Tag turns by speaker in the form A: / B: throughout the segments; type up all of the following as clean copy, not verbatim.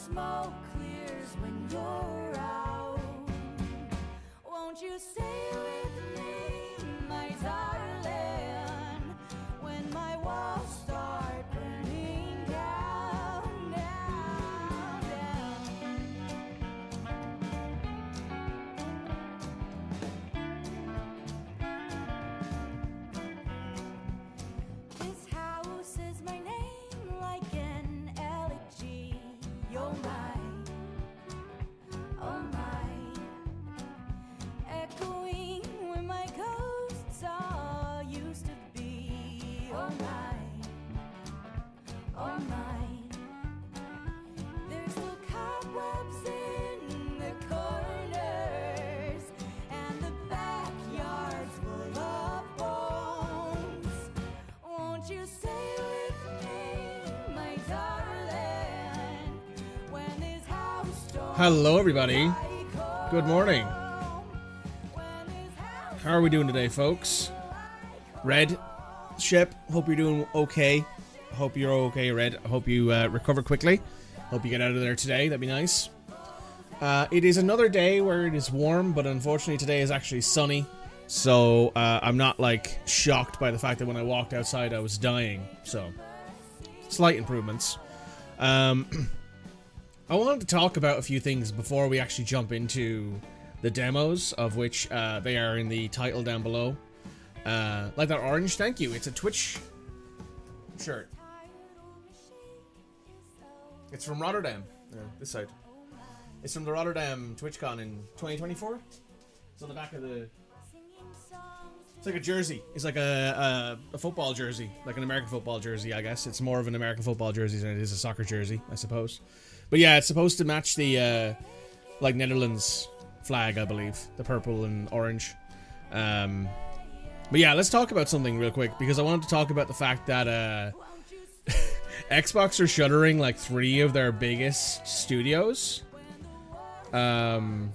A: smoke clears when you're out. Won't you stay with me, my darling, when my walls start burning down, down, down. This house is my name like an elegy. You're mine, oh mine, echoing where my ghosts all used to be. Oh mine, oh mine. There's still cobwebs in the corners, and the backyard's full of bones. Won't you stay with me, my darling, when this house storms?
B: Hello, everybody. Good morning. How are we doing today, folks? Red, Shep, hope you're doing okay. Hope you're okay, Red. I hope you recover quickly. Hope you get out of there today. That'd be nice. It is another day where it is warm, but unfortunately today is actually sunny. So I'm not like shocked by the fact that when I walked outside I was dying. So slight improvements. I wanted to talk about a few things before we actually jump into the demos, of which they are in the title down below. Like that orange, thank you. It's a Twitch shirt. It's from Rotterdam. This side. It's from the Rotterdam TwitchCon in 2024. It's on the back of the... It's like a jersey. It's like a football jersey. Like an American football jersey, I guess. It's more of an American football jersey than it is a soccer jersey, I suppose. But yeah, it's supposed to match the, like, Netherlands flag, I believe. The purple and orange. But yeah, let's talk about something real quick, because I wanted to talk about the fact that, Xbox are shuttering, like, 3 of their biggest studios. They're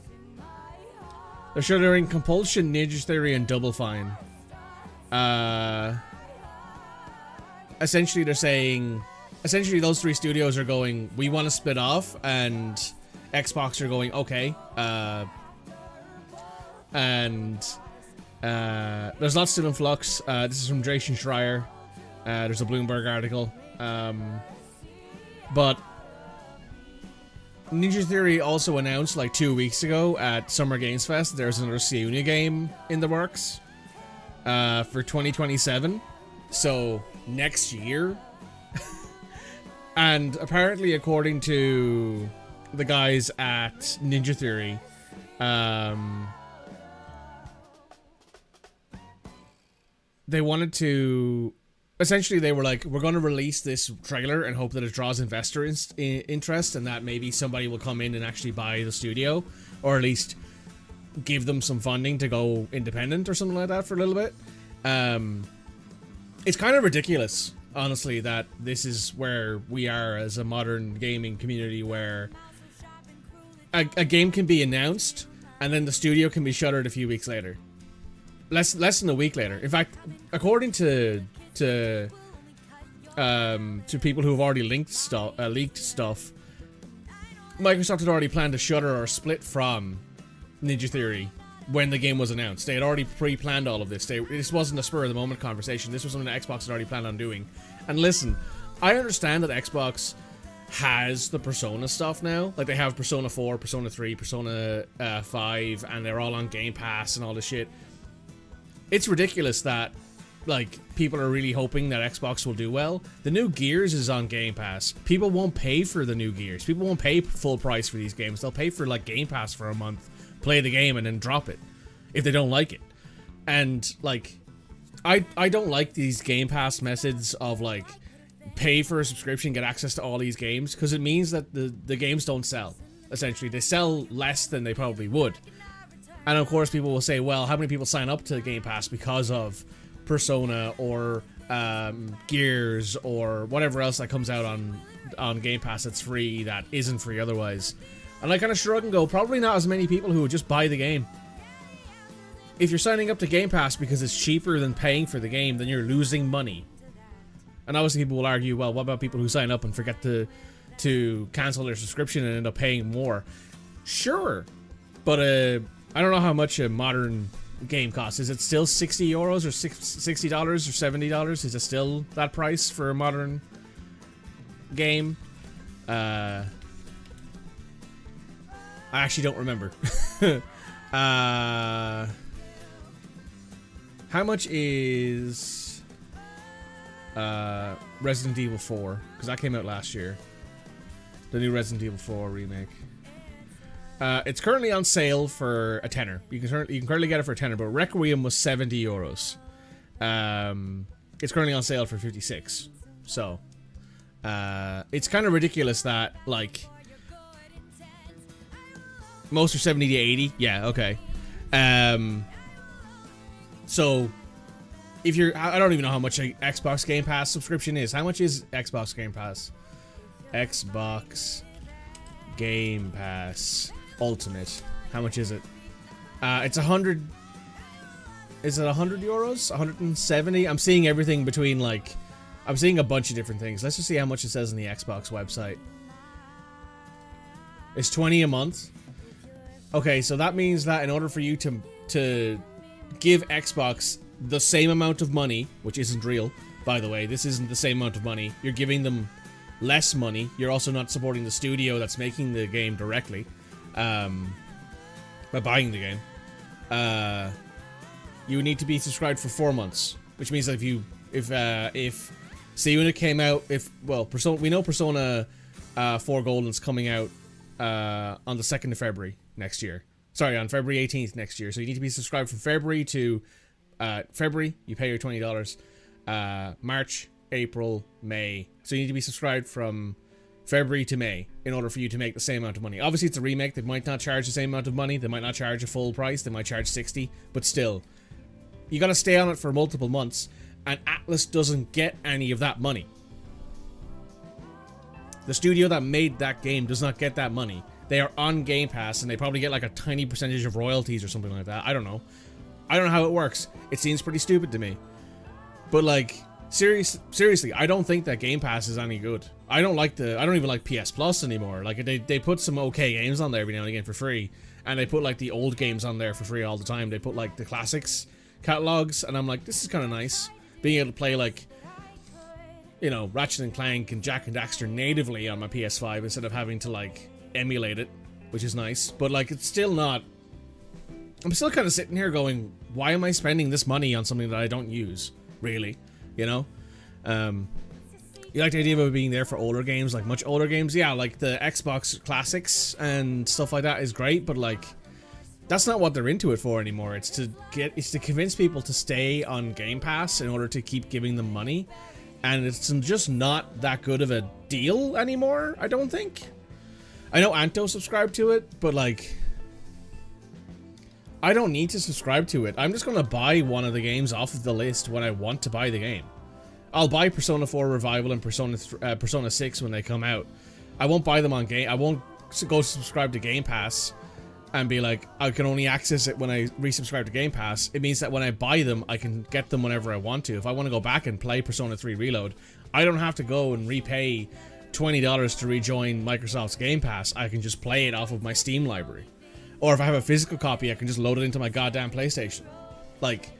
B: shuttering Compulsion, Ninja Theory, and Double Fine. Essentially, they're saying... Essentially, those 3 studios are going, we want to split off, and Xbox are going, okay. There's lots still in flux. This is from Dragon Schreier. There's a Bloomberg article. But Ninja Theory also announced like 2 weeks ago at Summer Games Fest there's another Siuna game in the works for 2027. So next year, and apparently according to the guys at Ninja Theory, they wanted to, essentially they were like, we're going to release this trailer and hope that it draws investor interest, and that maybe somebody will come in and actually buy the studio, or at least give them some funding to go independent or something like that for a little bit. It's kind of ridiculous, honestly, that this is where we are as a modern gaming community, where a game can be announced and then the studio can be shuttered a few weeks later. Less than a week later. In fact, according to people who have already leaked stuff, Microsoft had already planned to shutter or split from Ninja Theory when the game was announced. They had already pre-planned all of this. This wasn't a spur-of-the-moment conversation. This was something that Xbox had already planned on doing. And listen, I understand that Xbox has the Persona stuff now. Like, they have Persona 4, Persona 3, Persona 5, and they're all on Game Pass and all this shit. It's ridiculous that, like, people are really hoping that Xbox will do well. The new Gears is on Game Pass. People won't pay for the new Gears. People won't pay full price for these games. They'll pay for, like, Game Pass for a month, play the game, and then drop it if they don't like it. And, like, I don't like these Game Pass methods of, like, pay for a subscription, get access to all these games, because it means that the games don't sell. Essentially, they sell less than they probably would. And of course, people will say, well, how many people sign up to Game Pass because of Persona or Gears or whatever else that comes out on Game Pass that's free that isn't free otherwise? And I kind of shrug and go, probably not as many people who would just buy the game. If you're signing up to Game Pass because it's cheaper than paying for the game, then you're losing money. And obviously people will argue, well, what about people who sign up and forget to cancel their subscription and end up paying more? Sure. But I don't know how much a modern game costs. Is it still 60 euros or $60 or $70? Is it still that price for a modern game? I actually don't remember. How much is Resident Evil 4? Because that came out last year. The new Resident Evil 4 remake. It's currently on sale for a tenner. You can currently get it for a tenner, but Requiem was 70 euros. It's currently on sale for 56. So, it's kind of ridiculous that, like, most are 70 to 80. Yeah, okay. So, if you're, I don't even know how much an Xbox Game Pass subscription is. How much is Xbox Game Pass? Xbox Game Pass Ultimate. How much is it? It's 100. Is it 100 euros? 170? I'm seeing everything between, like, I'm seeing a bunch of different things. Let's just see how much it says on the Xbox website. It's 20 a month. Okay, so that means that in order for you to give Xbox the same amount of money, which isn't real, by the way, this isn't the same amount of money. You're giving them less money. You're also not supporting the studio that's making the game directly. By buying the game, you need to be subscribed for 4 months, which means that if say when it came out, we know Persona 4 Golden's coming out on the 2nd of February next year. Sorry, on February 18th next year. So you need to be subscribed from February to February. You pay your $20. March, April, May. So you need to be subscribed from February to May in order for you to make the same amount of money. Obviously, it's a remake. They might not charge the same amount of money. They might not charge a full price. They might charge 60. But still, you got to stay on it for multiple months. And Atlas doesn't get any of that money. The studio that made that game does not get that money. They are on Game Pass, and they probably get like a tiny percentage of royalties or something like that. I don't know. I don't know how it works. It seems pretty stupid to me. But, like, seriously, I don't think that Game Pass is any good. I don't even like PS Plus anymore. Like, they put some okay games on there every now and again for free, and they put, like, the old games on there for free all the time. They put, like, the classics catalogs, and I'm like, this is kind of nice. Being able to play, like, you know, Ratchet and Clank and Jak and Daxter natively on my PS5 instead of having to, like, emulate it, which is nice. But, like, it's still not... I'm still kind of sitting here going, why am I spending this money on something that I don't use, really? you know? You like the idea of it being there for older games, like much older games? Yeah, like the Xbox classics and stuff like that is great, but like that's not what they're into it for anymore. It's to convince people to stay on Game Pass in order to keep giving them money, and it's just not that good of a deal anymore, I don't think. I know Anto subscribed to it, but like I don't need to subscribe to it. I'm just gonna buy one of the games off of the list when I want to buy the game. I'll buy Persona 4 Revival and Persona 6 when they come out. I won't buy them on game. I won't go subscribe to Game Pass and be like, I can only access it when I resubscribe to Game Pass. It means that when I buy them, I can get them whenever I want to. If I want to go back and play Persona 3 Reload, I don't have to go and repay $20 to rejoin Microsoft's Game Pass. I can just play it off of my Steam library. Or if I have a physical copy, I can just load it into my goddamn PlayStation. Like,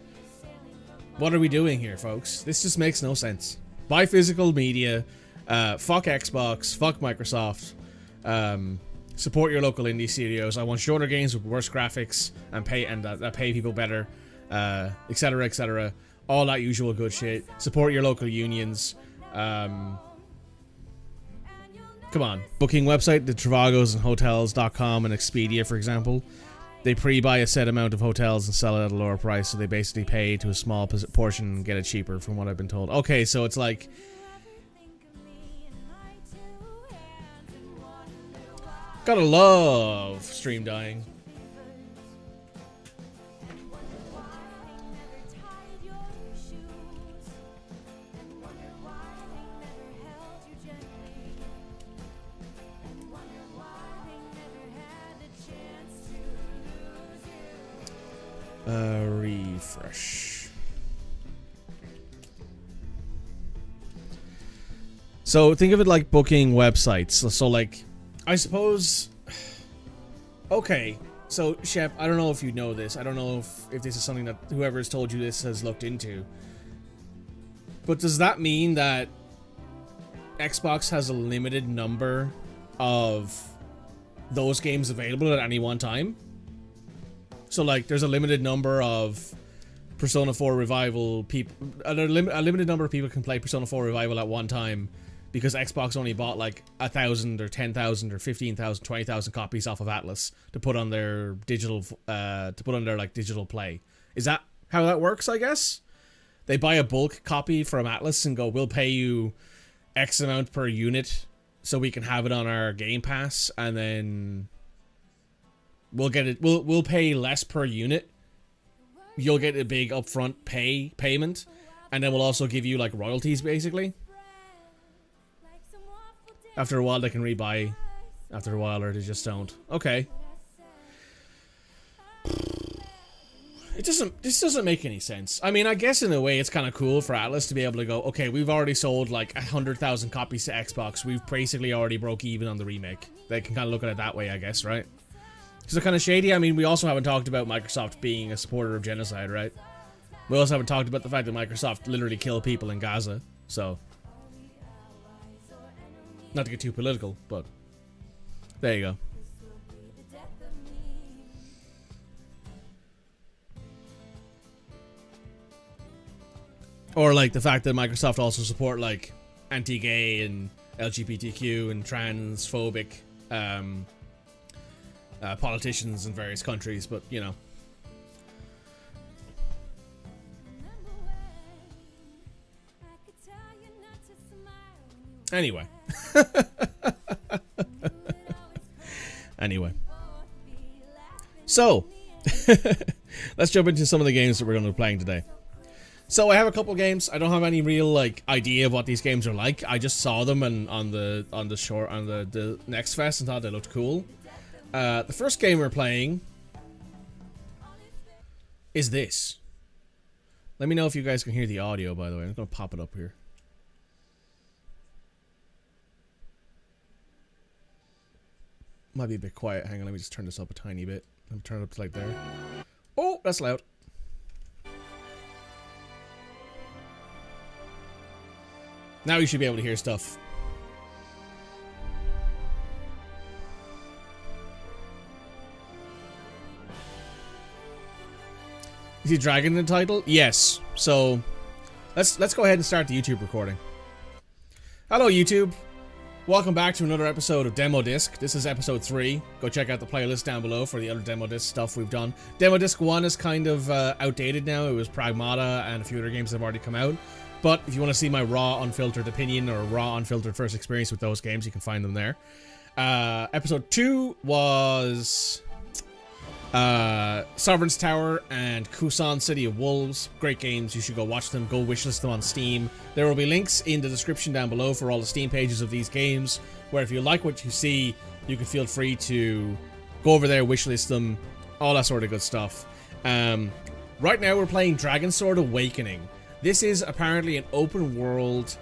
B: what are we doing here, folks? This just makes no sense. Buy physical media. Fuck Xbox. Fuck Microsoft. Support your local indie studios. I want shorter games with worse graphics and pay people better, etc., etc. All that usual good shit. Support your local unions. Come on. Booking website, the Travagos and Hotels.com and Expedia, for example. They pre-buy a set amount of hotels and sell it at a lower price, so they basically pay to a small portion and get it cheaper, from what I've been told. Okay, so it's like... Gotta love stream dying. Refresh. So think of it like booking websites. So like, I suppose... Okay, so Shep, I don't know if you know this. I don't know if this is something that whoever has told you this has looked into. But does that mean that Xbox has a limited number of those games available at any one time? So like, there's a limited number of Persona 4 Revival people. A limited number of people can play Persona 4 Revival at one time because Xbox only bought like 1,000 or 10,000 or 15,000, 20,000 copies off of Atlas to put on their digital, like digital play. Is that how that works? I guess they buy a bulk copy from Atlas and go, "We'll pay you X amount per unit so we can have it on our Game Pass, and then." We'll get it. We'll pay less per unit. You'll get a big upfront payment, and then we'll also give you like royalties, basically. After a while, they can rebuy. After a while, or they just don't. Okay. This doesn't make any sense. I mean, I guess in a way, it's kind of cool for Atlas to be able to go, okay, we've already sold like 100,000 copies to Xbox. We've basically already broke even on the remake. They can kind of look at it that way, I guess, right? Is it kind of shady? I mean, we also haven't talked about Microsoft being a supporter of genocide, right? We also haven't talked about the fact that Microsoft literally killed people in Gaza, so... Not to get too political, but... There you go. Or, like, the fact that Microsoft also support, like, anti-gay and LGBTQ and transphobic, politicians in various countries, but you know. Anyway. Anyway. So, let's jump into some of the games that we're going to be playing today. So I have a couple games. I don't have any real like idea of what these games are like. I just saw them and on the Next Fest and thought they looked cool. The first game we're playing is this. Let me know if you guys can hear the audio, by the way. I'm going to pop it up here. Might be a bit quiet. Hang on, let me just turn this up a tiny bit. Let me turn it up to like there. Oh, that's loud. Now you should be able to hear stuff. Is he dragon in the title? Yes. So, Let's go ahead and start the YouTube recording. Hello YouTube. Welcome back to another episode of Demo Disc. This is episode 3. Go check out the playlist down below for the other Demo Disc stuff we've done. Demo Disc 1 is kind of outdated now. It was Pragmata and a few other games that have already come out. But if you want to see my raw, unfiltered opinion or raw, unfiltered first experience with those games, you can find them there. Episode 2 was Sovereign's Tower and Kusan City of Wolves. Great games. You should go watch them. Go wishlist them on Steam. There will be links in the description down below for all the Steam pages of these games, where if you like what you see, you can feel free to go over there, wishlist them, all that sort of good stuff. Right now we're playing DragonSword Awakening. This is apparently an open world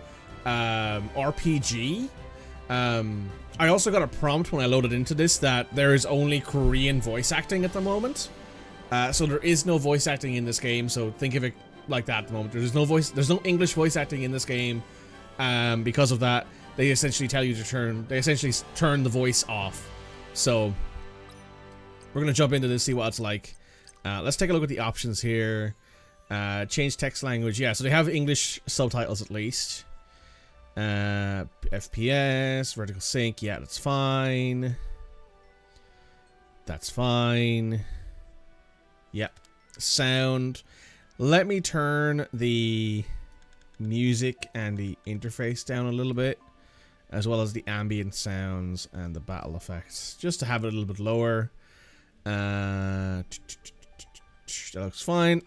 B: RPG. I also got a prompt when I loaded into this that there is only Korean voice acting at the moment. So there is no voice acting in this game, so think of it like that at the moment. There's no English voice acting in this game. Because of that, they essentially tell you to turn the voice off. So we're gonna jump into this, see what it's like. Let's take a look at the options here. Change text language. Yeah, so they have English subtitles at least. FPS, vertical sync, yeah, that's fine. That's fine. Yep. Sound. Let me turn the music and the interface down a little bit, as well as the ambient sounds and the battle effects, just to have it a little bit lower. That looks fine.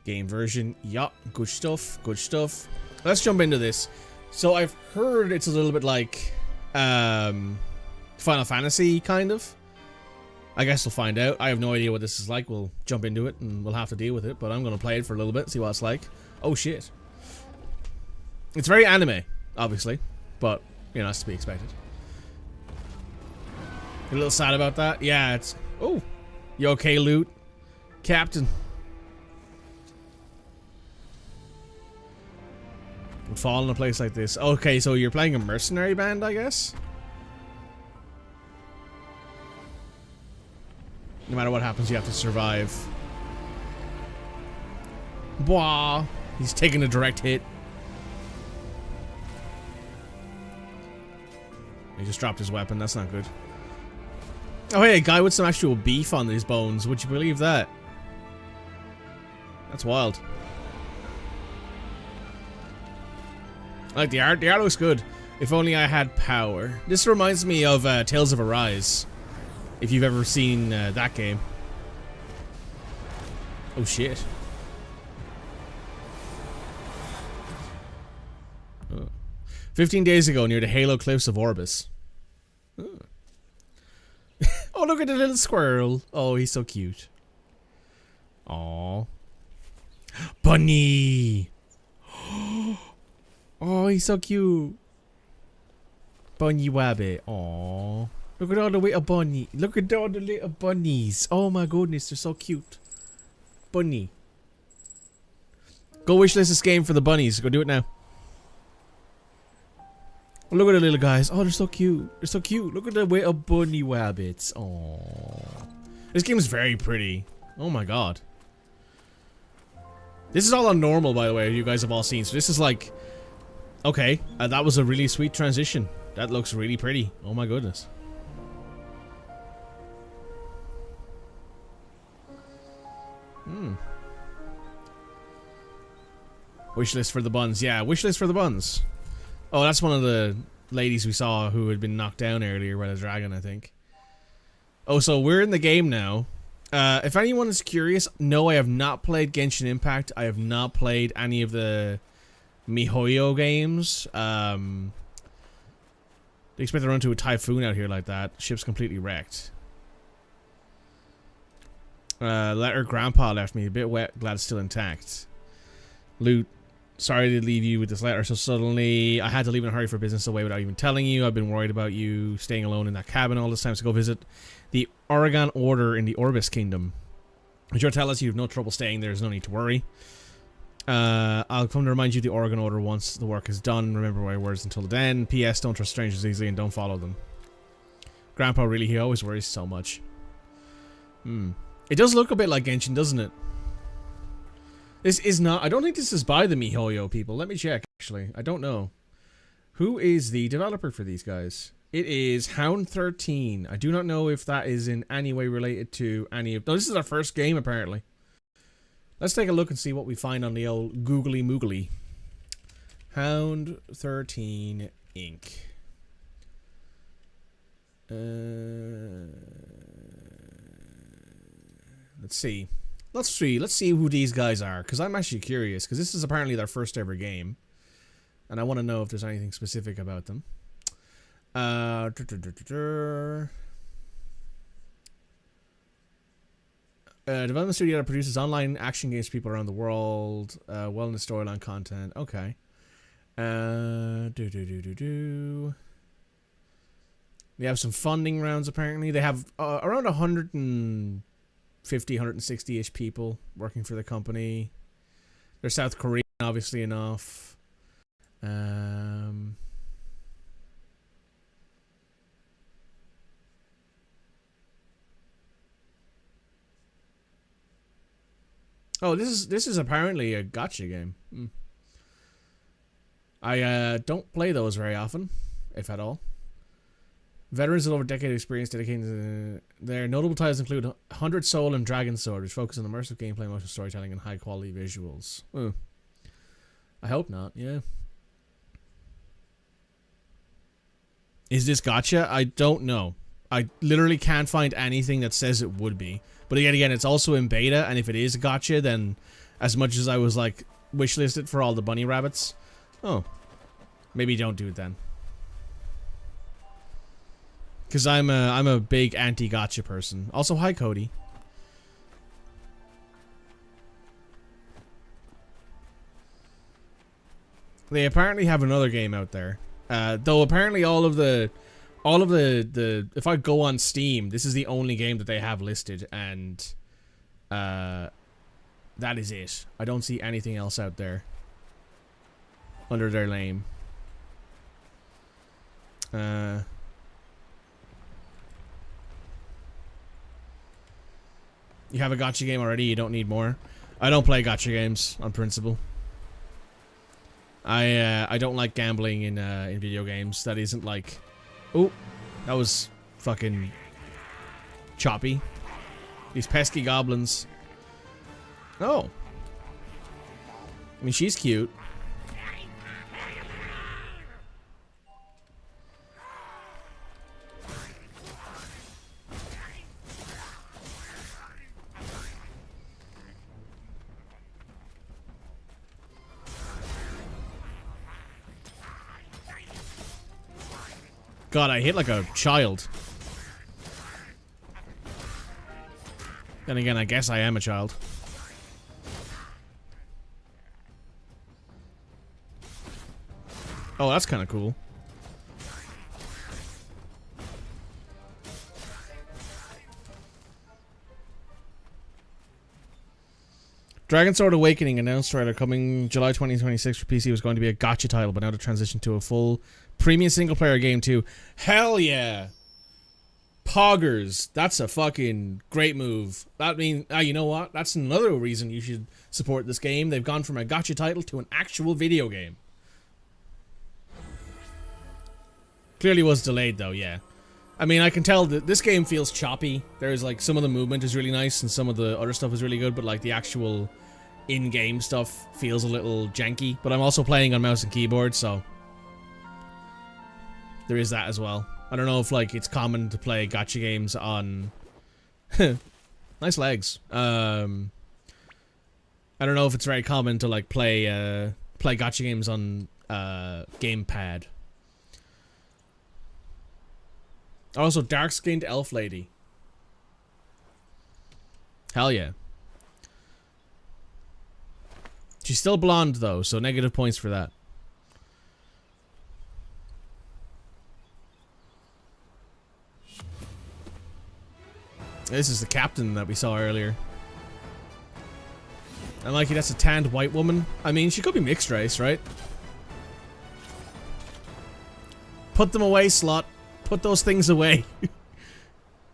B: Game version, yup, good stuff, good stuff. Let's jump into this. So I've heard it's a little bit like Final Fantasy, kind of. I guess we'll find out. I have no idea what this is like. We'll jump into it and we'll have to deal with it, but I'm going to play it for a little bit, see what it's like. Oh shit. It's very anime, obviously, but, you know, that's to be expected. A little sad about that? Yeah, it's... Oh! You okay, Loot? Captain. Would fall in a place like this. Okay, so you're playing a mercenary band, I guess? No matter what happens, you have to survive. Bwah! He's taking a direct hit. He just dropped his weapon. That's not good. Oh, hey, a guy with some actual beef on his bones. Would you believe that? That's wild. I like the art. The art looks good. If only I had power. This reminds me of Tales of Arise. If you've ever seen that game. Oh shit. Oh. 15 days ago near the Halo Cliffs of Orbis. Oh. Oh, look at the little squirrel. Oh, he's so cute. Aww. Bunny! Oh, he's so cute. Bunny Wabbit. Aww. Look at all the little bunny. Look at all the little bunnies. Oh my goodness, they're so cute. Bunny. Go wishlist this game for the bunnies. Go do it now. Oh, look at the little guys. Oh, they're so cute. They're so cute. Look at the little bunny wabbits. Aww. This game is very pretty. Oh my god. This is all on normal, by the way, you guys have all seen. So this is like... Okay, that was a really sweet transition. That looks really pretty. Oh my goodness. Wishlist for the buns. Yeah, wishlist for the buns. Oh, that's one of the ladies we saw who had been knocked down earlier by the dragon, I think. Oh, so we're in the game now. If anyone is curious, no, I have not played Genshin Impact. I have not played any of the MiHoYo games. They expect to run into a typhoon out here like that. Ship's completely wrecked. Letter Grandpa left me a bit wet. Glad it's still intact. Loot. Sorry to leave you with this letter so suddenly. I had to leave in a hurry for business away without even telling you. I've been worried about you staying alone in that cabin all this time, so go visit the Oregon Order in the Orbis Kingdom. But you'll tell us you have no trouble staying there. There's no need to worry. I'll come to remind you of the Oregon Order once the work is done. Remember my words until then. P.S. Don't trust strangers easily and don't follow them. Grandpa, really, he always worries so much. It does look a bit like Genshin, doesn't it? This is not... I don't think this is by the MiHoYo people. Let me check, actually. I don't know. Who is the developer for these guys? It is Hound13. I do not know if that is in any way related to any of... No, this is our first game, apparently. Let's take a look and see what we find on the old Googly Moogly. Hound13 Inc. Let's see. Let's see who these guys are, because I'm actually curious, because this is apparently their first ever game. And I want to know if there's anything specific about them. Development studio that produces online action games for people around the world. Wellness storyline content. Okay. They have some funding rounds, apparently. They have around 150, 160-ish people working for the company. They're South Korean, obviously enough. Oh, this is apparently a gacha game. I don't play those very often, if at all. Veterans with over a decade of experience dedicated to their notable titles include 100 Soul and DragonSword, which focus on immersive gameplay, motion storytelling, and high quality visuals. I hope not, yeah. Is this gacha? I don't know. I literally can't find anything that says it would be. But yet again, it's also in beta, and if it is a gacha, then as much as I was like wishlisted for all the bunny rabbits, oh, maybe don't do it then. Because I'm a big anti-gacha person. Also, hi Cody. They apparently have another game out there. Though apparently all of the if I go on Steam, this is the only game that they have listed, and that is it. I don't see anything else out there under their name. You have a gacha game already, you don't need more. I don't play gacha games on principle. I don't like gambling in video games. That isn't like... Oh, that was fucking choppy. These pesky goblins. Oh. I mean, she's cute. God, I hit like a child. Then again, I guess I am a child. Oh, that's kind of cool. DragonSword Awakening announced trailer coming July 2026 for PC was going to be a gacha title, but now to transition to a full premium single player game too. Hell yeah! Poggers. That's a fucking great move. That means, you know what? That's another reason you should support this game. They've gone from a gacha title to an actual video game. Clearly was delayed though, yeah. I mean, I can tell that this game feels choppy. There's like, some of the movement is really nice and some of the other stuff is really good, but like the actual in-game stuff feels a little janky. But I'm also playing on mouse and keyboard, so there is that as well. I don't know if like it's common to play gacha games on nice legs. I don't know if it's very common to like play gacha games on gamepad. Also, dark-skinned elf lady. Hell yeah. She's still blonde though, so negative points for that. This is the captain that we saw earlier. And like, that's a tanned white woman. I mean, she could be mixed race, right? Put them away, slut. Put those things away.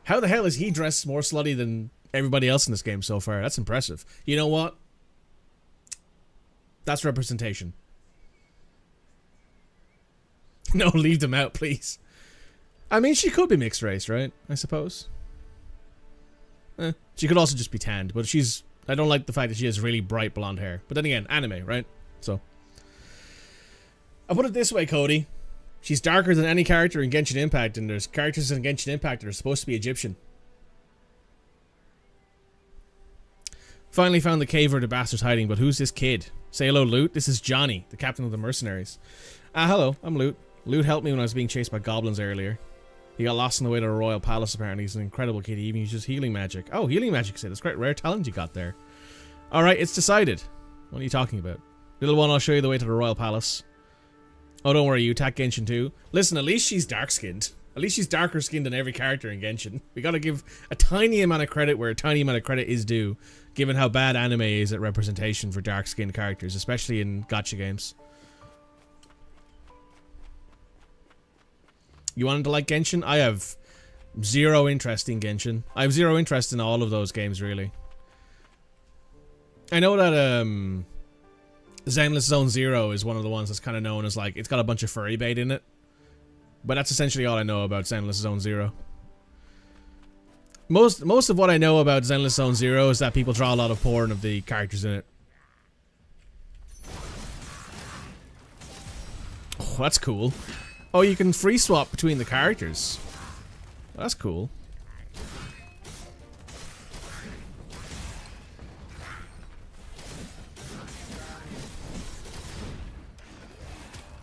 B: How the hell is he dressed more slutty than everybody else in this game so far? That's impressive. You know what? That's representation. No, leave them out, please. I mean, she could be mixed race, right? I suppose. She could also just be tanned, but she's... I don't like the fact that she has really bright blonde hair. But then again, anime, right? So... I'll put it this way, Cody. She's darker than any character in Genshin Impact, and there's characters in Genshin Impact that are supposed to be Egyptian. Finally found the cave where the bastard's hiding, but who's this kid? Say hello, Lute. This is Johnny, the captain of the mercenaries. Hello, I'm Lute. Lute helped me when I was being chased by goblins earlier. He got lost on the way to the royal palace, apparently. He's an incredible kid. He even uses healing magic. Oh, healing magic, say. That's quite rare talent you got there. Alright, it's decided. What are you talking about? Little one, I'll show you the way to the royal palace. Oh, don't worry, you attack Genshin too. Listen, at least she's dark-skinned. At least she's darker skinned than every character in Genshin. We gotta give a tiny amount of credit where a tiny amount of credit is due, given how bad anime is at representation for dark-skinned characters, especially in gacha games. You wanted to like Genshin? I have zero interest in Genshin. I have zero interest in all of those games, really. I know that Zenless Zone Zero is one of the ones that's kind of known as, like, it's got a bunch of furry bait in it. But that's essentially all I know about Zenless Zone Zero. Most of what I know about Zenless Zone Zero is that people draw a lot of porn of the characters in it. Oh, that's cool. Oh, you can free swap between the characters. That's cool.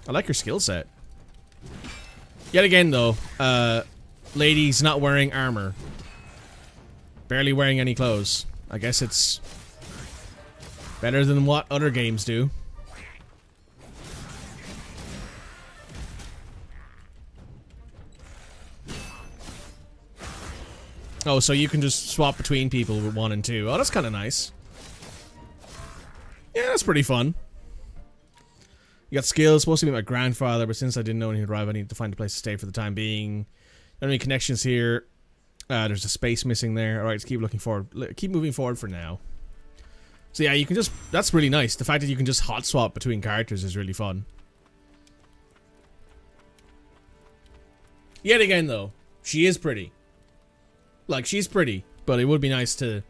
B: I like your skill set. Yet again, though, ladies not wearing armor. Barely wearing any clothes. I guess it's better than what other games do. Oh, so you can just swap between people with 1 and 2. Oh, that's kind of nice. Yeah, that's pretty fun. You got skills, supposed to be my grandfather, but since I didn't know when he'd arrive, I needed to find a place to stay for the time being. Don't have any connections here. There's a space missing there. Alright, let's keep looking forward. Keep moving forward for now. So yeah, you can just... That's really nice. The fact that you can just hot swap between characters is really fun. Yet again, though, she is pretty. Like, she's pretty, but it would be nice to...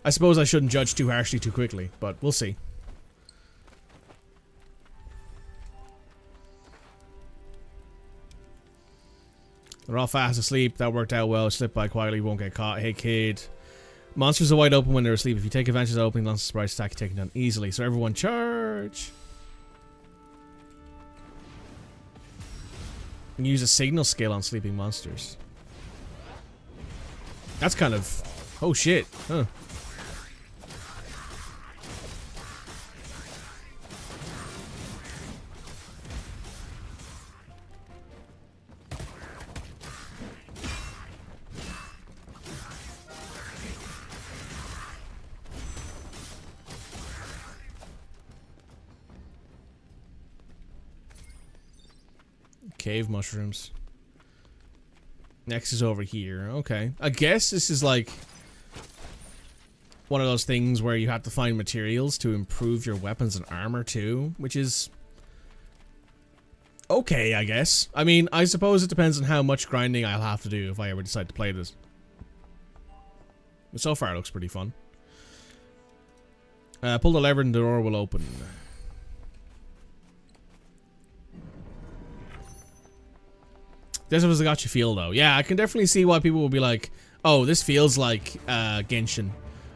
B: I suppose I shouldn't judge too harshly too quickly, but we'll see. They're all fast asleep. That worked out well. Slip by quietly, won't get caught. Hey, kid. Monsters are wide open when they're asleep. If you take advantage of the opening, launch a surprise attack, you take it down easily. So everyone charge. You can use a signal skill on sleeping monsters. That's kind of... Oh, shit. Huh. Cave mushrooms. Next is over here. Okay. I guess this is like one of those things where you have to find materials to improve your weapons and armor too, which is okay, I guess. I mean, I suppose it depends on how much grinding I'll have to do if I ever decide to play this. But so far it looks pretty fun. Pull the lever and the door will open. This was a gotcha feel, though. Yeah, I can definitely see why people will be like, oh, this feels like Genshin.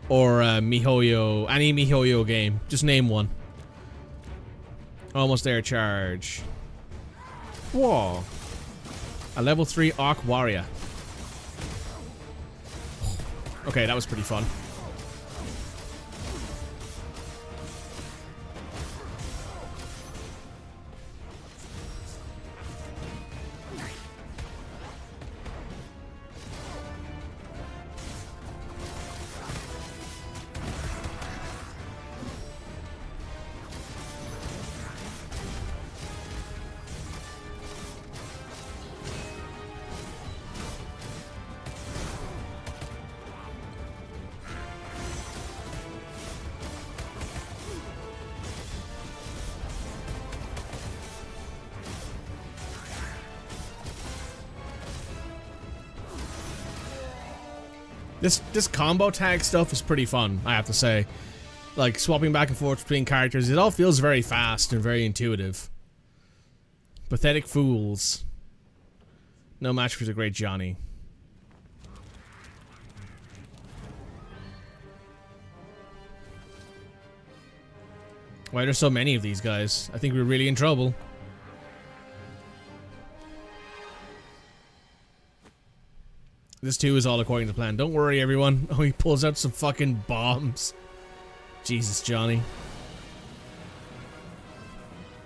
B: Or MiHoYo. Any MiHoYo game. Just name one. Almost there, charge. Whoa. A level 3 Arc Warrior. Okay, that was pretty fun. This combo tag stuff is pretty fun, I have to say. Like, swapping back and forth between characters, it all feels very fast and very intuitive. Pathetic fools. No match for the great Johnny. Why are there so many of these guys? I think we're really in trouble. This too is all according to plan. Don't worry, everyone. Oh, he pulls out some fucking bombs. Jesus, Johnny.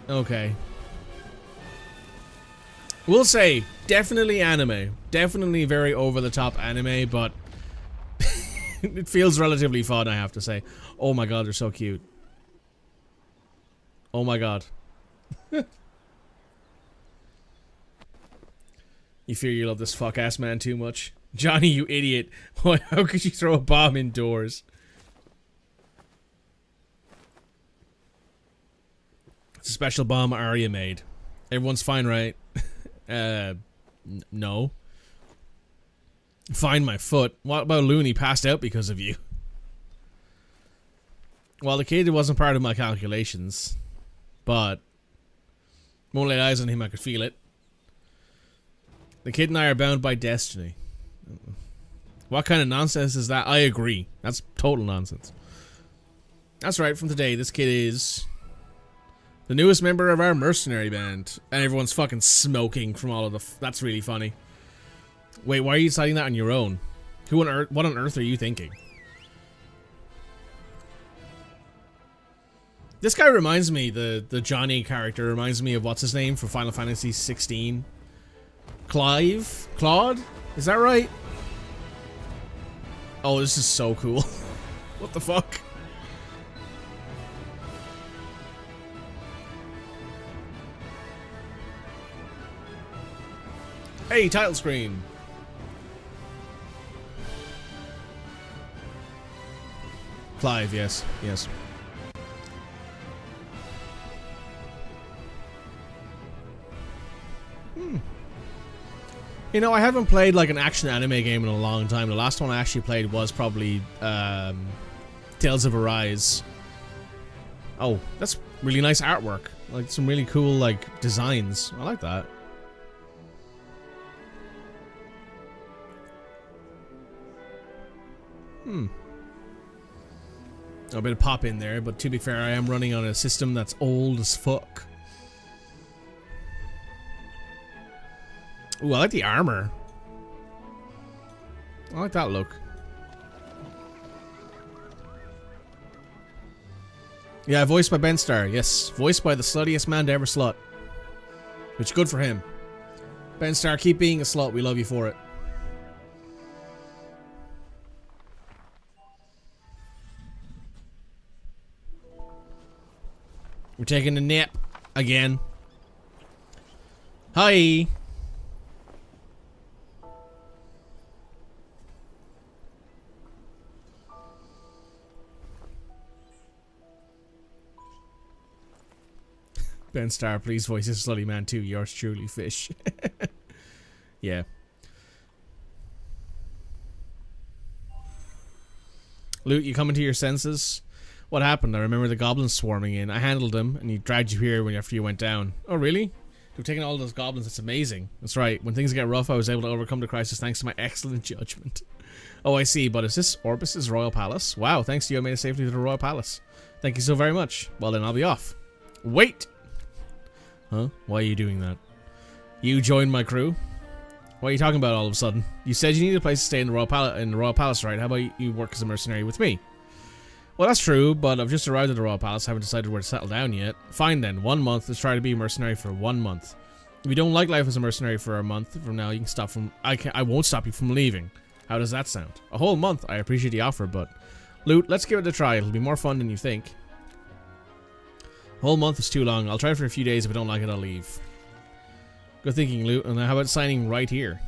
B: Okay. We'll say, definitely anime. Definitely very over-the-top anime, but it feels relatively fun, I have to say. Oh my god, they're so cute. Oh my god. You fear you love this fuck-ass man too much? Johnny, you idiot. How could you throw a bomb indoors? It's a special bomb Arya made. Everyone's fine, right? No. Find my foot. What about Looney passed out because of you? Well, the kid wasn't part of my calculations. But won't lay eyes on him, I could feel it. The kid and I are bound by destiny. What kind of nonsense is that? I agree. That's total nonsense. That's right, from today, this kid is the newest member of our mercenary band. And everyone's fucking smoking from all of the that's really funny. Wait, why are you deciding that on your own? Who on earth, what on earth are you thinking? This guy reminds me, the Johnny character reminds me of what's his name from Final Fantasy 16? Claude? Is that right? Oh, this is so cool. What the fuck? Hey, title screen. Clive, yes, yes. You know, I haven't played like an action anime game in a long time. The last one I actually played was probably Tales of Arise. Oh, that's really nice artwork. Like some really cool like designs. I like that. A bit of pop in there, but to be fair, I am running on a system that's old as fuck. Ooh, I like the armor. I like that look. Yeah, voiced by Ben Starr. Yes, voiced by the sluttiest man to ever slut. Which, good for him. Ben Starr, keep being a slut. We love you for it. We're taking a nap again. Hi. Ben Starr, please voice this slutty man too. Yours truly, Fish. Yeah. Loot, you coming to your senses? What happened? I remember the goblins swarming in. I handled them, and he dragged you here after you went down. Oh, really? You've taken all those goblins. That's amazing. That's right. When things get rough, I was able to overcome the crisis thanks to my excellent judgment. Oh, I see. But is this Orbis's royal palace? Wow, thanks to you, I made it safely to the royal palace. Thank you so very much. Well, then I'll be off. Wait! Huh? Why are you doing that? You joined my crew? What are you talking about all of a sudden? You said you needed a place to stay in the royal palace, right? How about you work as a mercenary with me? Well, that's true, but I've just arrived at the royal palace. Haven't decided where to settle down yet. Fine then. 1 month. Let's try to be a mercenary for 1 month. If you don't like life as a mercenary for a month from now, you can stop from. I won't stop you from leaving. How does that sound? A whole month. I appreciate the offer, but Loot, let's give it a try. It'll be more fun than you think. A whole month is too long. I'll try for a few days. If I don't like it, I'll leave. Good thinking, Loot. And how about signing right here?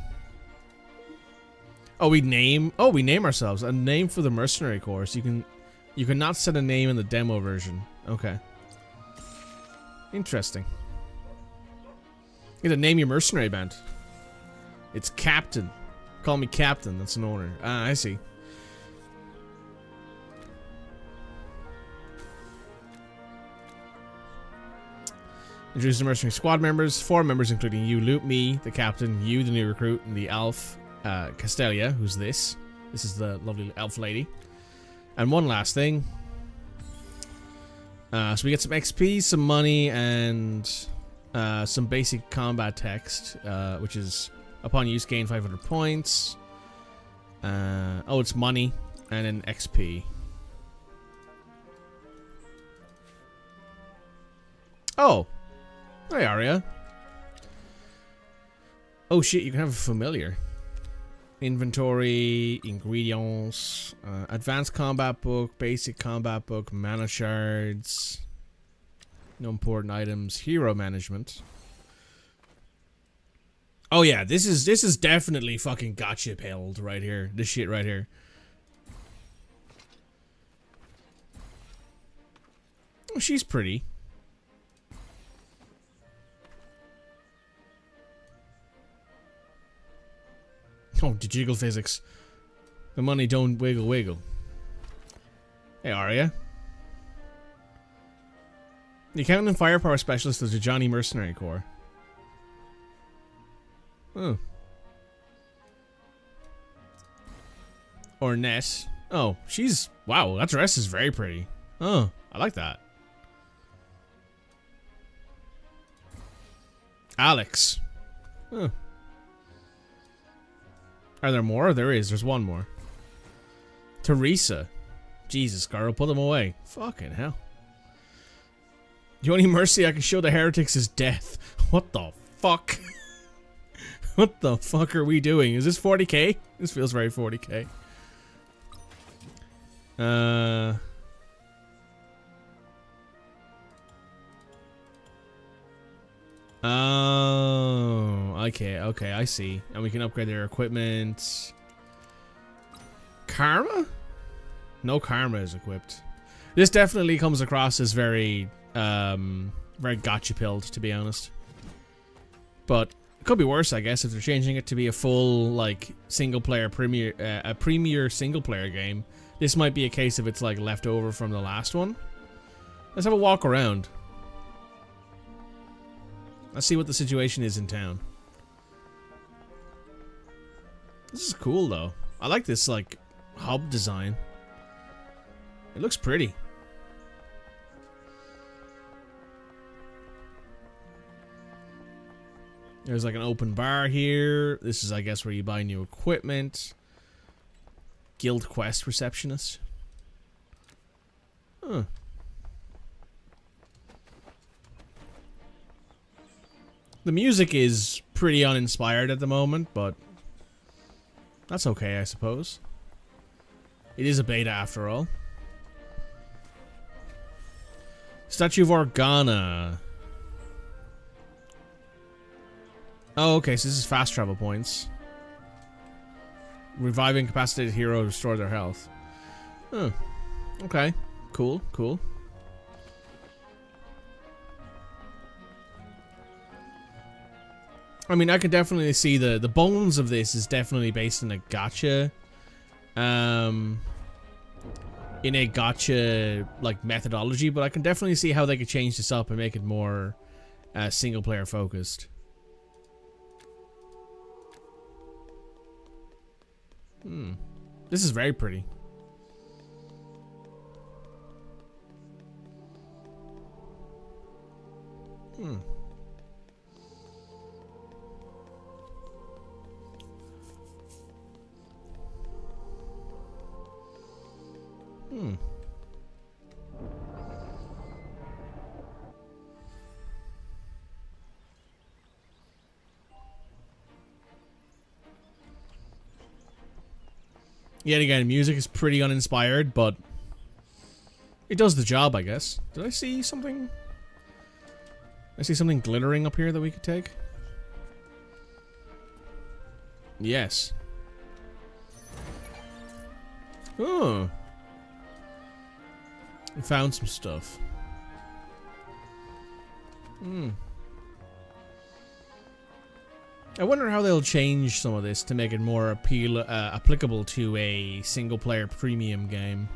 B: Oh, we name ourselves. A name for the mercenary course. You cannot set a name in the demo version. Okay. Interesting. You gotta name your mercenary band. It's Captain. Call me Captain. That's an honor. Ah, I see. Introduce the mercenary squad members. 4 members, including you, Loot, me, the captain, you, the new recruit, and the elf, Castelia, who's this. This is the lovely elf lady. And one last thing. So we get some XP, some money, and some basic combat text, which is upon use gain 500 points. Oh, it's money and then XP. Oh, hey Arya. Oh shit, you can have a familiar. Inventory, ingredients, advanced combat book, basic combat book, mana shards, no important items, hero management. Oh yeah, this is definitely fucking gotcha pilled right here. This shit right here. Oh, she's pretty. Oh, the jiggle physics. The money don't wiggle wiggle. Hey, Arya. The accountant and firepower specialist of the Johnny Mercenary Corps. Oh. Or Ness. Oh, she's... Wow, that dress is very pretty. Oh, I like that. Alex. Oh. Are there more? There is. There's one more. Teresa. Jesus, girl, put them away. Fucking hell. The only mercy I can show the heretics is death. What the fuck? What the fuck are we doing? Is this 40k? This feels very 40k. Oh, okay, I see. And we can upgrade their equipment. Karma? No karma is equipped. This definitely comes across as very, very gotcha pilled, to be honest. But it could be worse, I guess, if they're changing it to be a full, like, single-player a premier single-player game. This might be a case of it's, like, left over from the last one. Let's have a walk around. Let's see what the situation is in town. This is cool, though. I like this, like, hub design. It looks pretty. There's, like, an open bar here. This is, I guess, where you buy new equipment. Guild quest receptionist. Huh. The music is pretty uninspired at the moment, but that's okay, I suppose. It is a beta after all. Statue of Organa. Oh, okay, so this is fast travel points. Revive incapacitated hero to restore their health. Oh, okay. Cool, cool. I mean, I can definitely see the bones of this is definitely based in a gacha. In a gacha, like, methodology, but I can definitely see how they could change this up and make it more single player focused. This is very pretty. Yet again, music is pretty uninspired, but it does the job, I guess. Did I see something? I see something glittering up here that we could take. Yes. Oh. We found some stuff. I wonder how they'll change some of this to make it more applicable to a single-player premium game.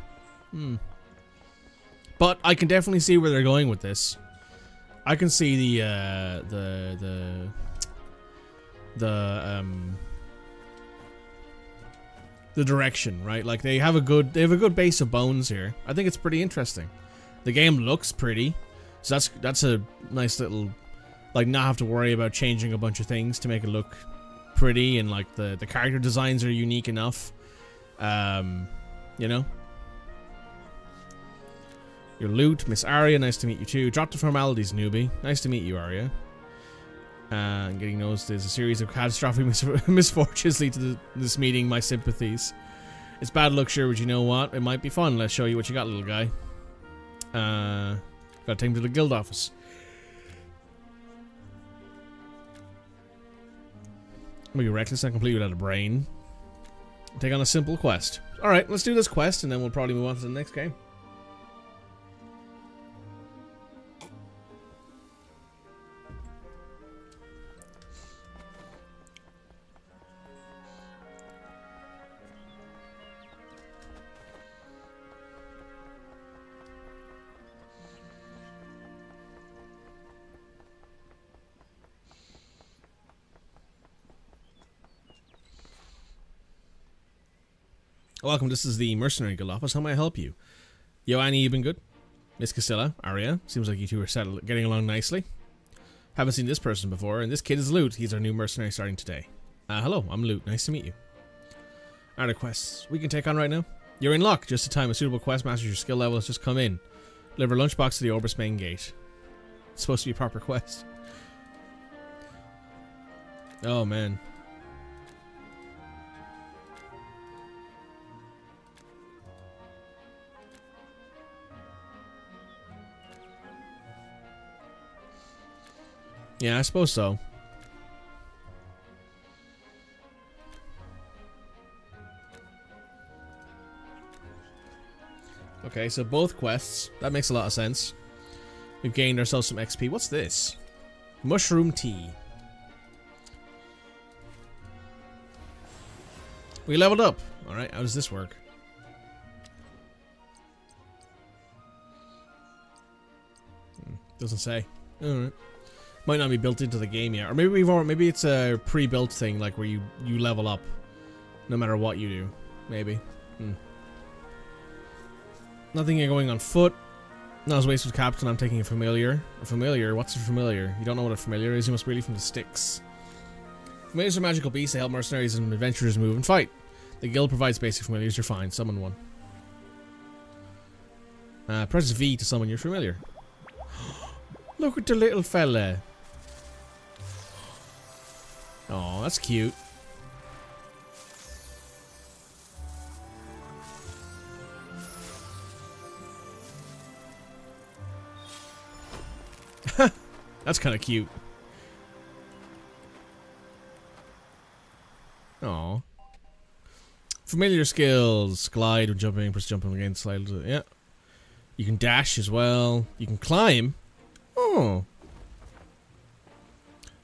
B: But I can definitely see where they're going with this. I can see the direction, right? Like they have a good base of bones here. I think it's pretty interesting. The game looks pretty, so that's a nice little, like, not have to worry about changing a bunch of things to make it look pretty, and like the character designs are unique enough. You know. Your loot, Miss Arya, nice to meet you too. Drop the formalities, newbie. Nice to meet you, Arya. Getting noticed, there's a series of catastrophic misfortunes lead to this meeting. My sympathies. It's bad luck, sure, but you know what? It might be fun. Let's show you what you got, little guy. Gotta take him to the guild office. Are you reckless and complete without a brain? Take on a simple quest. Alright, let's do this quest and then we'll probably move on to the next game. Welcome, this is the Mercenary Guild office. How may I help you? Yo, Annie, you been good? Miss Castilla, Arya, seems like you two are getting along nicely. Haven't seen this person before, and this kid is Lute. He's our new mercenary starting today. Hello, I'm Lute. Nice to meet you. Are there quests we can take on right now? You're in luck. Just in time. A suitable quest matches your skill level has just come in. Deliver lunchbox to the Orbis main gate. It's supposed to be a proper quest. Oh, man. Yeah, I suppose so. Okay, so both quests. That makes a lot of sense. We've gained ourselves some XP. What's this? Mushroom tea. We leveled up. Alright, how does this work? Doesn't say. Alright. Might not be built into the game yet, or maybe it's a pre-built thing, like where you level up no matter what you do. Maybe. Nothing going on foot. Not as waste with captain. I'm taking a familiar. A familiar? What's a familiar? You don't know what a familiar is? You must really from the sticks. Familiars are magical beasts. They help mercenaries and adventurers move and fight. The guild provides basic familiars. You're fine. Summon one. Press V to summon your familiar. Look at the little fella. Oh, that's cute. That's kind of cute. Oh. Familiar skills. Glide when jumping, press jumping again, slide. Yeah. You can dash as well. You can climb. Oh.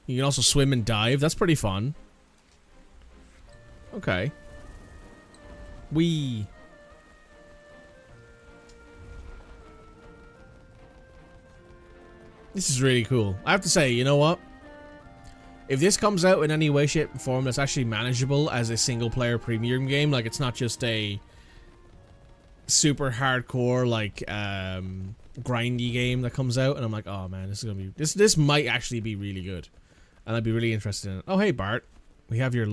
B: You can also swim and dive. That's pretty fun. Okay. Wee. This is really cool. I have to say, you know what? If this comes out in any way, shape, or form that's actually manageable as a single-player premium game, like it's not just a super hardcore, like, grindy game that comes out, and I'm like, oh man, this is gonna be this might actually be really good, and I'd be really interested in it. Oh hey Bart, we have your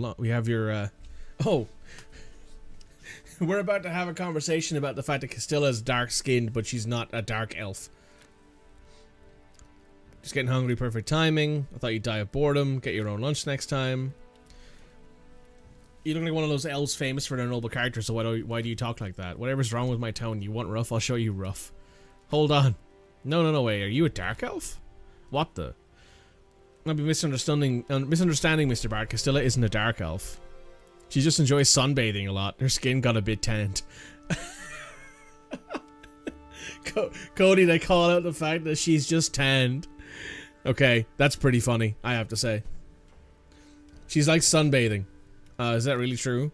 B: oh, we're about to have a conversation about the fact that Castilla's dark skinned, but she's not a dark elf. Just getting hungry, perfect timing. I thought you'd die of boredom. Get your own lunch next time. You look like one of those elves famous for their noble characters, so why do you talk like that? Whatever's wrong with my tone, you want rough, I'll show you rough. Hold on. No, wait. Are you a dark elf? What the? I'll be misunderstanding Mr. Bart. Castilla isn't a dark elf. She just enjoys sunbathing a lot. Her skin got a bit tanned. Cody, they call out the fact that she's just tanned. Okay, that's pretty funny, I have to say. She's like sunbathing. Is that really true?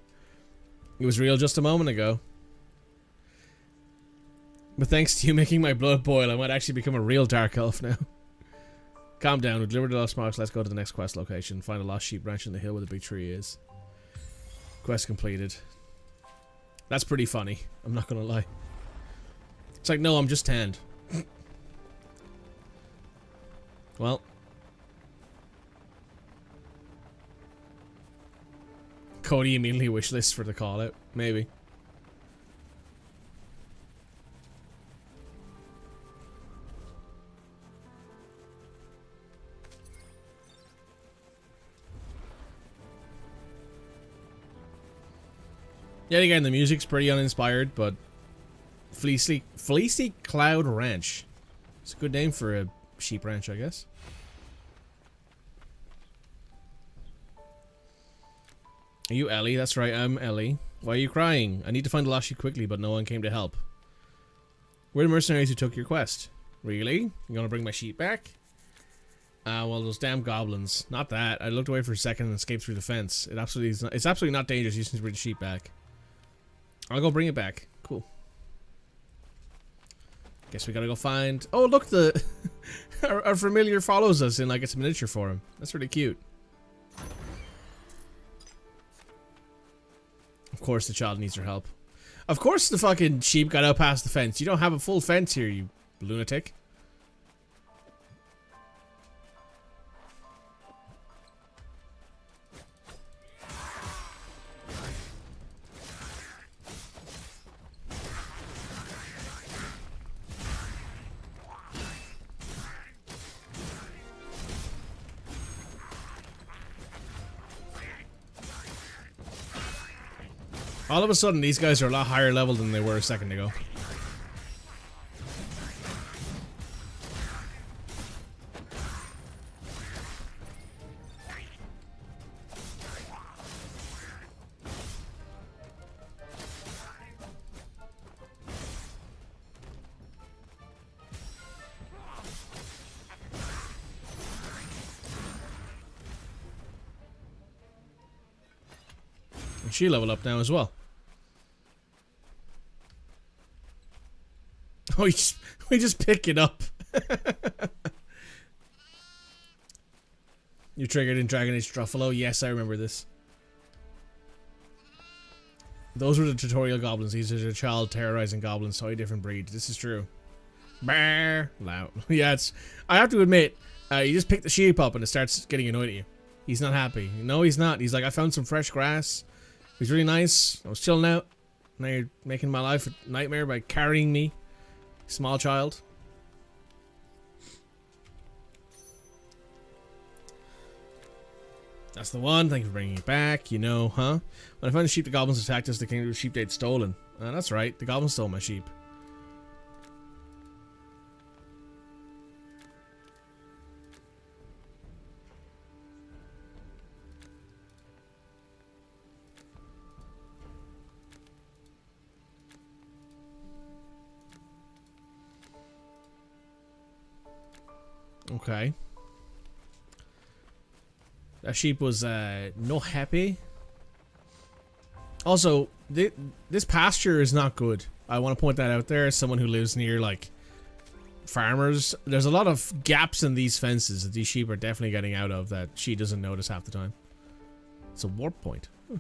B: It was real just a moment ago. But thanks to you making my blood boil, I might actually become a real dark elf now. Calm down. We delivered the lost marks. Let's go to the next quest location. Find a lost sheep branch in the hill where the big tree is. Quest completed. That's pretty funny. I'm not gonna lie. It's like, no, I'm just tanned. Well. Cody immediately wishlist for the call out. Maybe. Yet again, the music's pretty uninspired, but Fleecy Cloud Ranch. It's a good name for a sheep ranch, I guess. Are you Ellie? That's right, I'm Ellie. Why are you crying? I need to find the lost sheep quickly, but no one came to help. We're the mercenaries who took your quest. Really? You gonna bring my sheep back? Well, those damn goblins. Not that. I looked away for a second and escaped through the fence. It's absolutely not dangerous. You just need to bring the sheep back. I'll go bring it back. Cool. Guess we gotta go find... Oh, look, the... our familiar follows us in, like, it's a miniature form. That's really cute. Of course the child needs her help. Of course the fucking sheep got out past the fence. You don't have a full fence here, you lunatic. All of a sudden, these guys are a lot higher level than they were a second ago. And she leveled up now as well. Oh, we just pick it up. You triggered in Dragon Age Truffalo? Yes, I remember this. Those were the tutorial goblins. These are the child terrorizing goblins. Totally different breed. This is true. Brr. Loud. Yeah, it's... I have to admit, you just pick the sheep up and it starts getting annoyed at you. He's not happy. No, he's not. He's like, I found some fresh grass. He's really nice. I was chilling out. Now you're making my life a nightmare by carrying me. Small child. That's the one. Thank you for bringing it back. You know, huh? When I found the sheep, the goblins attacked us. The king of the sheep they'd stolen. That's right. The goblins stole my sheep. Okay. That sheep was not happy. Also, this pasture is not good. I want to point that out there as someone who lives near, like, farmers. There's a lot of gaps in these fences that these sheep are definitely getting out of that she doesn't notice half the time. It's a warp point. Huh.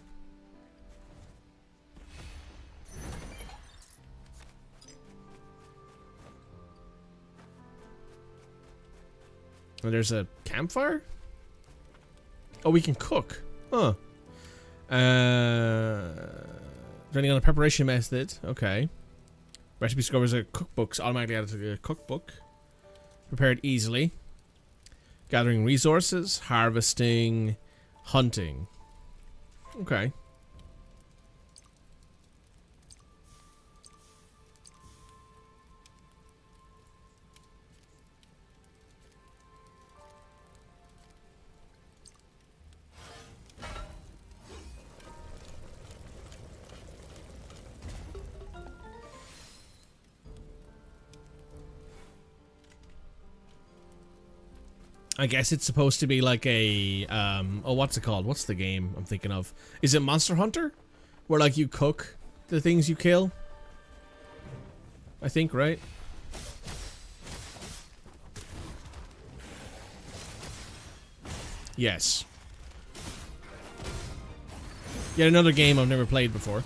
B: And there's a campfire? Oh, we can cook. Huh. Depending on the preparation method. Okay. Recipe discovers a cookbook's automatically added to the cookbook. Prepared easily. Gathering resources. Harvesting. Hunting. Okay. I guess it's supposed to be like a, oh, what's it called? What's the game I'm thinking of? Is it Monster Hunter? Where, like, you cook the things you kill? I think, right? Yes. Yet another game I've never played before.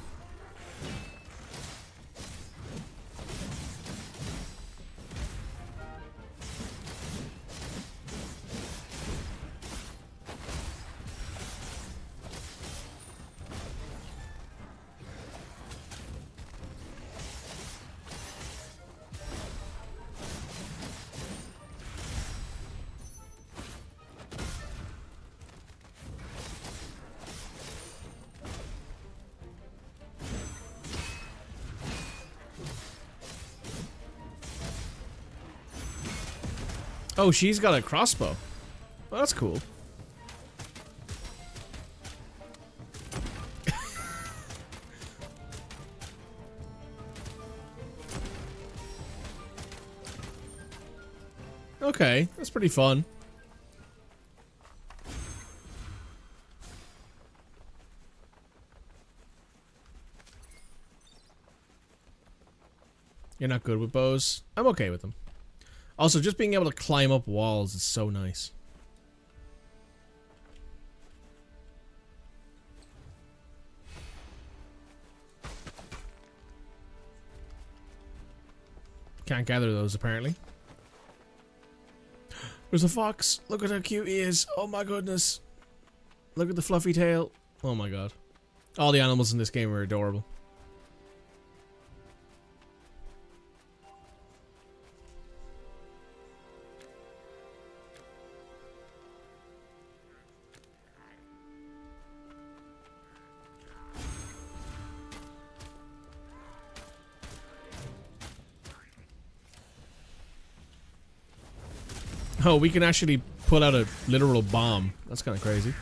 B: Oh, she's got a crossbow. Well, that's cool. Okay, that's pretty fun. You're not good with bows? I'm okay with them. Also, just being able to climb up walls is so nice. Can't gather those, apparently. There's a fox. Look at how cute he is. Oh my goodness. Look at the fluffy tail. Oh my god. All the animals in this game are adorable. Oh, we can actually pull out a literal bomb. That's kind of crazy.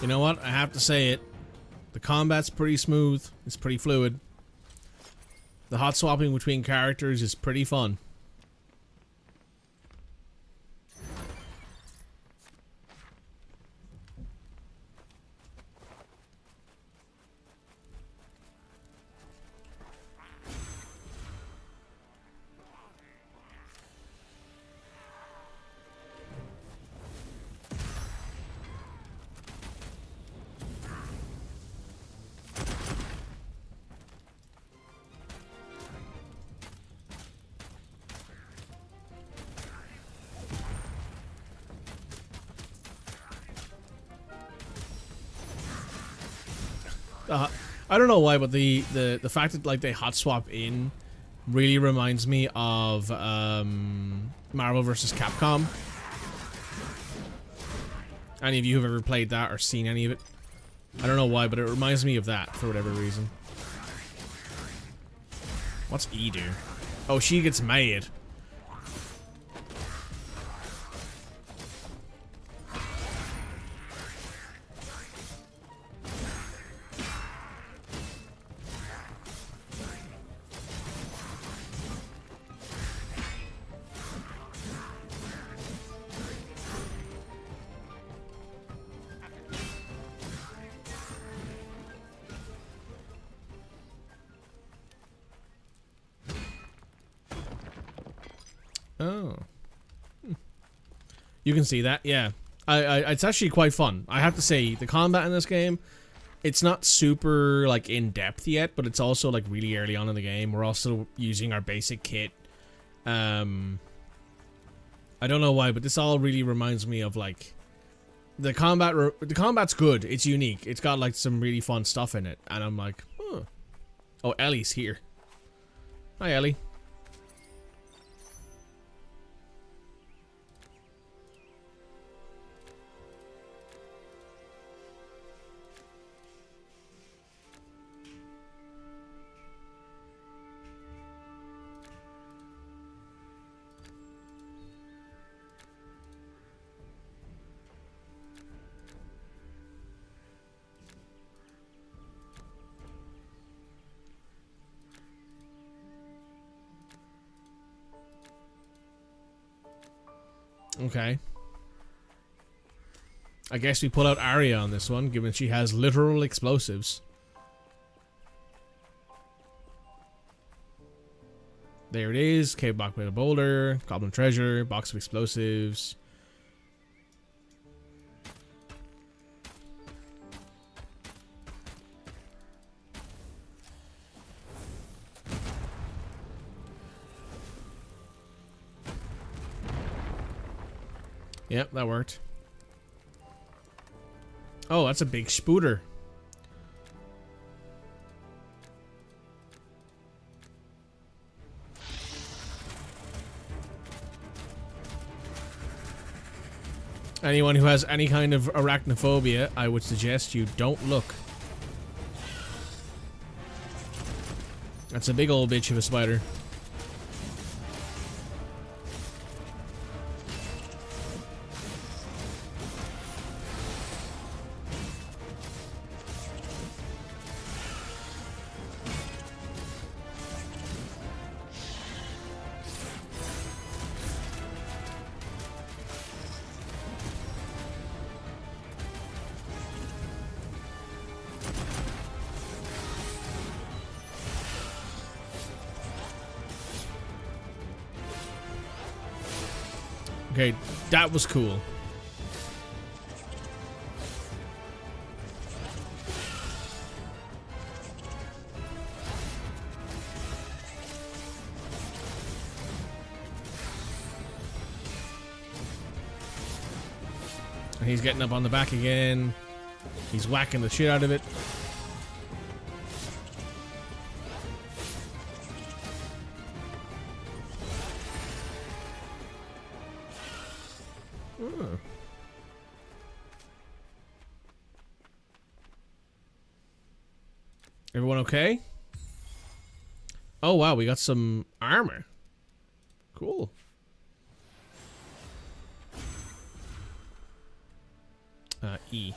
B: You know what? I have to say it. The combat's pretty smooth. It's pretty fluid. The hot swapping between characters is pretty fun. I don't know why, but the fact that like they hot swap in really reminds me of Marvel vs. Capcom. Any of you who've ever played that or seen any of it? I don't know why, but it reminds me of that for whatever reason. What's E do? Oh, she gets mad. Oh. You can see that, yeah. It's actually quite fun. I have to say, the combat in this game it's not super like in depth yet, but it's also like really early on in the game. We're also using our basic kit. I don't know why, but this all really reminds me of like the combat. The combat's good. It's unique. It's got like some really fun stuff in it, and I'm like, huh. Oh, Ellie's here. Hi, Ellie. Okay. I guess we pull out Arya on this one, given she has literal explosives. There it is. Cave block with a boulder. Goblin treasure. Box of explosives. Yep, that worked. Oh, that's a big spooter. Anyone who has any kind of arachnophobia, I would suggest you don't look. That's a big old bitch of a spider. Okay, that was cool. He's getting up on the back again. He's whacking the shit out of it. Oh. Everyone okay? Oh wow, we got some armor. Cool. E.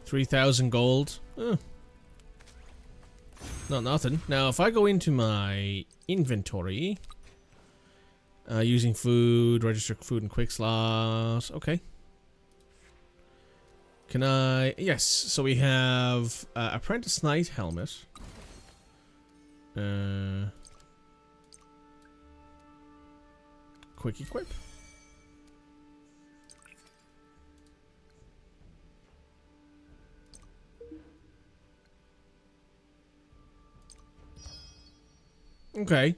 B: $3,000 gold. Not nothing. Now, if I go into my inventory, using food, register food and quick slots. Okay. Can I? Yes. So we have Apprentice Knight helmet. Quick equip. Okay.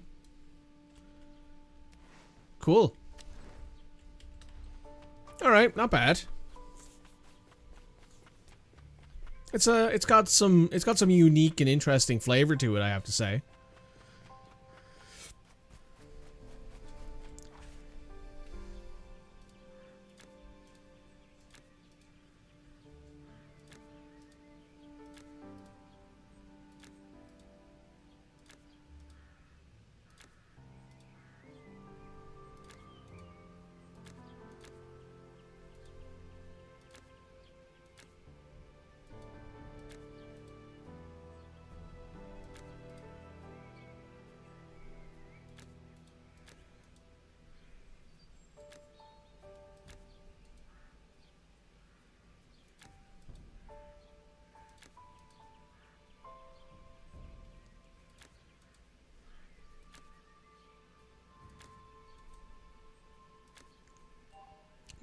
B: Cool. All right, not bad. It's got some unique and interesting flavor to it, I have to say.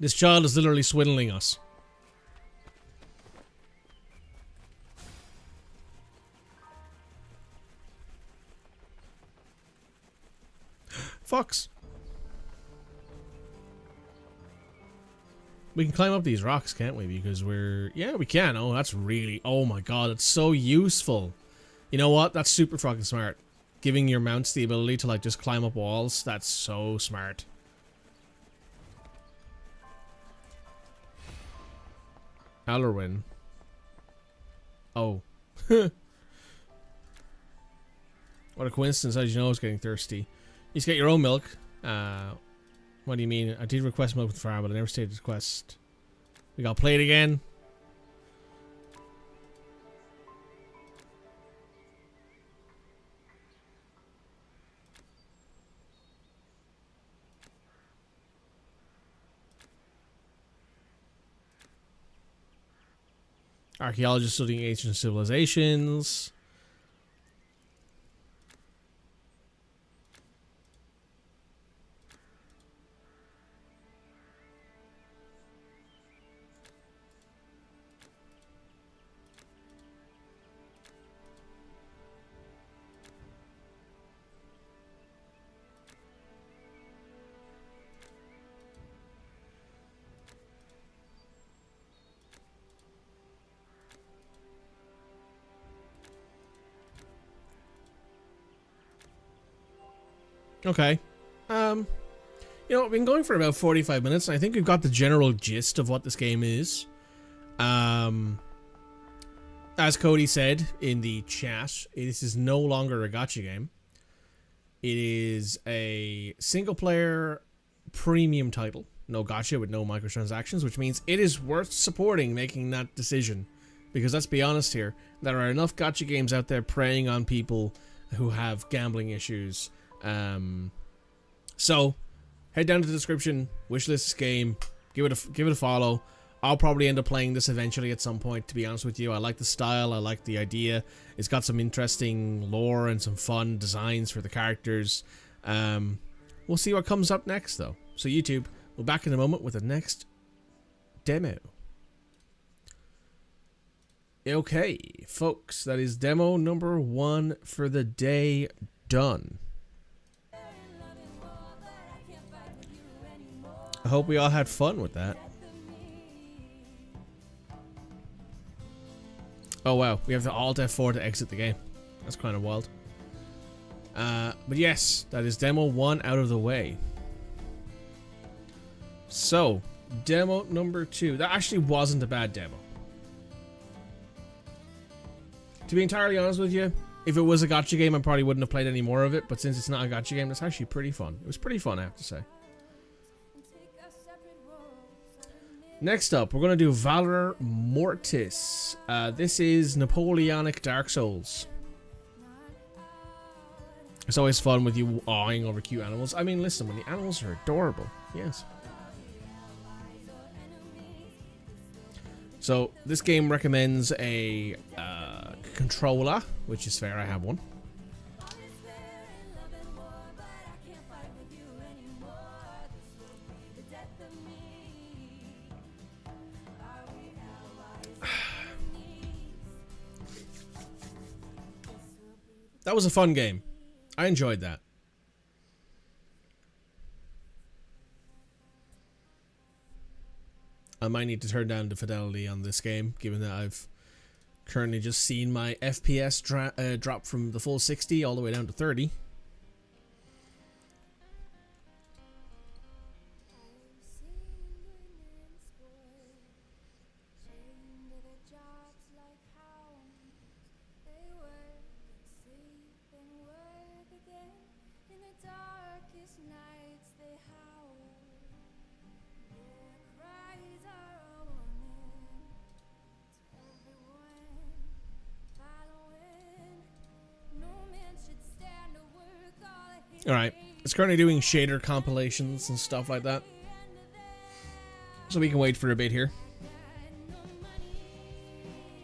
B: This child is literally swindling us. Fox. We can climb up these rocks, can't we? Because we're... Yeah, we can. Oh, that's really... Oh my god, it's so useful. You know what? That's super fucking smart. Giving your mounts the ability to, like, just climb up walls. That's so smart. Valor. Oh. What a coincidence. How did you know I was getting thirsty? You just get your own milk. What do you mean? I did request milk with the farm, but I never stated the request. We got played again. Archaeologists studying ancient civilizations. Okay. You know, we've been going for about 45 minutes, and I think we've got the general gist of what this game is. As Cody said in the chat, this is no longer a gacha game. It is a single-player premium title. No gacha with no microtransactions, which means it is worth supporting making that decision. Because let's be honest here, there are enough gacha games out there preying on people who have gambling issues. So head down to the description, wishlist this game, give it a follow. I'll probably end up playing this eventually at some point, to be honest with you. I like the style, I like the idea. It's got some interesting lore and some fun designs for the characters. We'll see what comes up next though. So YouTube, we'll be back in a moment with the next demo. Okay, folks, that is demo number 1 for the day done. I hope we all had fun with that. Oh wow, we have to Alt F4 to exit the game. That's kind of wild. But yes, that is demo 1 out of the way. So, demo number 2. That actually wasn't a bad demo. To be entirely honest with you, if it was a gacha game, I probably wouldn't have played any more of it. But since it's not a gacha game, it's actually pretty fun. It was pretty fun, I have to say. Next up, we're going to do Valor Mortis. This is Napoleonic Dark Souls. It's always fun with you awing over cute animals. I mean, listen, when the animals are adorable, yes. So, this game recommends a controller, which is fair, I have one. That was a fun game. I enjoyed that. I might need to turn down the fidelity on this game, given that I've currently just seen my FPS drop from the full 60 all the way down to 30. Alright, it's currently doing shader compilations and stuff like that. So we can wait for a bit here.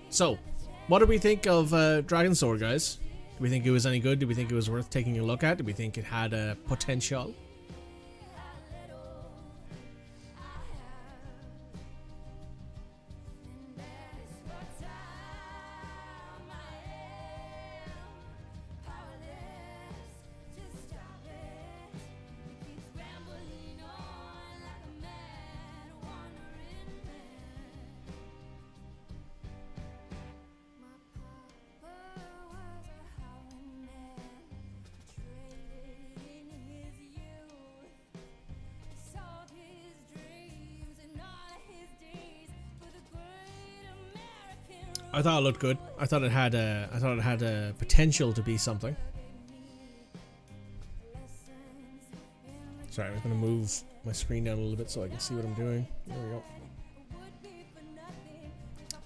B: So, what did we think of DragonSword, guys? Did we think it was any good? Did we think it was worth taking a look at? Did we think it had potential? I thought it looked good. I thought it had a potential to be something. Sorry, I'm gonna move my screen down a little bit so I can see what I'm doing. There we go.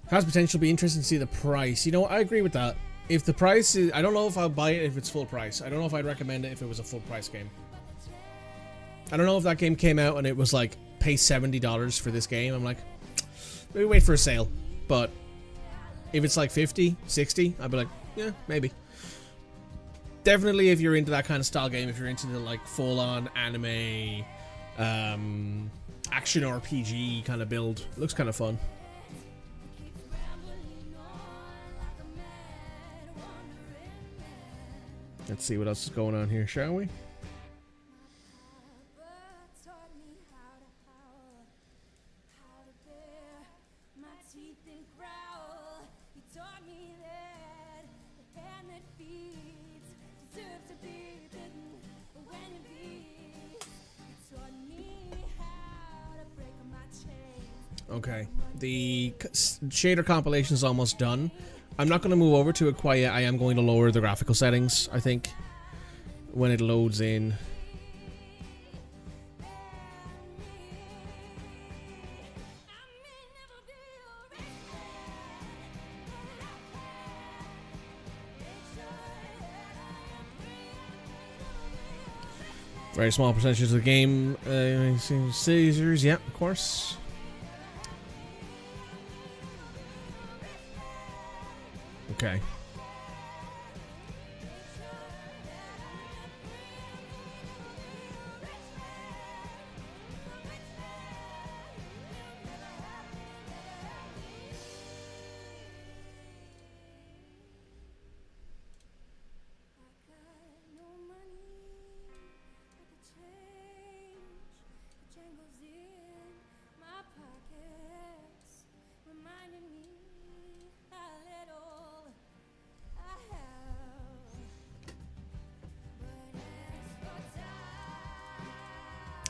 B: Has potential to be interesting to see the price. You know, I agree with that. If the price is, I don't know if I'll buy it if it's full price. I don't know if I'd recommend it if it was a full price game. I don't know if that game came out and it was like, pay $70 for this game. I'm like, maybe wait for a sale. But if it's like 50, 60, I'd be like, yeah, maybe. Definitely if you're into that kind of style game, if you're into the like full-on anime, action RPG kind of build, it looks kind of fun. Let's see what else is going on here, shall we? Okay, the shader compilation is almost done. I'm not going to move over to it quite yet. I am going to lower the graphical settings, I think, when it loads in. Very small percentage of the game. Scissors, yeah, of course. Okay.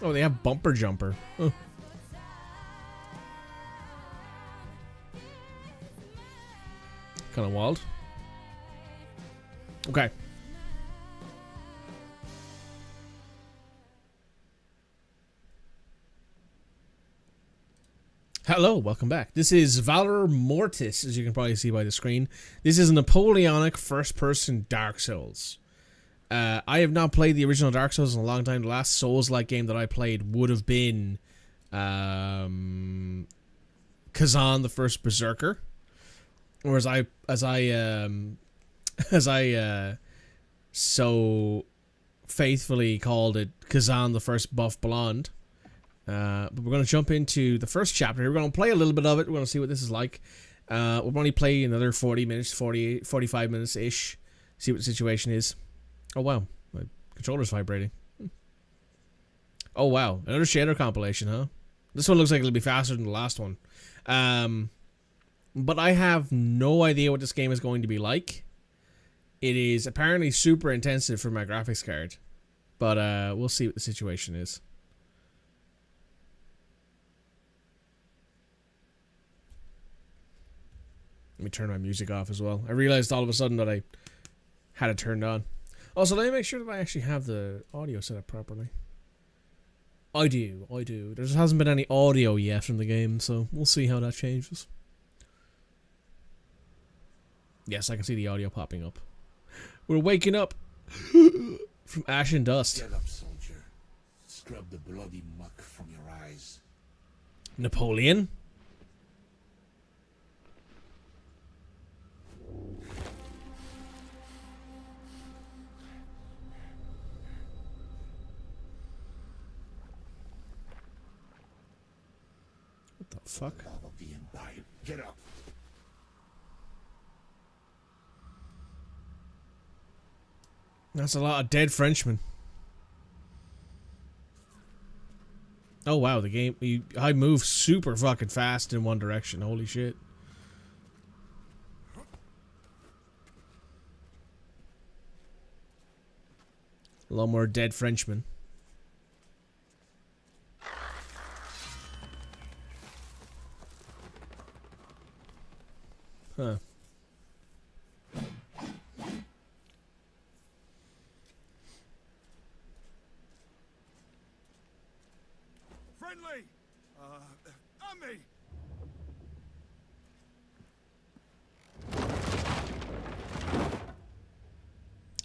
B: Oh, they have bumper jumper. Huh. Kind of wild. Okay. Hello, welcome back. This is Valor Mortis, as you can probably see by the screen. This is a Napoleonic first-person Dark Souls. I have not played the original Dark Souls in a long time. The last Souls-like game that I played would have been Kazan the First Berserker, or as I so faithfully called it, Kazan the First Buff Blonde. But we're going to jump into the first chapter. We're going to play a little bit of it. We're going to see what this is like. We'll only play another 40 minutes, 45 minutes-ish. See what the situation is. Oh, wow. My controller's vibrating. Oh, wow. Another shader compilation, huh? This one looks like it'll be faster than the last one. But I have no idea what this game is going to be like. It is apparently super intensive for my graphics card. But we'll see what the situation is. Let me turn my music off as well. I realized all of a sudden that I had it turned on. Also, let me make sure that I actually have the audio set up properly. I do. There just hasn't been any audio yet from the game, so we'll see how that changes. Yes, I can see the audio popping up. We're waking up from ash and dust.
C: Get up, soldier. Scrub the bloody muck from your eyes.
B: Napoleon? What the fuck?
C: God of the Empire. Get up.
B: That's a lot of dead Frenchmen. Oh wow, the game, I move super fucking fast in one direction. Holy shit. A lot more dead Frenchmen. Huh.
D: Friendly! On me!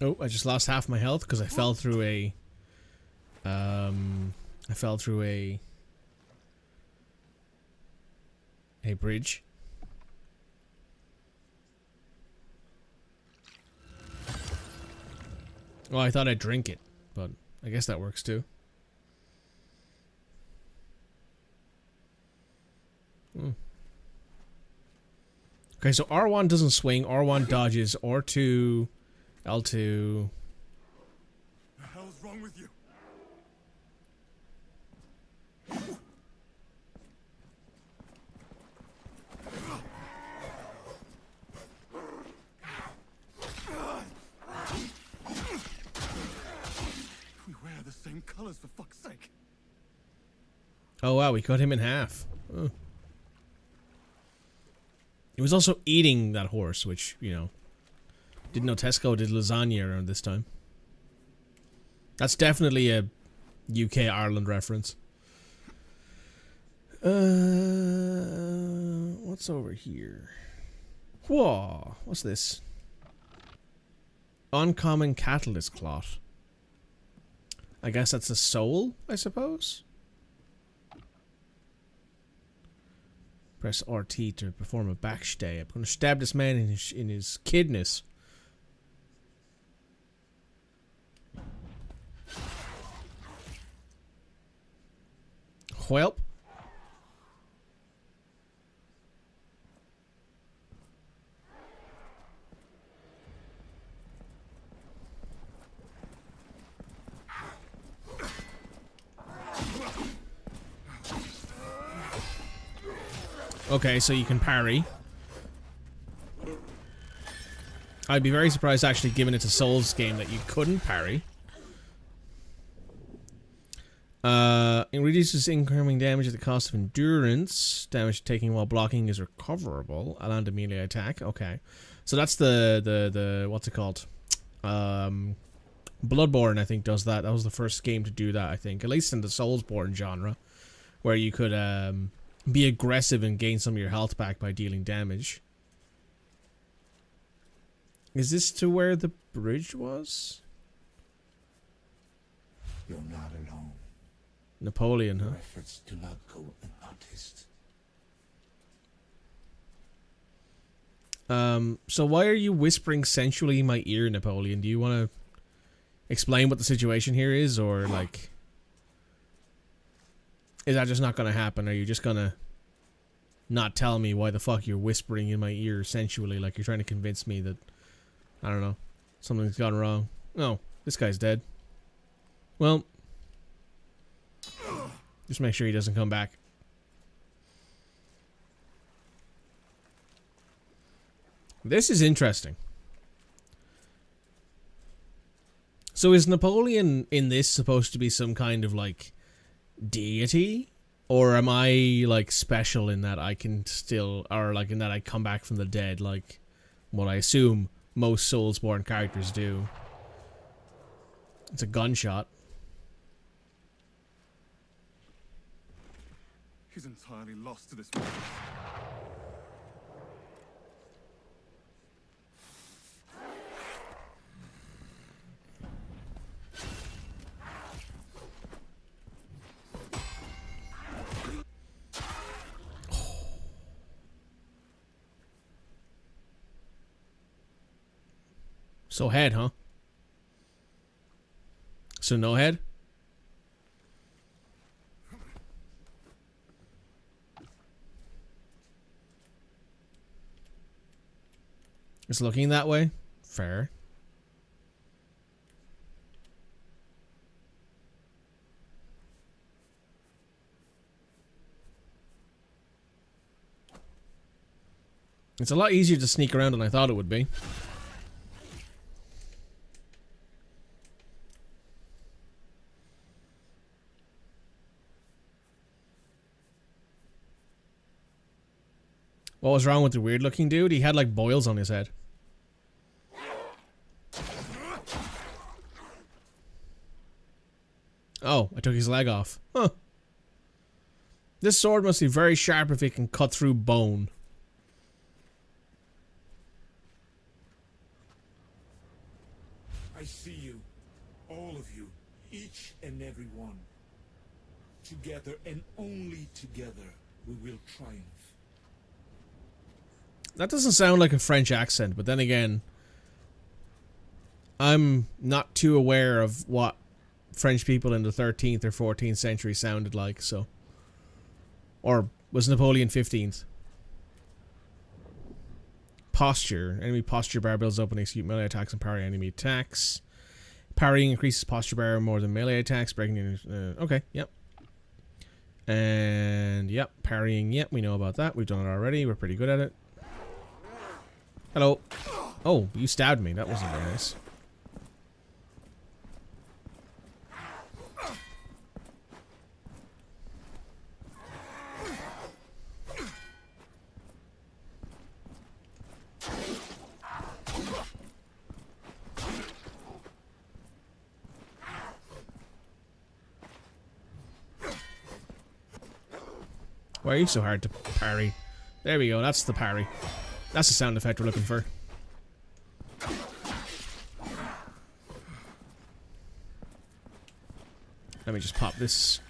B: Oh, I just lost half my health because I fell through a... I fell through a bridge. Oh, I thought I'd drink it, but I guess that works too. Okay, so R1 doesn't swing, R1 dodges, R2, L2.
D: The hell's wrong with you? We wear the same colors, for fuck's sake.
B: Oh wow, we cut him in half. Oh. He was also eating that horse, which, you know, didn't know Tesco did lasagna around this time. That's definitely a UK Ireland reference. What's over here? Whoa, what's this? Uncommon catalyst cloth. I guess that's a soul, I suppose? Press RT to perform a backstab. I'm gonna stab this man in his kidneys. Whelp. Okay, so you can parry. I'd be very surprised, actually, given it's a Souls game, that you couldn't parry. It reduces incoming damage at the cost of endurance. Damage taken while blocking is recoverable. Land a melee attack. Okay, so that's the what's it called? Bloodborne, I think, does that. That was the first game to do that, I think, at least in the Soulsborne genre, where you could be aggressive and gain some of your health back by dealing damage. Is this to where the bridge was?
C: You're not alone.
B: Napoleon,
C: Your
B: huh?
C: efforts do not go unnoticed.
B: So why are you whispering sensually in my ear, Napoleon? Do you want to explain what the situation here is, or like, is that just not gonna happen? Are you just gonna not tell me why the fuck you're whispering in my ear sensually, like you're trying to convince me that, I don't know, something's gone wrong? No, this guy's dead. Well, just make sure he doesn't come back. This is interesting. So is Napoleon in this supposed to be some kind of like deity? Or am I like special in that I can still, or like in that I come back from the dead, like what I assume most Soulsborne characters do? It's a gunshot.
D: He's entirely lost to this man.
B: So head, huh? So no head? It's looking that way? Fair. It's a lot easier to sneak around than I thought it would be. What was wrong with the weird looking dude? He had like boils on his head. Oh, I took his leg off. Huh. This sword must be very sharp if it can cut through bone.
C: I see you. All of you. Each and every one. Together and only together we will triumph.
B: That doesn't sound like a French accent, but then again, I'm not too aware of what French people in the 13th or 14th century sounded like, so. Or was Napoleon 15th? Posture. Enemy posture bar builds up and execute melee attacks and parry enemy attacks. Parrying increases posture bar more than melee attacks. Breaking. Okay, yep. And yep, parrying. Yep, we know about that. We've done it already. We're pretty good at it. Hello. Oh, you stabbed me. That wasn't very nice. Why are you so hard to parry? There we go, that's the parry. That's the sound effect we're looking for. Let me just pop this.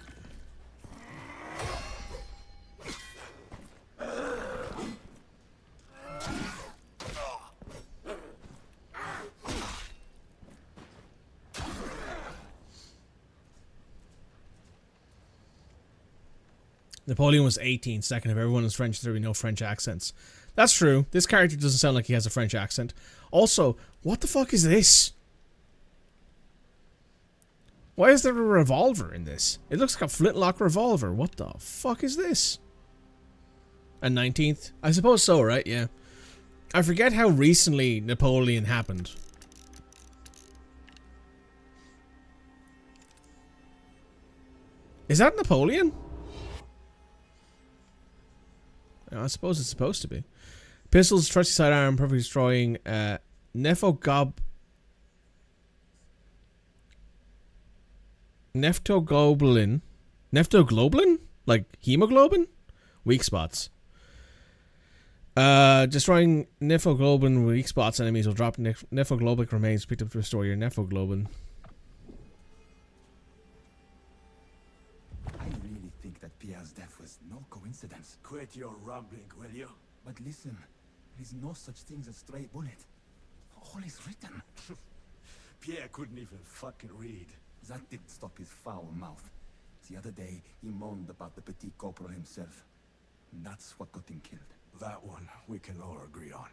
B: Napoleon was 18, second. If everyone is French, there would be no French accents. That's true. This character doesn't sound like he has a French accent. Also, what the fuck is this? Why is there a revolver in this? It looks like a flintlock revolver. What the fuck is this? A 19th? I suppose so, right? Yeah. I forget how recently Napoleon happened. Is that Napoleon? I suppose it's supposed to be. Pistols, trusty sidearm, perfectly destroying. Neptoglobulin? Neptoglobulin? Like hemoglobin? Weak spots. Destroying nephoglobin weak spots enemies will drop nephoglobin remains picked up to restore your nephoglobin.
E: I really think that Pierre's death was no coincidence.
C: Quit your rambling, will you?
E: But listen, there is no such thing as a stray bullet. All is written.
C: Pierre couldn't even fucking read.
E: That didn't stop his foul mouth. The other day, he moaned about the petit corporal himself. And that's what got him killed.
C: That one we can all agree on.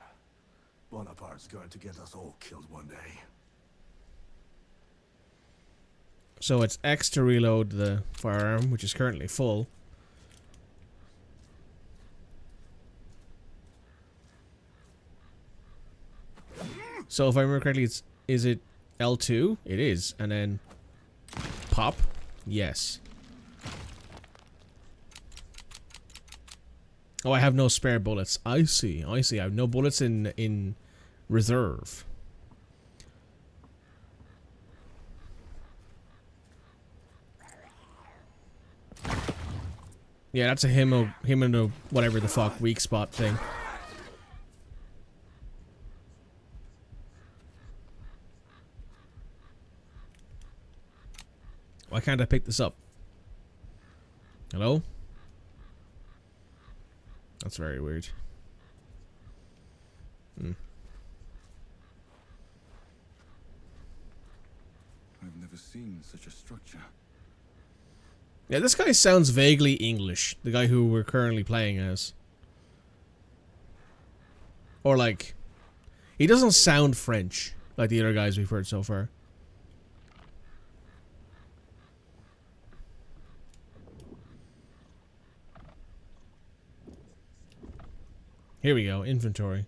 C: Bonaparte's going to get us all killed one day.
B: So it's X to reload the firearm, which is currently full. So if I remember correctly, is it L2? It is. And then pop? Yes. Oh, I have no spare bullets. I see. I see. I have no bullets in reserve. Yeah, that's a him and a whatever the fuck weak spot thing. Why can't I pick this up? Hello? That's very weird.
D: I've never seen such a structure.
B: Yeah, this guy sounds vaguely English. The guy who we're currently playing as. Or like... He doesn't sound French like the other guys we've heard so far. Here we go, inventory.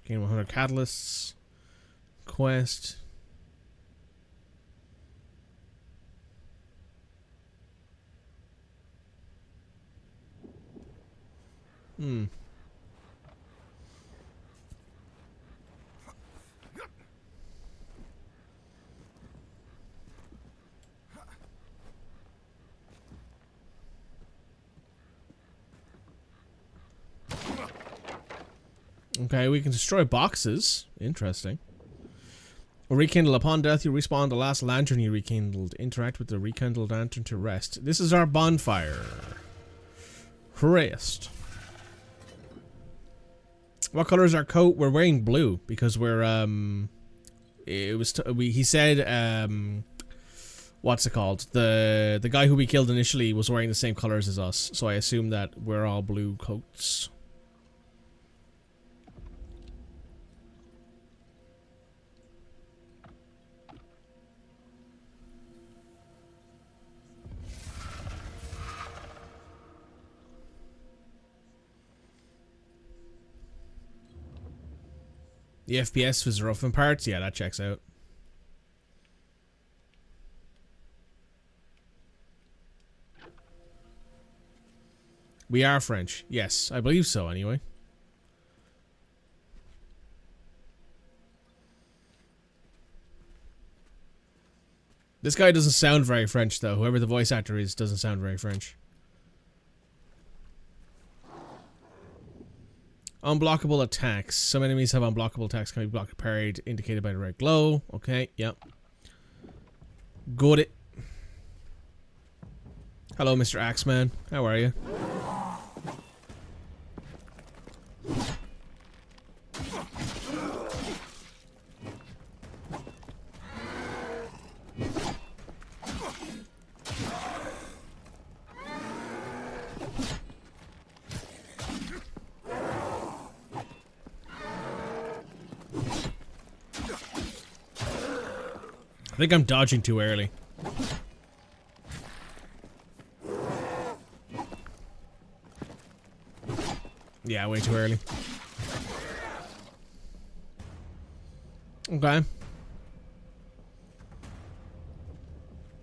B: Gain 100 catalysts. Quest. Hmm. Okay, we can destroy boxes. Interesting. Rekindle. Upon death, you respawn the last lantern you rekindled. Interact with the rekindled lantern to rest. This is our bonfire. Rest. What color is our coat? We're wearing blue because we're he said what's it called? The guy who we killed initially was wearing the same colors as us, so I assume that we're all blue coats. The FPS was rough in parts. Yeah, that checks out. We are French. Yes, I believe so anyway. This guy doesn't sound very French though. Whoever the voice actor is doesn't sound very French. Unblockable attacks. Some enemies have unblockable attacks can be blocked or parried, indicated by the red glow. Okay, yep. Got it. Hello, Mr. Axeman. How are you? I think I'm dodging too early. Yeah, way too early. Okay.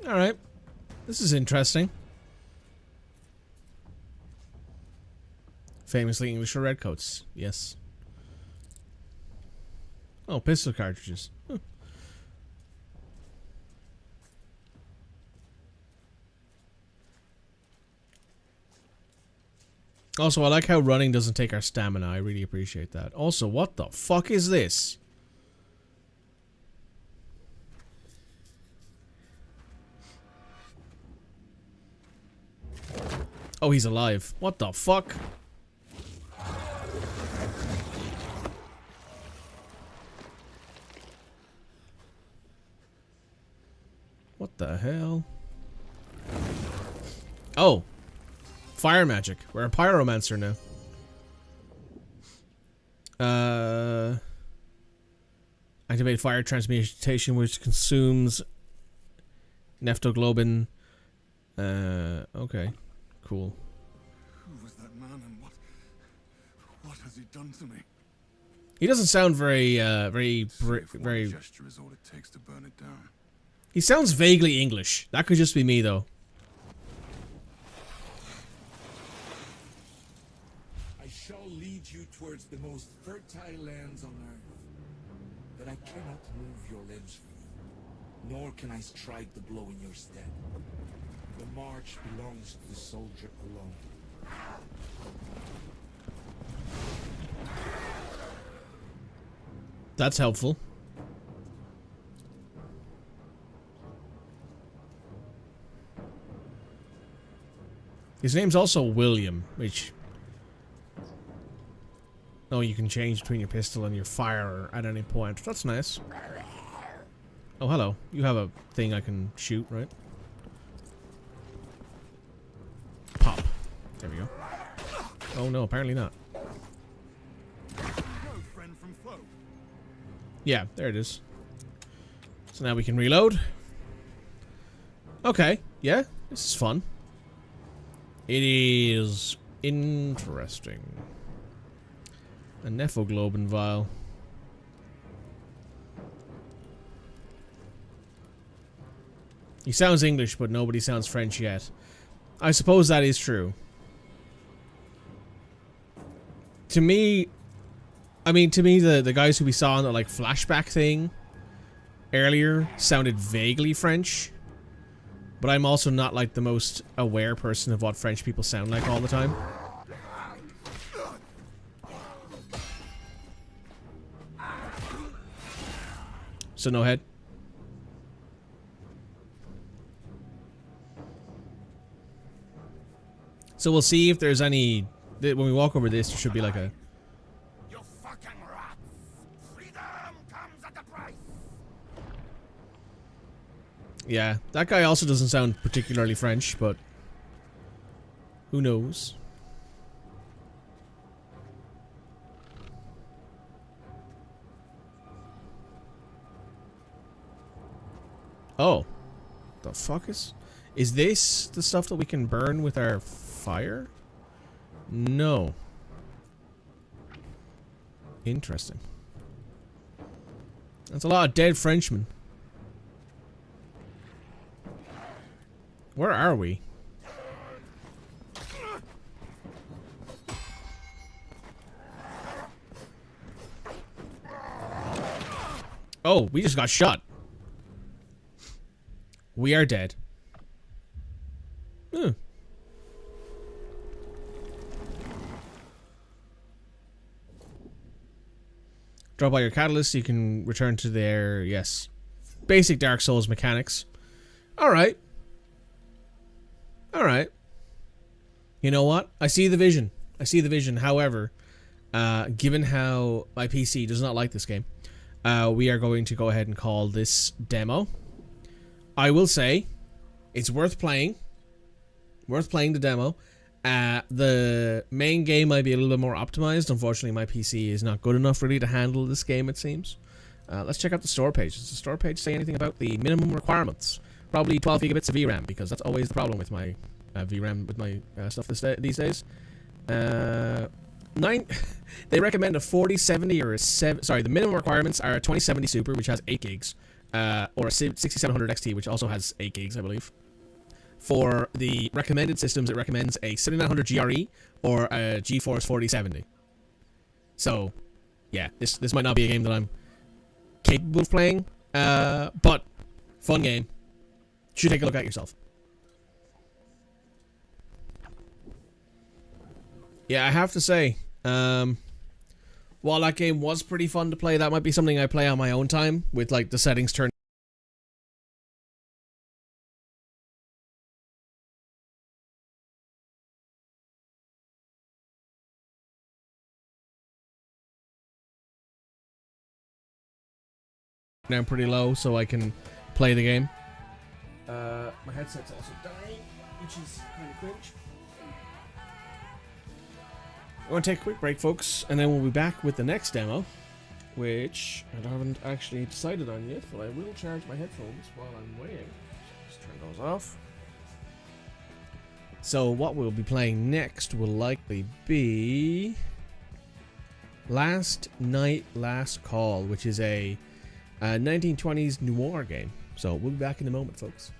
B: Alright. This is interesting. Famously English for redcoats. Yes. Oh, pistol cartridges. Huh. Also, I like how running doesn't take our stamina. I really appreciate that. Also, what the fuck is this? Oh, he's alive. What the fuck? What the hell? Oh. Fire magic. We're a pyromancer now. Activate fire transmutation, which consumes neptoglobin. Okay. Cool.
D: Who was that man and what has he done to me?
B: He doesn't sound very, very.
D: Gesture is all it takes to burn it down.
B: He sounds vaguely English. That could just be me, though.
C: I shall lead you towards the most fertile lands on earth, but I cannot move your limbs for you, nor can I strike the blow in your stead. The march belongs to the soldier alone.
B: That's helpful. His name's also William, which... Oh, you can change between your pistol and your fire at any point. That's nice. Oh, hello. You have a thing I can shoot, right? Pop. There we go. Oh no, apparently not. Yeah, there it is. So now we can reload. Okay, yeah, this is fun. It is interesting. A nephoglobin vial. He sounds English, but nobody sounds French yet. I suppose that is true. To me, the guys who we saw in the like flashback thing earlier sounded vaguely French, but I'm also not like the most aware person of what French people sound like all the time. So no head. So we'll see if there's any. When we walk over this, there should be like a.
D: You fucking rats! Freedom comes at a price!
B: Yeah, that guy also doesn't sound particularly French, but who knows? Oh, the fuck is this the stuff that we can burn with our fire? No. Interesting. That's a lot of dead Frenchmen. Where are we? Oh, we just got shot. We are dead. Hmm. Drop by your catalyst, you can return to their, yes, basic Dark Souls mechanics. Alright. Alright. You know what? I see the vision. I see the vision. However, given how my PC does not like this game, we are going to go ahead and call this demo. I will say, it's worth playing. Worth playing the demo. The main game might be a little bit more optimized. Unfortunately, my PC is not good enough really to handle this game, it seems. Let's check out the store page. Does the store page say anything about the minimum requirements? Probably 12 gigabits of VRAM, because that's always the problem with my VRAM, with my stuff these days. They recommend a 4070 or a 7. Sorry, the minimum requirements are a 2070 Super, which has 8 gigs, or a 6700 XT, which also has 8 gigs, I believe. For the recommended systems, it recommends a 7900 GRE or a GeForce 4070. So, yeah, this might not be a game that I'm capable of playing, but fun game. Should take a look at yourself. Yeah, I have to say, while that game was pretty fun to play, that might be something I play on my own time with like the settings turned down pretty low so I can play the game. My headset's also dying, which is kind of cringe. I want to take a quick break, folks, and then we'll be back with the next demo, which I haven't actually decided on yet, but I will charge my headphones while I'm waiting. Just turn those off. So what we'll be playing next will likely be Last Night, Last Call, which is a 1920s noir game. So we'll be back in a moment, folks.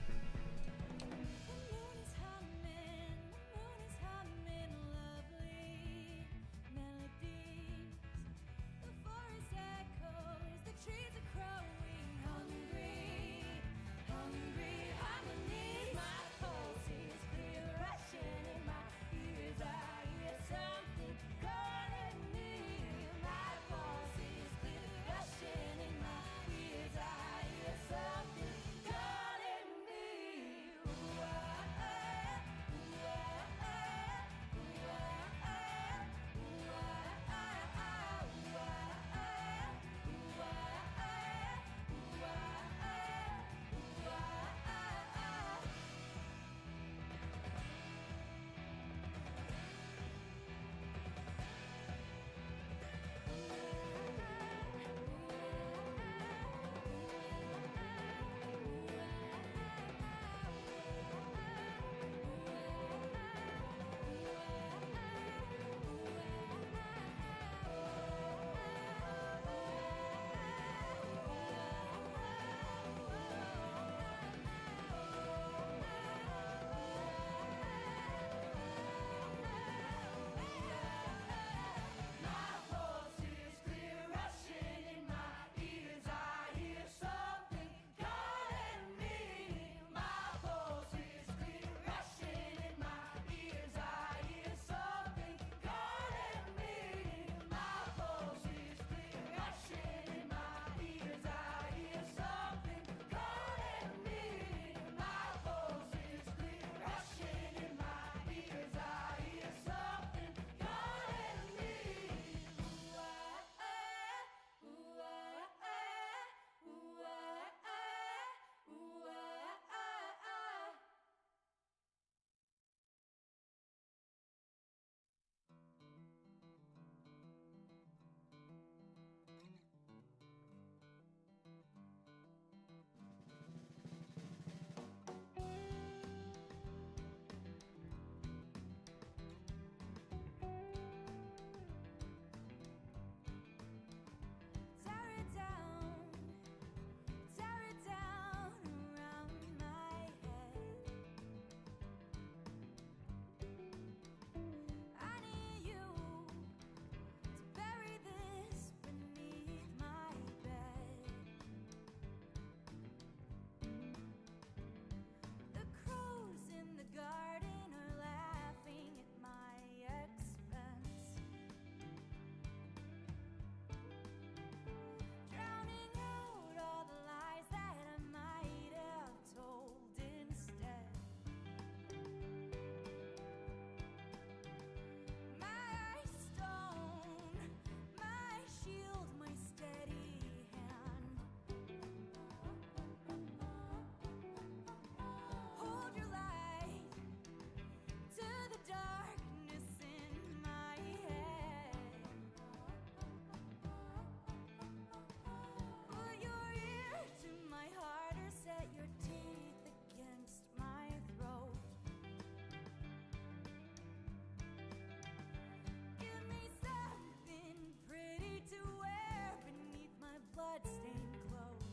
A: blood-stained clothes.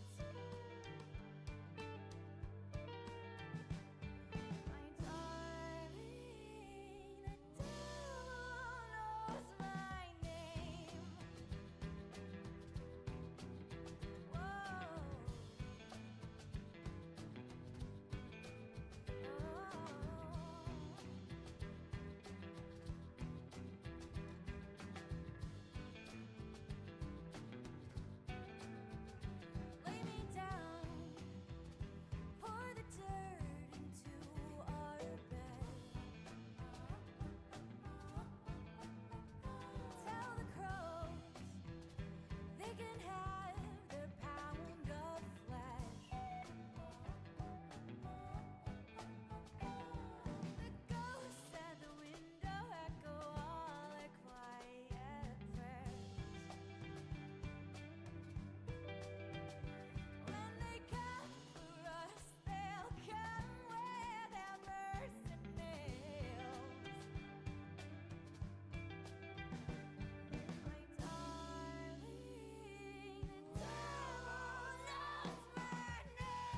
A: My darling, the devil knows my name. Whoa. Lay me down, pour the dirt into our bed. Tell the crows they can have their pound of flesh. The ghosts at the window echo all their quiet prayers. When they come for us, they'll come with hammers and nails. My darling, the devil knows my name.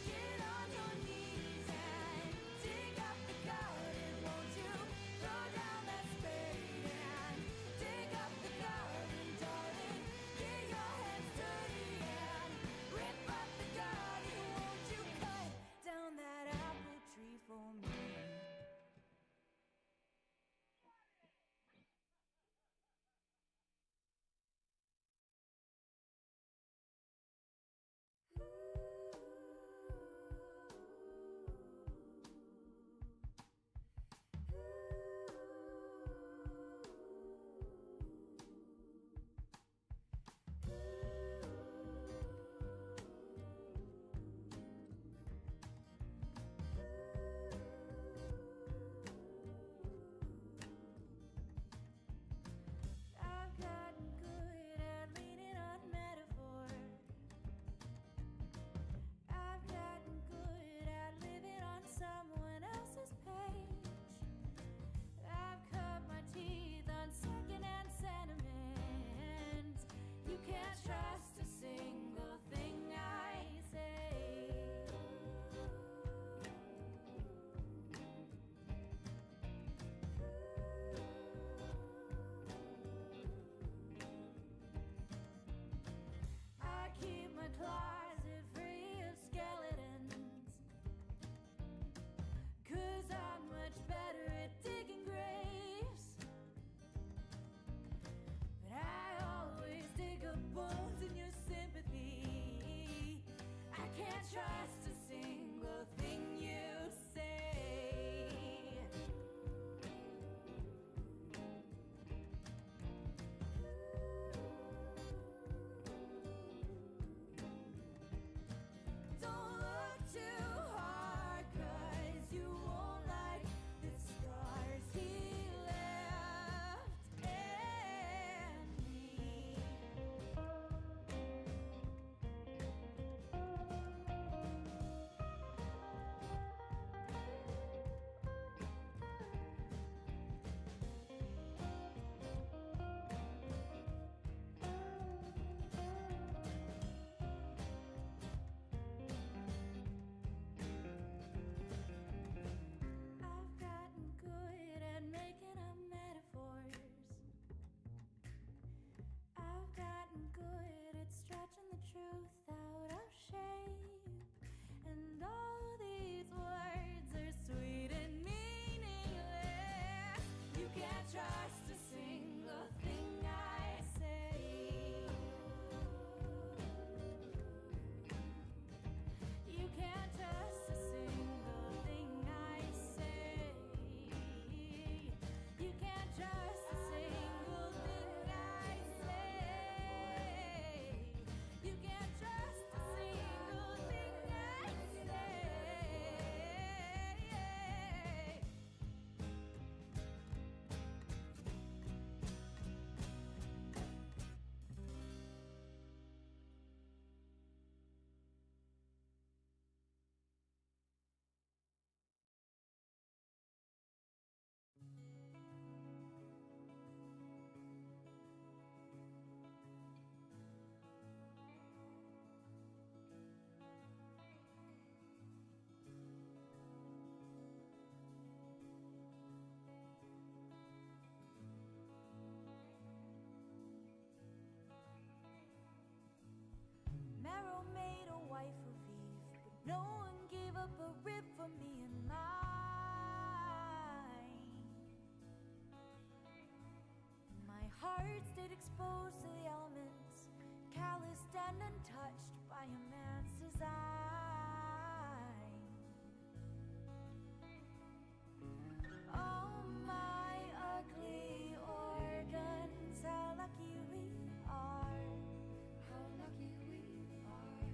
A: Get on your knees and dig up the garden, won't you? Throw down that spade and dig up the garden, darling. Get your hands dirty and rip up the garden, won't you? Cut down that apple tree for me. I've gotten good at leaning on metaphor. I've gotten good at living on someone else's page. I've cut my teeth on second-hand sentiment. You can't trust a single thing I say. I keep my closet free of skeletons, 'cause I'm much better at digging graves. But I always dig up bones in your sympathy. I can't trust a single thing you say. Don't look too hard, 'cause you won't like the scars he left in me. spirit stayed exposed to the elements, calloused and untouched by a man's design. Oh, my ugly organs, how lucky we are. How lucky we are.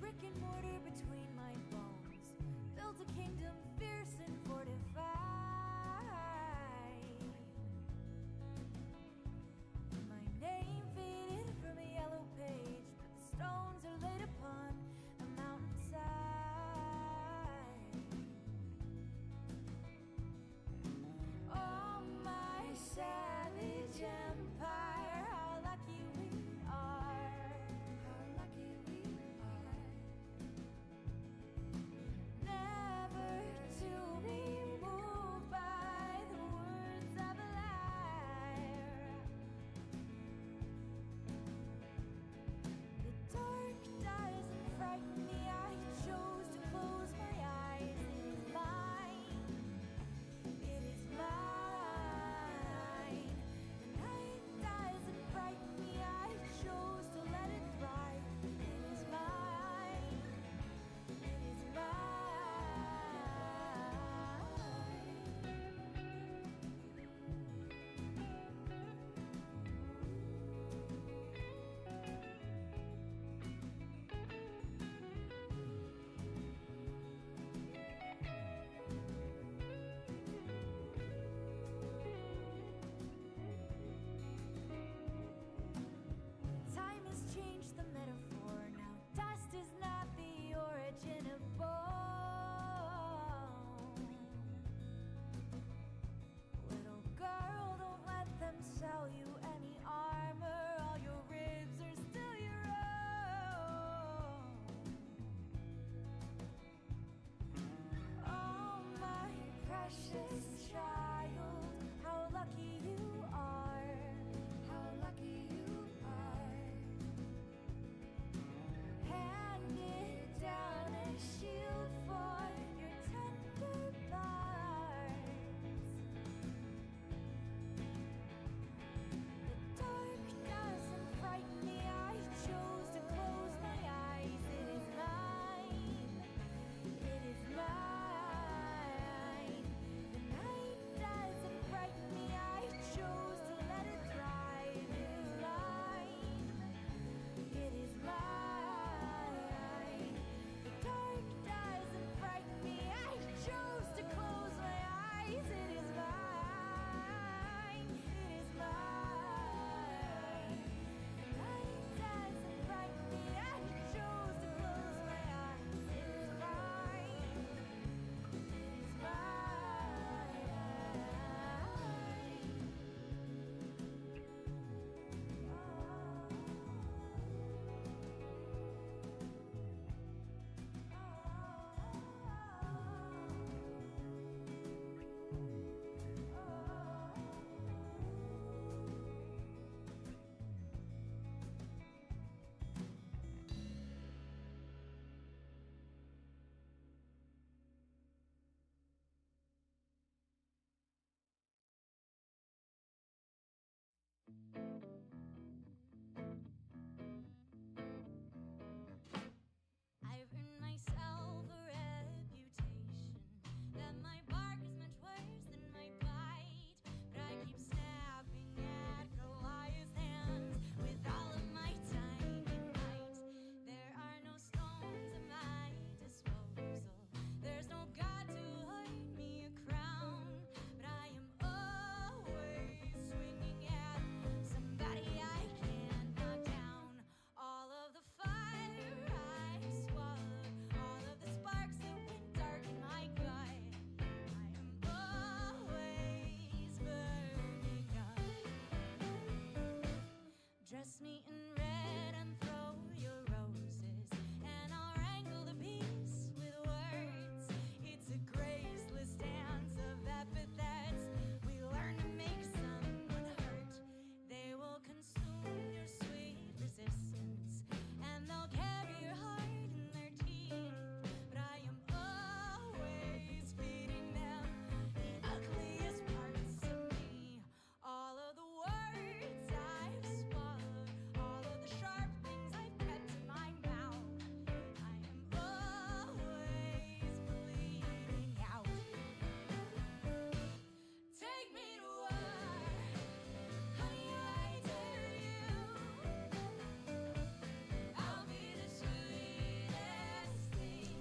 A: Brick and mortar between my bones, built a kingdom fierce and fortified. My name faded from a yellow page, but the stones are laid upon a mountainside. Oh, my savage empire, how lucky we are. How lucky we are. Never to be moved by the words of a liar. The dark doesn't frighten me, I chose to close my eyes. It is mine. It is mine. The night doesn't frighten me, I chose to let it thrive. It is mine. It is mine. Time has changed the metaphor. Now dust is not the origin of bone. Little girl, don't let them sell you any armor. All your ribs are still your own. Oh, my precious child, how lucky you are. How lucky you are. Handed down a shield for your tender parts. The dark doesn't frighten me, I chose to close my eyes. It is mine. It is mine. The night doesn't frighten me, I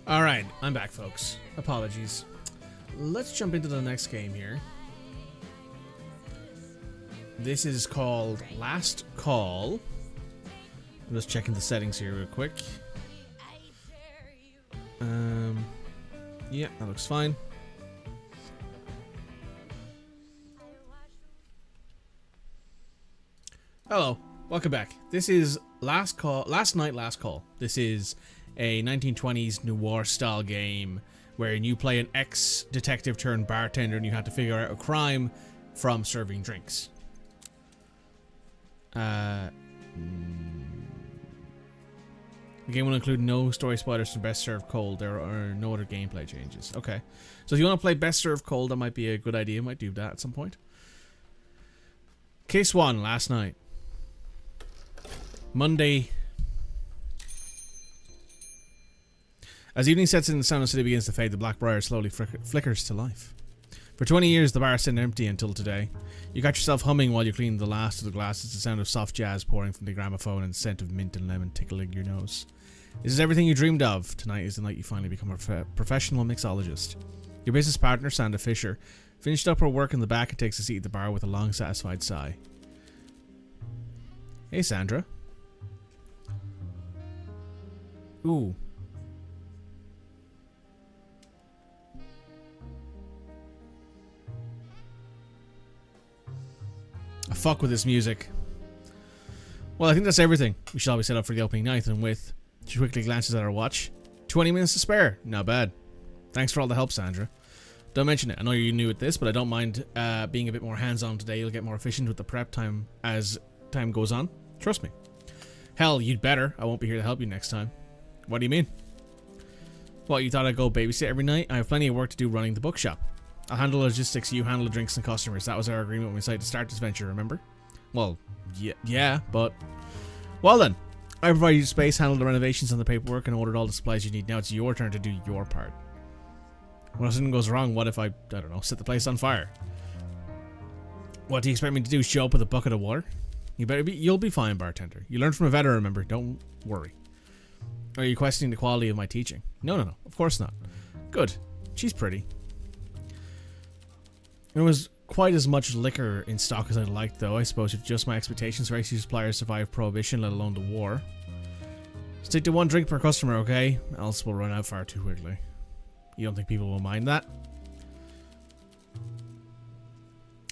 B: Alright, I'm back, folks. Apologies. Let's jump into the next game here. This is called Last Call. I'm just checking the settings here real quick. Yeah, that looks fine. Hello, welcome back. This is Last Night, Last Call. This is a 1920s noir style game where you play an ex-detective turned bartender and you have to figure out a crime from serving drinks. The game will include no story spoilers from Best Served Cold. There are no other gameplay changes. Okay. So if you want to play Best Served Cold, that might be a good idea. Might do that at some point. Case 1, last night. Monday. As evening sets in and the sound of the city begins to fade, the black briar slowly flickers to life. For 20 years, the bar sat empty until today. You got yourself humming while you cleaned the last of the glasses, the sound of soft jazz pouring from the gramophone and the scent of mint and lemon tickling your nose. This is everything you dreamed of. Tonight is the night you finally become a professional mixologist. Your business partner, Sandra Fisher, finished up her work in the back and takes a seat at the bar with a long, satisfied sigh. Hey, Sandra. Ooh. I fuck with this music. Well, I think that's everything. We shall be set up for the opening night, and with... She quickly glances at her watch. 20 minutes to spare. Not bad. Thanks for all the help, Sandra. Don't mention it. I know you're new at this, but I don't mind being a bit more hands-on today. You'll get more efficient with the prep time as time goes on. Trust me. Hell, you'd better. I won't be here to help you next time. What do you mean? What, you thought I'd go babysit every night? I have plenty of work to do running the bookshop. I'll handle logistics, you handle the drinks and customers. That was our agreement when we decided to start this venture, remember? Well, yeah, but... Well then. I provided you space, handled the renovations and the paperwork, and ordered all the supplies you need. Now it's your turn to do your part. When something goes wrong, what if I don't know, set the place on fire? What do you expect me to do, show up with a bucket of water? You'll be fine, bartender. You learned from a veteran, remember? Don't worry. Are you questioning the quality of my teaching? No, of course not. Good. She's pretty. There was quite as much liquor in stock as I'd liked, though. I suppose if just my expectations for XP suppliers survived Prohibition, let alone the war. Stick to 1 drink per customer, okay? Else we'll run out far too quickly. You don't think people will mind that?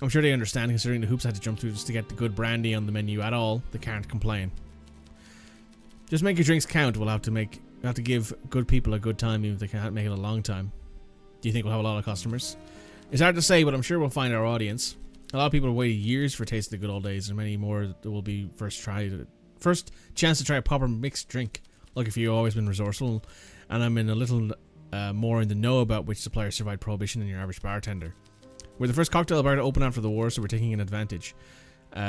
B: I'm sure they understand, considering the hoops I had to jump through just to get the good brandy on the menu at all. They can't complain. Just make your drinks count. We'll have to give good people a good time, even if they can't make it a long time. Do you think we'll have a lot of customers? It's hard to say, but I'm sure we'll find our audience. A lot of people have waited years for Taste of the Good Old Days, and many more that will be first chance to try a proper mixed drink. Lucky for you, I've always been resourceful, and I'm in a little more in the know about which suppliers survived Prohibition than your average bartender. We're the first cocktail bar to open after the war, so we're taking an advantage.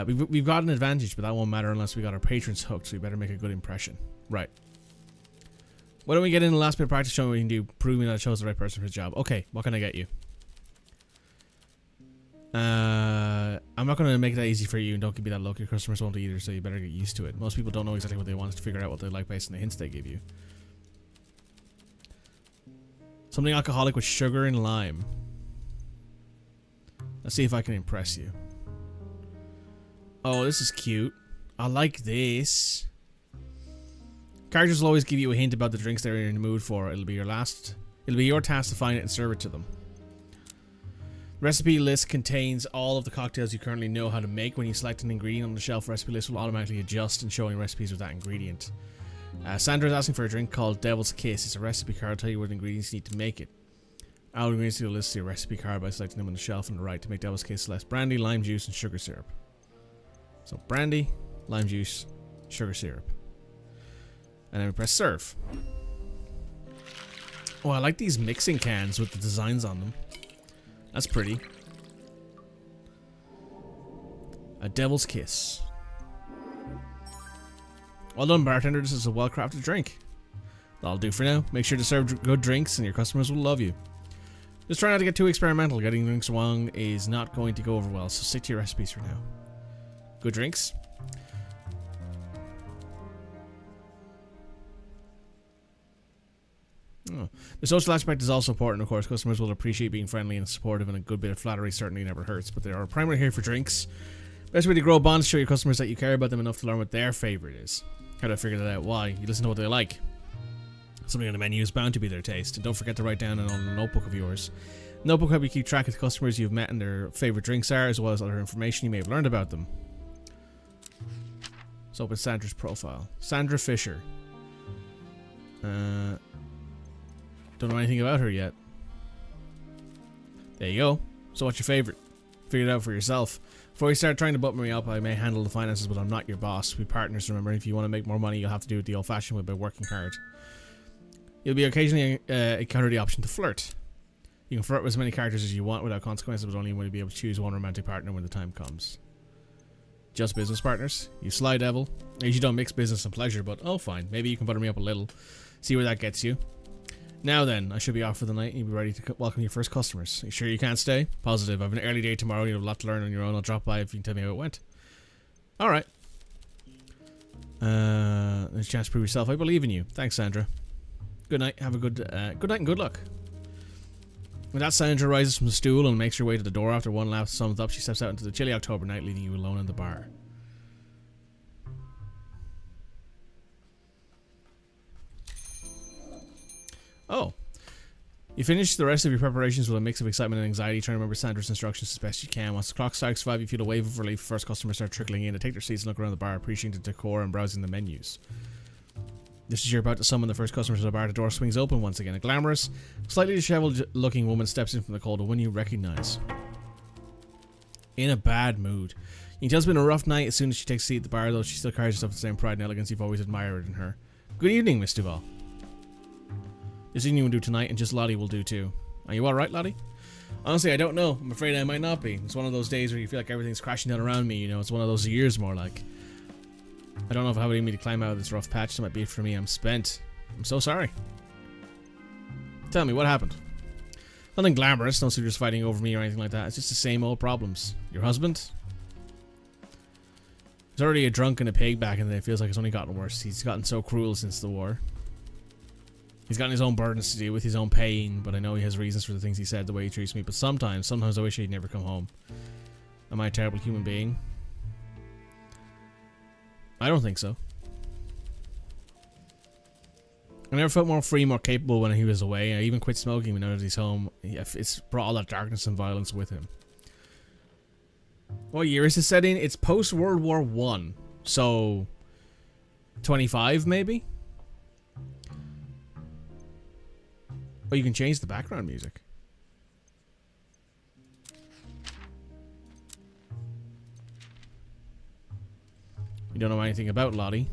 B: We've got an advantage, but that won't matter unless we got our patrons hooked, so we better make a good impression. Right. Why don't we get in the last bit of practice showing what we can do, proving that I chose the right person for the job. Okay, what can I get you? I'm not going to make it that easy for you, and don't give me that look. Your customers won't either, so you better get used to it. Most people don't know exactly what they want to figure out what they like based on the hints they give you. Something alcoholic with sugar and lime. Let's see if I can impress you. Oh, this is cute. I like this. Characters will always give you a hint about the drinks they're in the mood for. It'll be your task to find it and serve it to them. The recipe list contains all of the cocktails you currently know how to make. When you select an ingredient on the shelf, recipe list will automatically adjust and showing recipes with that ingredient. Sandra is asking for a drink called Devil's Kiss. It's a recipe card. Tell you what ingredients you need to make it. Add ingredients to the list to your recipe card by selecting them on the shelf on the right. To make Devil's Kiss, select brandy, lime juice, and sugar syrup. So brandy, lime juice, sugar syrup. And then we press serve. Oh, I like these mixing cans with the designs on them. That's pretty. A Devil's Kiss. Well done, bartender. This is a well-crafted drink. That'll do for now. Make sure to serve good drinks and your customers will love you. Just try not to get too experimental. Getting drinks wrong is not going to go over well, so stick to your recipes for now. Good drinks. Oh. The social aspect is also important, of course. Customers will appreciate being friendly and supportive, and a good bit of flattery certainly never hurts. But they are primarily here for drinks. Best way to grow bonds, show your customers that you care about them enough to learn what their favorite is. How do I figure that out? Why? You listen to what they like. Something on the menu is bound to be their taste. And don't forget to write down on a notebook of yours. Notebook help you keep track of the customers you've met and their favorite drinks are, as well as other information you may have learned about them. Let's open Sandra's profile. Sandra Fisher. Don't know anything about her yet. There you go. So what's your favorite? Figure it out for yourself. Before you start trying to button me up, I may handle the finances, but I'm not your boss. We're partners, remember. If you want to make more money, you'll have to do it the old-fashioned way by working hard. You'll be occasionally encounter the option to flirt. You can flirt with as many characters as you want without consequences, but only when you'll be able to choose one romantic partner when the time comes. Just business partners? You sly devil. I usually don't mix business and pleasure, but oh fine. Maybe you can butter me up a little. See where that gets you. Now then, I should be off for the night and you'll be ready to welcome your first customers. Are you sure you can't stay? Positive. I have an early day tomorrow and you have a lot to learn on your own. I'll drop by if you can tell me how it went. Alright. There's a chance to prove yourself. I believe in you. Thanks, Sandra. Good night. Have a good night and good luck. With that, Sandra rises from the stool and makes her way to the door. After one last sums up, she steps out into the chilly October night, leaving you alone in the bar. Oh. You finish the rest of your preparations with a mix of excitement and anxiety, trying to remember Sandra's instructions as best you can. Once the clock strikes 5, you feel a wave of relief. First customers start trickling in. They take their seats and look around the bar, appreciating the decor and browsing the menus. Just as you're about to summon the first customers to the bar, the door swings open once again. A glamorous, slightly disheveled-looking woman steps in from the cold, a one you recognize. In a bad mood. You can tell it's been a rough night as soon as she takes a seat at the bar, though she still carries herself with the same pride and elegance you've always admired in her. Good evening, Miss Duval. This evening will do tonight, and just Lottie will do too. Are you alright, Lottie? Honestly, I don't know. I'm afraid I might not be. It's one of those days where you feel like everything's crashing down around me, you know. It's one of those years more like. I don't know if I have it in me to climb out of this rough patch. That might be it for me. I'm spent. I'm so sorry. Tell me, what happened? Nothing glamorous. No suitors fighting over me or anything like that. It's just the same old problems. Your husband? He's already a drunk and a pig back in the day. It feels like it's only gotten worse. He's gotten so cruel since the war. He's got his own burdens to deal with, his own pain, but I know he has reasons for the things he said, the way he treats me. But sometimes I wish he'd never come home. Am I a terrible human being? I don't think so. I never felt more free, more capable when he was away. I even quit smoking now that he's home. It's brought all that darkness and violence with him. What year is this set in? It's post-World War I. So, 25 maybe? Oh, you can change the background music. You don't know anything about Lottie.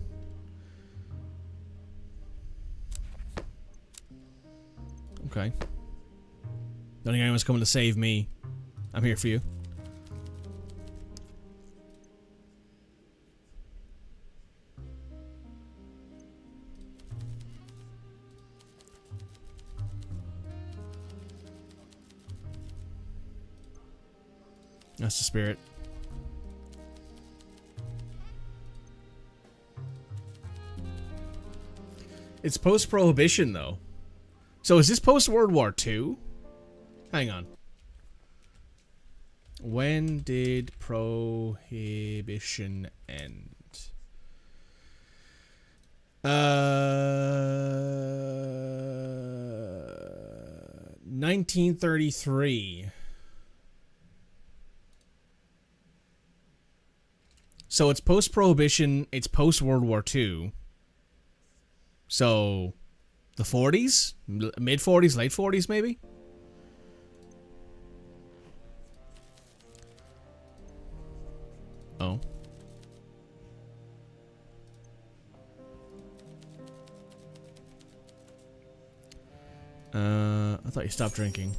B: Okay. Don't think anyone's coming to save me. I'm here for you. That's the spirit. It's post-Prohibition, though. So is this post-World War II? Hang on. When did Prohibition end? 1933. So it's post-Prohibition, it's post-World War II. So, the 40s? Mid-40s, late 40s, maybe? Oh. I thought you stopped drinking.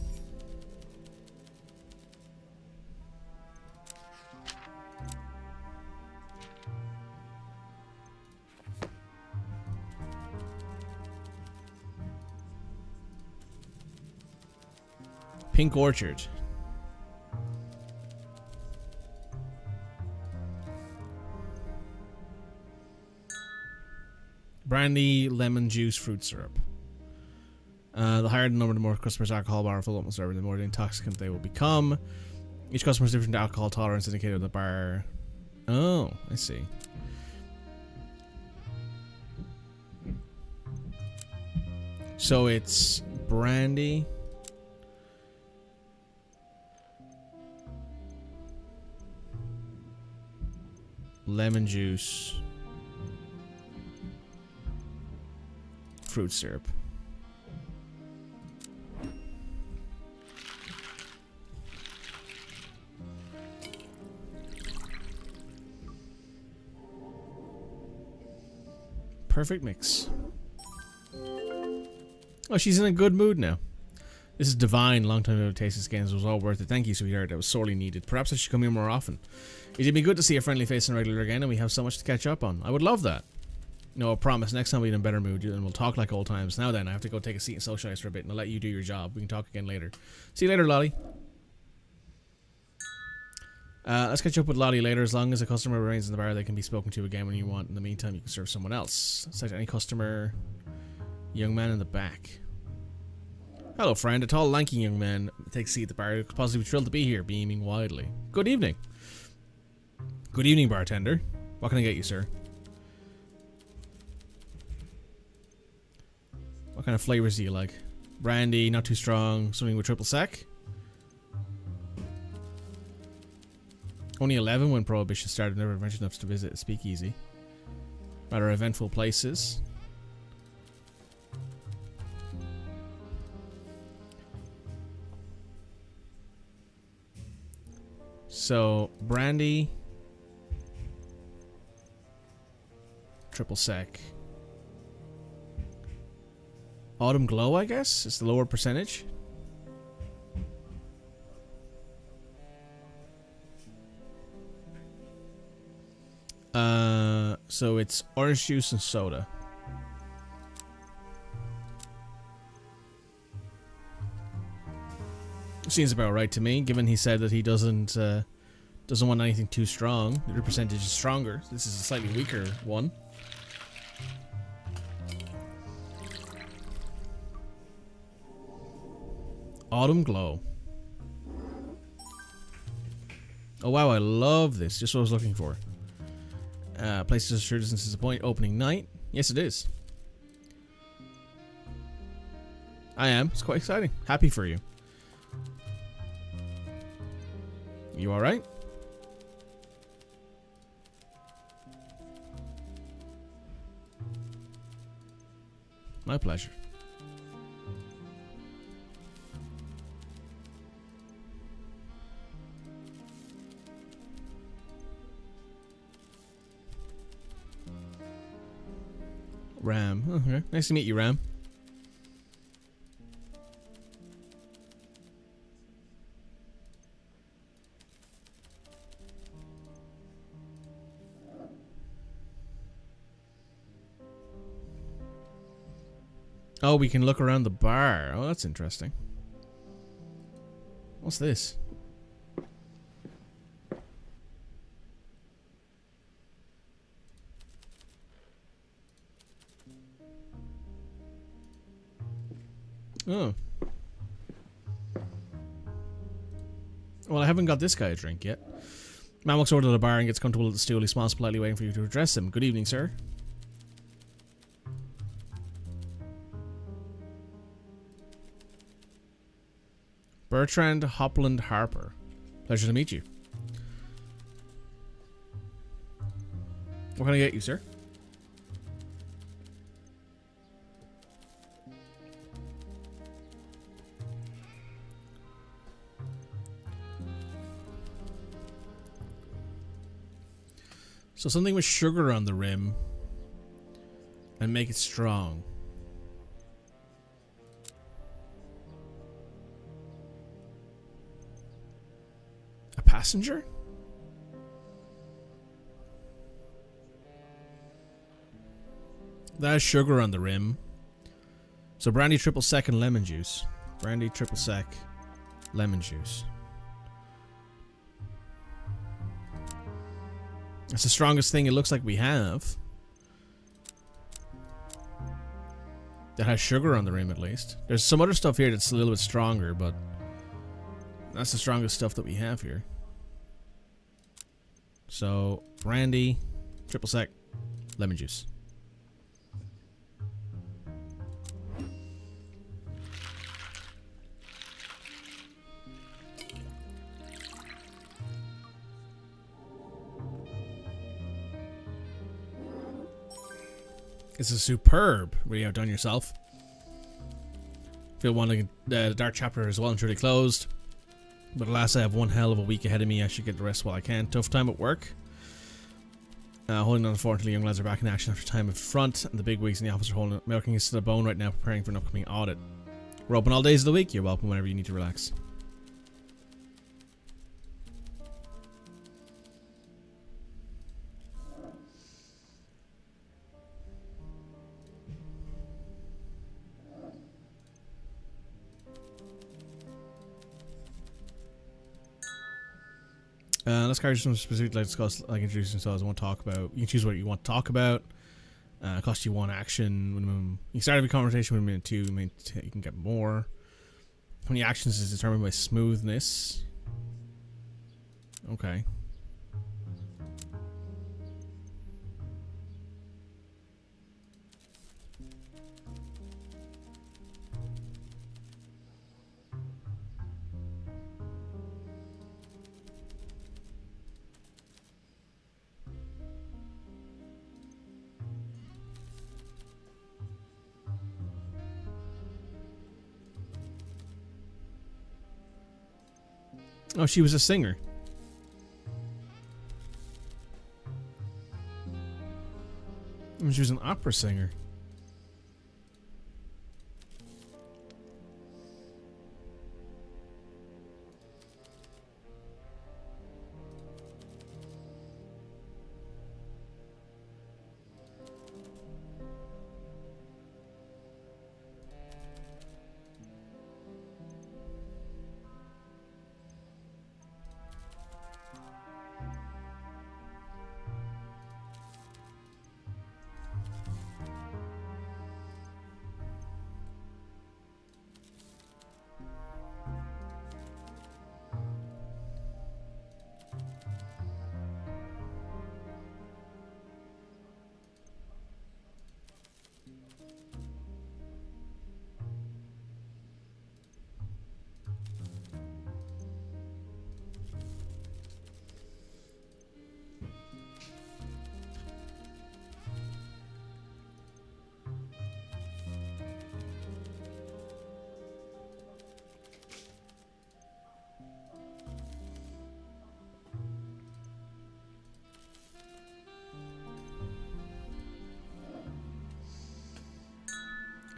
B: Pink Orchard. Brandy, lemon juice, fruit syrup. The higher the number, the more customers' alcohol bar fill up and serve, the more intoxicant they will become. Each customer's different alcohol tolerance indicated at the bar. Oh, I see. So it's brandy. Lemon juice. Fruit syrup. Perfect mix. Oh, she's in a good mood now. This is divine. Long time no taste this game. It was all worth it. Thank you, sweetheart. That was sorely needed. Perhaps I should come here more often. It'd be good to see a friendly face in regular again, and we have so much to catch up on. I would love that. No, I promise. Next time we'll be in a better mood, and we'll talk like old times. Now then, I have to go take a seat and socialize for a bit, and I'll let you do your job. We can talk again later. See you later, Lolly. Let's catch up with Lottie later. As long as a customer remains in the bar, they can be spoken to again when you want. In the meantime, you can serve someone else. Select any customer. Young man in the back. Hello, friend. A tall, lanky young man takes a seat at the bar. Positively thrilled to be here, beaming widely. Good evening. Good evening, bartender. What can I get you, sir? What kind of flavors do you like? Brandy, not too strong. Something with triple sec? Only 11 when Prohibition started. Never ventured enough to visit a speakeasy. Rather eventful places. So, brandy. Triple sec. Autumn Glow, I guess, is the lower percentage. So it's orange juice and soda. Seems about right to me, given he said that he doesn't want anything too strong. The percentage is stronger. This is a slightly weaker one. Autumn Glow. Oh wow, I love this. Just what I was looking for. Places sure doesn't disappoint. Opening night. Yes, it is. I am. It's quite exciting. Happy for you. You alright? My pleasure. Ram. Okay. Nice to meet you, Ram. Oh, we can look around the bar. Oh, that's interesting. What's this? Oh. Well, I haven't got this guy a drink yet. Man walks over to the bar and gets comfortable at the stool. He smiles politely, waiting for you to address him. Good evening, sir. Bertrand Hopland Harper. Pleasure to meet you. What can I get you, sir? So something with sugar on the rim and make it strong. A passenger? That has sugar on the rim. So brandy triple sec and lemon juice. Brandy triple sec, lemon juice. That's the strongest thing it looks like we have. That has sugar on the rim, at least. There's some other stuff here that's a little bit stronger, but that's the strongest stuff that we have here. So, brandy, triple sec, lemon juice. This is superb. What you have done yourself. Feel wanting the dark chapter is well and truly closed. But alas, I have one hell of a week ahead of me. I should get the rest while I can. Tough time at work. Holding on until young lads are back in action after time at front, and the big wigs in the office are holding milking us to the bone right now, preparing for an upcoming audit. We're open all days of the week. You're welcome whenever you need to relax. Let's carry some specific like discuss, like introduce themselves. I want to talk about. You can choose what you want to talk about. Cost you 1 action. Minimum. You can start every conversation with a minute 2. You can get more. How many actions is determined by smoothness? Okay. Oh, she was a singer. She was an opera singer.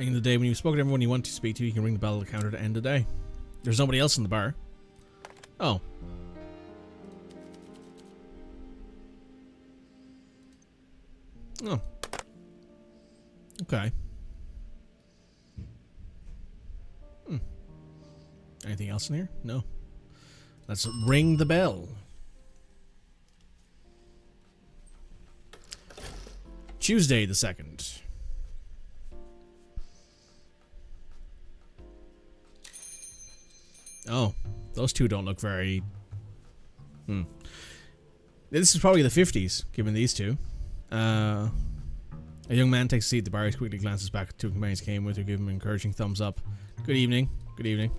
B: In the day when you've spoken to everyone you want to speak to, you can ring the bell of the counter to end the day. There's nobody else in the bar. Oh. Oh. Okay. Anything else in here? No. Let's ring the bell. Tuesday the 2nd. Oh, those two don't look very... This is probably the 50s, given these two. A young man takes a seat at the bar. He quickly glances back at two companions he came with, who give him an encouraging thumbs up. Good evening. Good evening.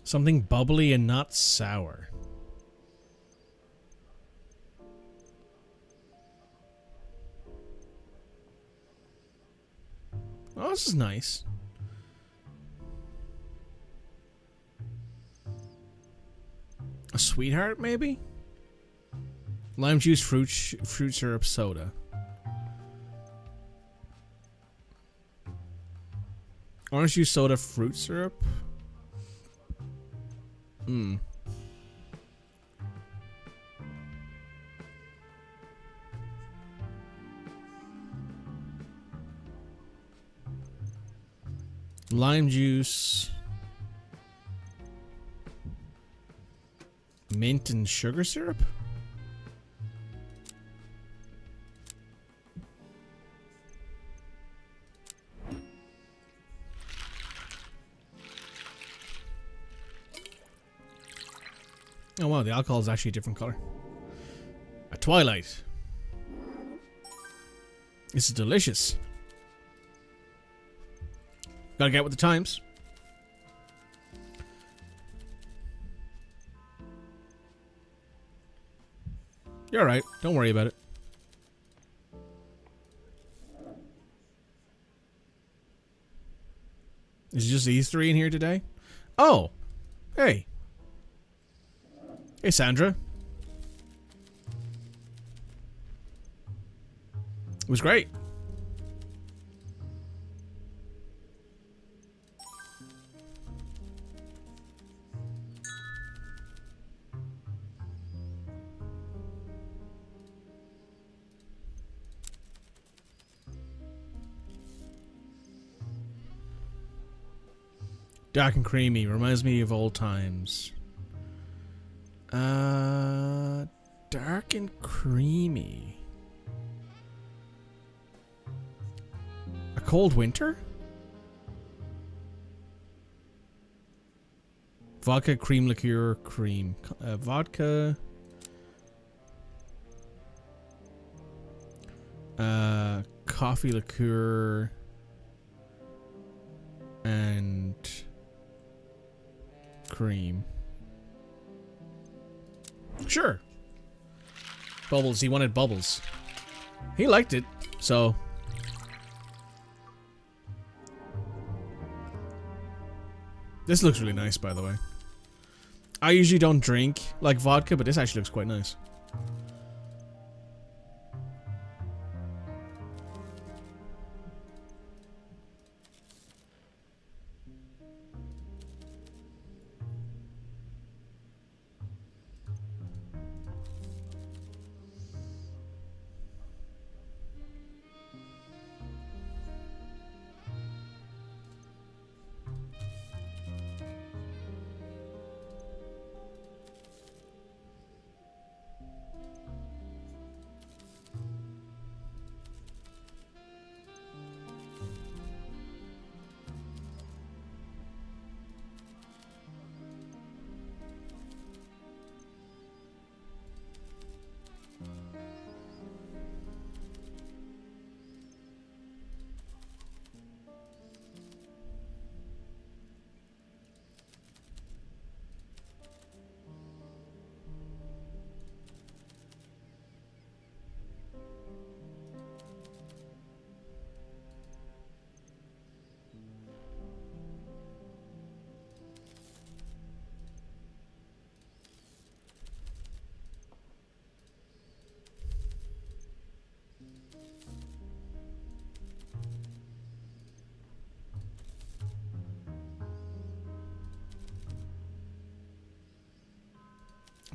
B: Something bubbly and not sour. this is nice. A sweetheart, maybe? Lime juice, fruit syrup, soda. Orange juice, soda, fruit syrup? Hmm. Lime juice. Mint and sugar syrup? Oh wow, the alcohol is actually a different color. A Twilight. This is delicious. Gotta get with the times. You're alright. Don't worry about it. Is it just these three in here today? Oh! Hey. Hey, Sandra. It was great. Dark and creamy. Reminds me of old times. Dark and creamy. A cold winter? Vodka, cream liqueur, cream. Vodka. Coffee liqueur. And cream. Sure. Bubbles. He wanted bubbles. He liked it, so. This looks really nice, by the way. I usually don't drink like vodka, but this actually looks quite nice.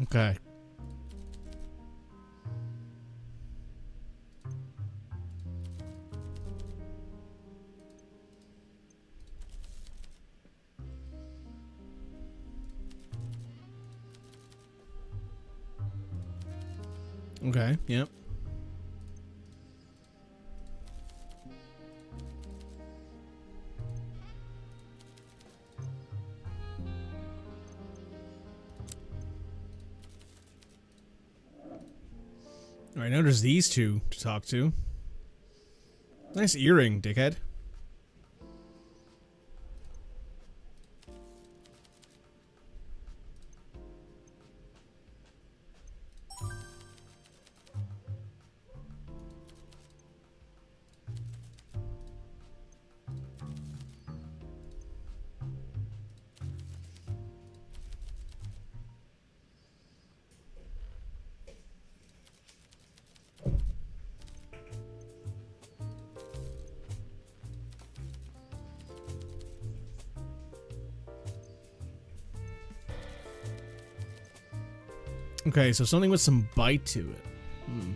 B: Okay. Okay, yep. Alright, now there's these two to talk to. Nice earring, dickhead. Okay, so something with some bite to it. Hmm.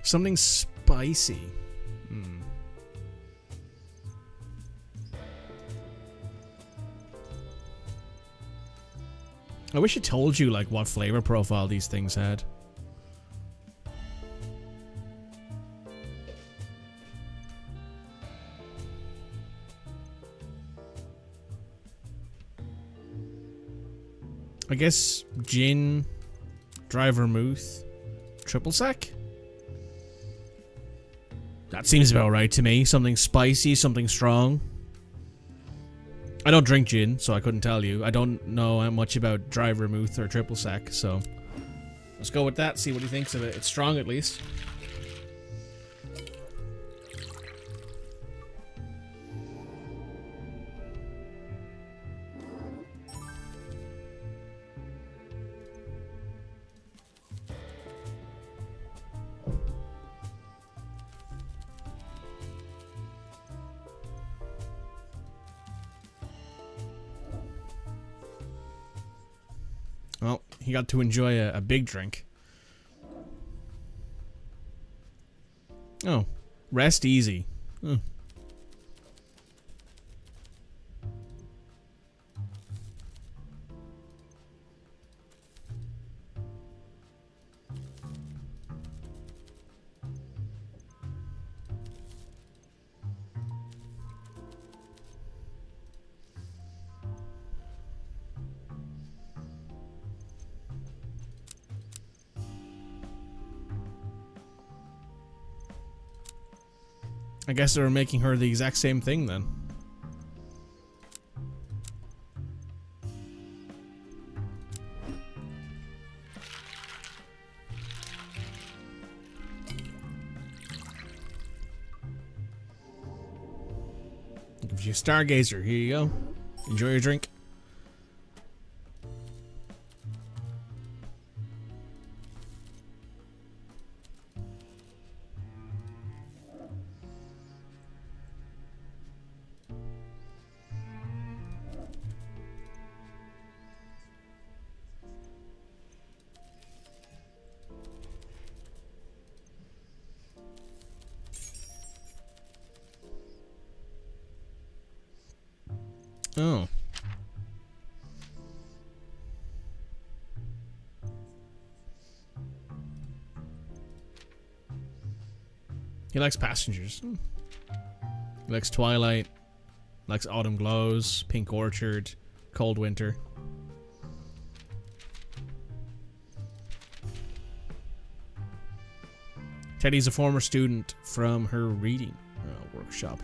B: Something spicy. Hmm. I wish it told you like what flavor profile these things had. I guess gin, dry vermouth, triple sec? That seems about right to me. Something spicy, something strong. I don't drink gin, so I couldn't tell you. I don't know much about dry vermouth or triple sec, so let's go with that, see what he thinks of it. It's strong at least. Well, he got to enjoy a big drink. Oh, rest easy. Oh. I guess they were making her the exact same thing then. Gives you a stargazer. Here you go. Enjoy your drink. Oh. He likes passengers. He likes Twilight. Likes Autumn Glows, Pink Orchard, Cold Winter. Teddy's a former student from her reading workshop.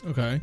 B: Okay.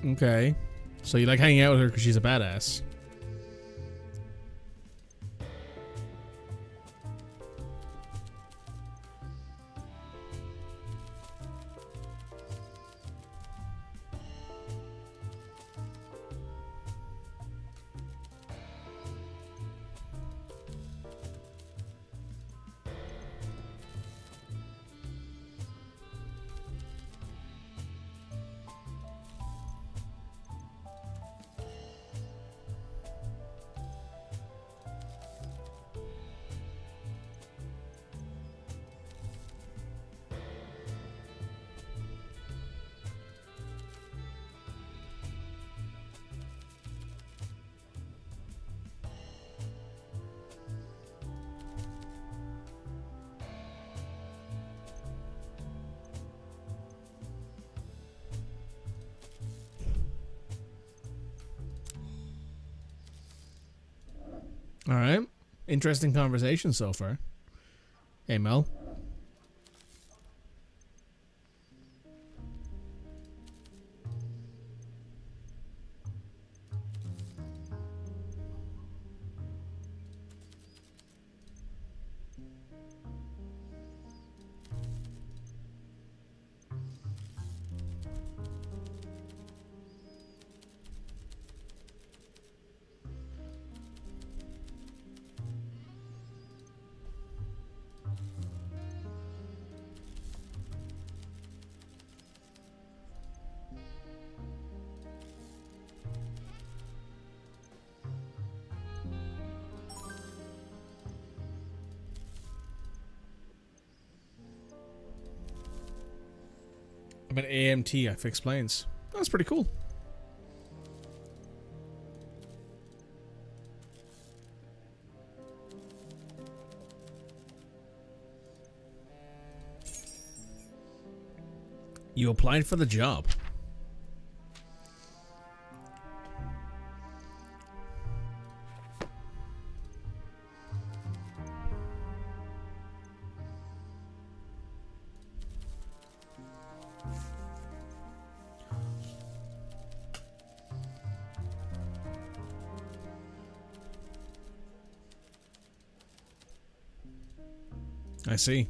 B: Okay. So you like hanging out with her because she's a badass. All right. Interesting conversation so far. Hey, Mel. I'm an AMT, F explains. That's pretty cool. You applied for the job. I see.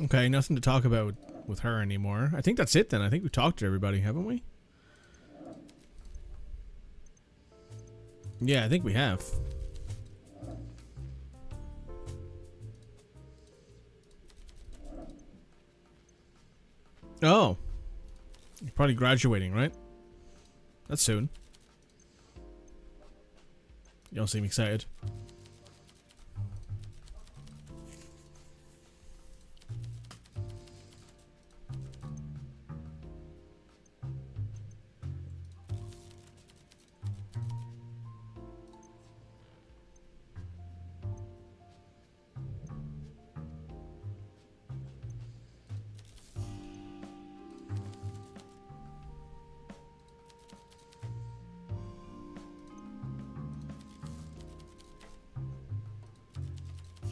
B: Okay, nothing to talk about with her anymore. I think that's it then. I think we've talked to everybody, haven't we? Yeah, I think we have. Oh. You're probably graduating, right? That's soon. You don't seem excited.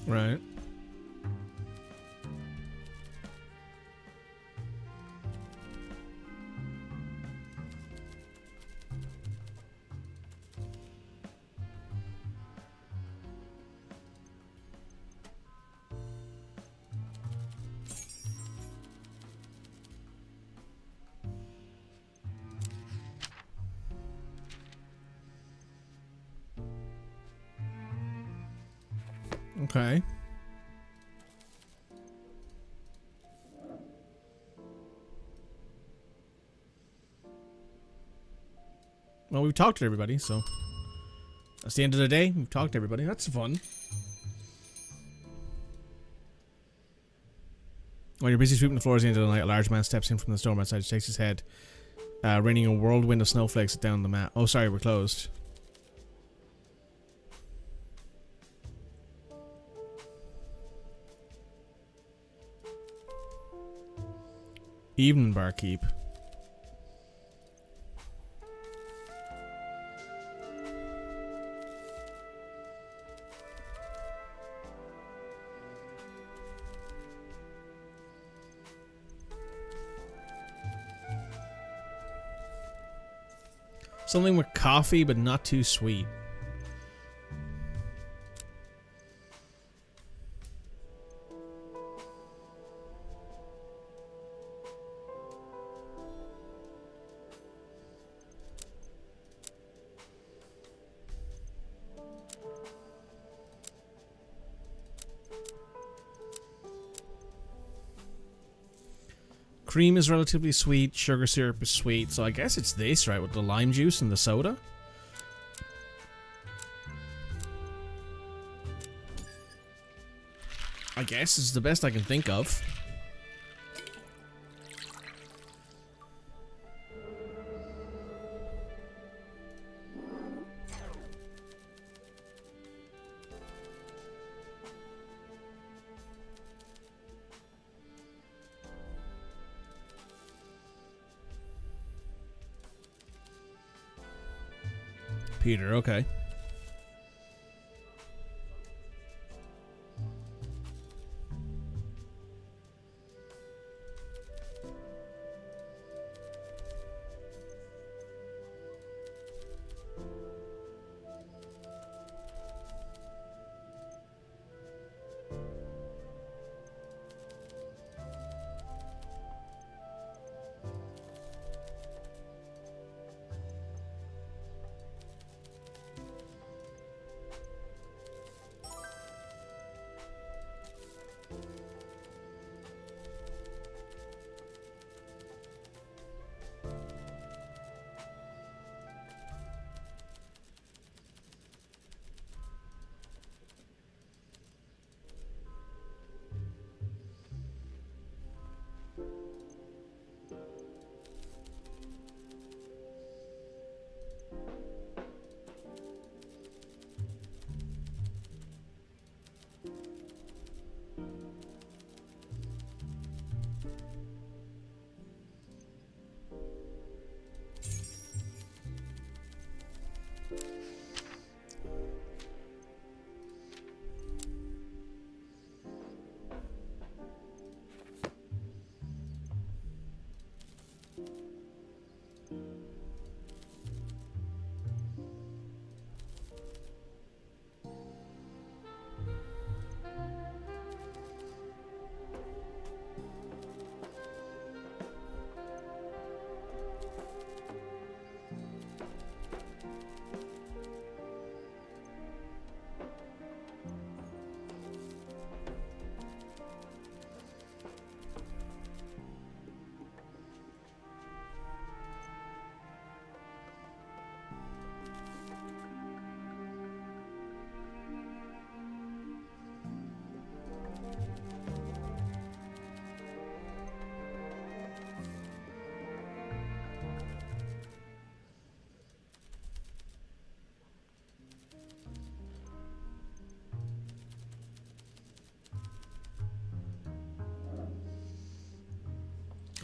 B: Right. Okay. Well, we've talked to everybody, so that's the end of the day. We've talked to everybody. That's fun. When you're busy sweeping the floors at the end of the night, a large man steps in from the storm outside, shakes his head, raining a whirlwind of snowflakes down the mat. Oh, sorry, we're closed. Evening barkeep. Something with coffee, but not too sweet. Cream is relatively sweet, sugar syrup is sweet, so I guess it's this, right, with the lime juice and the soda? I guess it's the best I can think of. Peter, okay.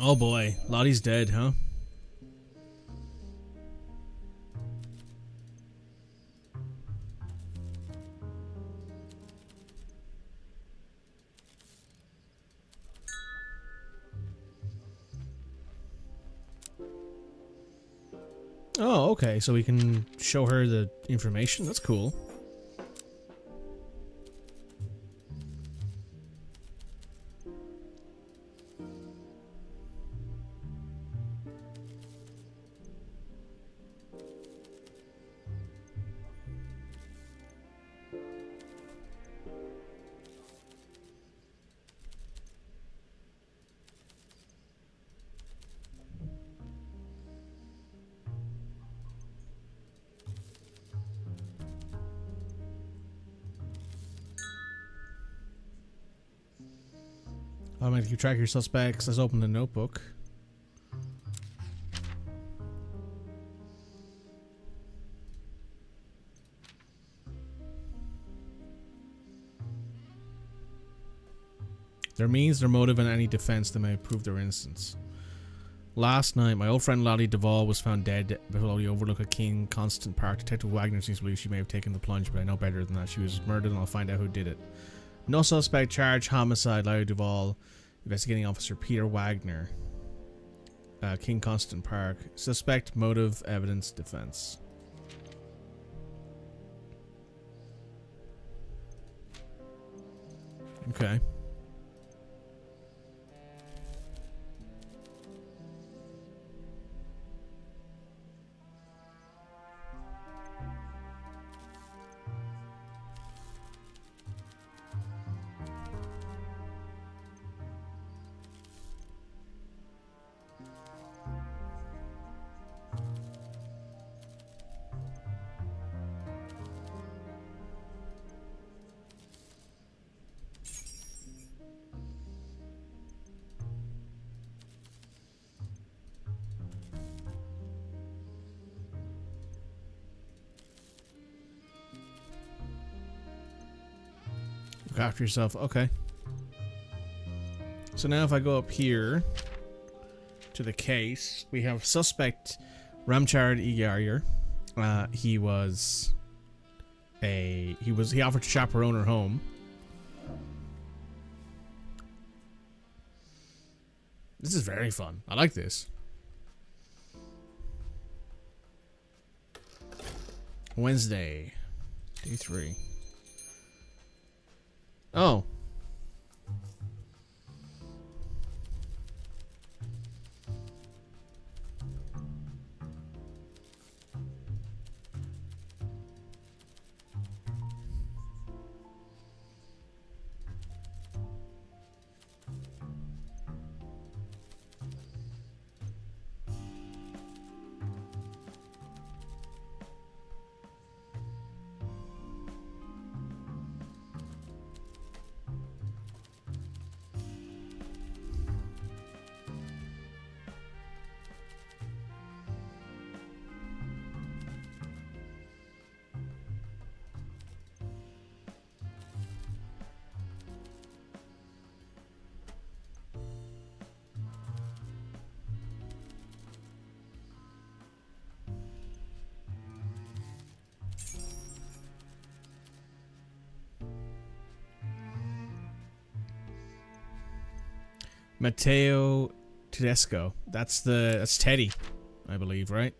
B: Oh boy, Lottie's dead, huh? Oh, okay, so we can show her the information. That's cool. I'm going to keep track of your suspects. Let's open the notebook. Their means, their motive, and any defense that may prove their innocence. Last night, my old friend Lottie Duvall was found dead below the overlook at King Constant Park. Detective Wagner seems to believe she may have taken the plunge, but I know better than that. She was murdered, and I'll find out who did it. No suspect charged. Homicide. Lottie Duvall. Investigating Officer Peter Wagner. King Constant Park. Suspect, motive, evidence, defense. Okay. Look after yourself. Okay. So now if I go up here to the case, we have suspect Ramchard Igaryer. He offered to chaperone her home. This is very fun. I like this. Wednesday, day 3. Oh. Matteo Tedesco. That's Teddy, I believe, right?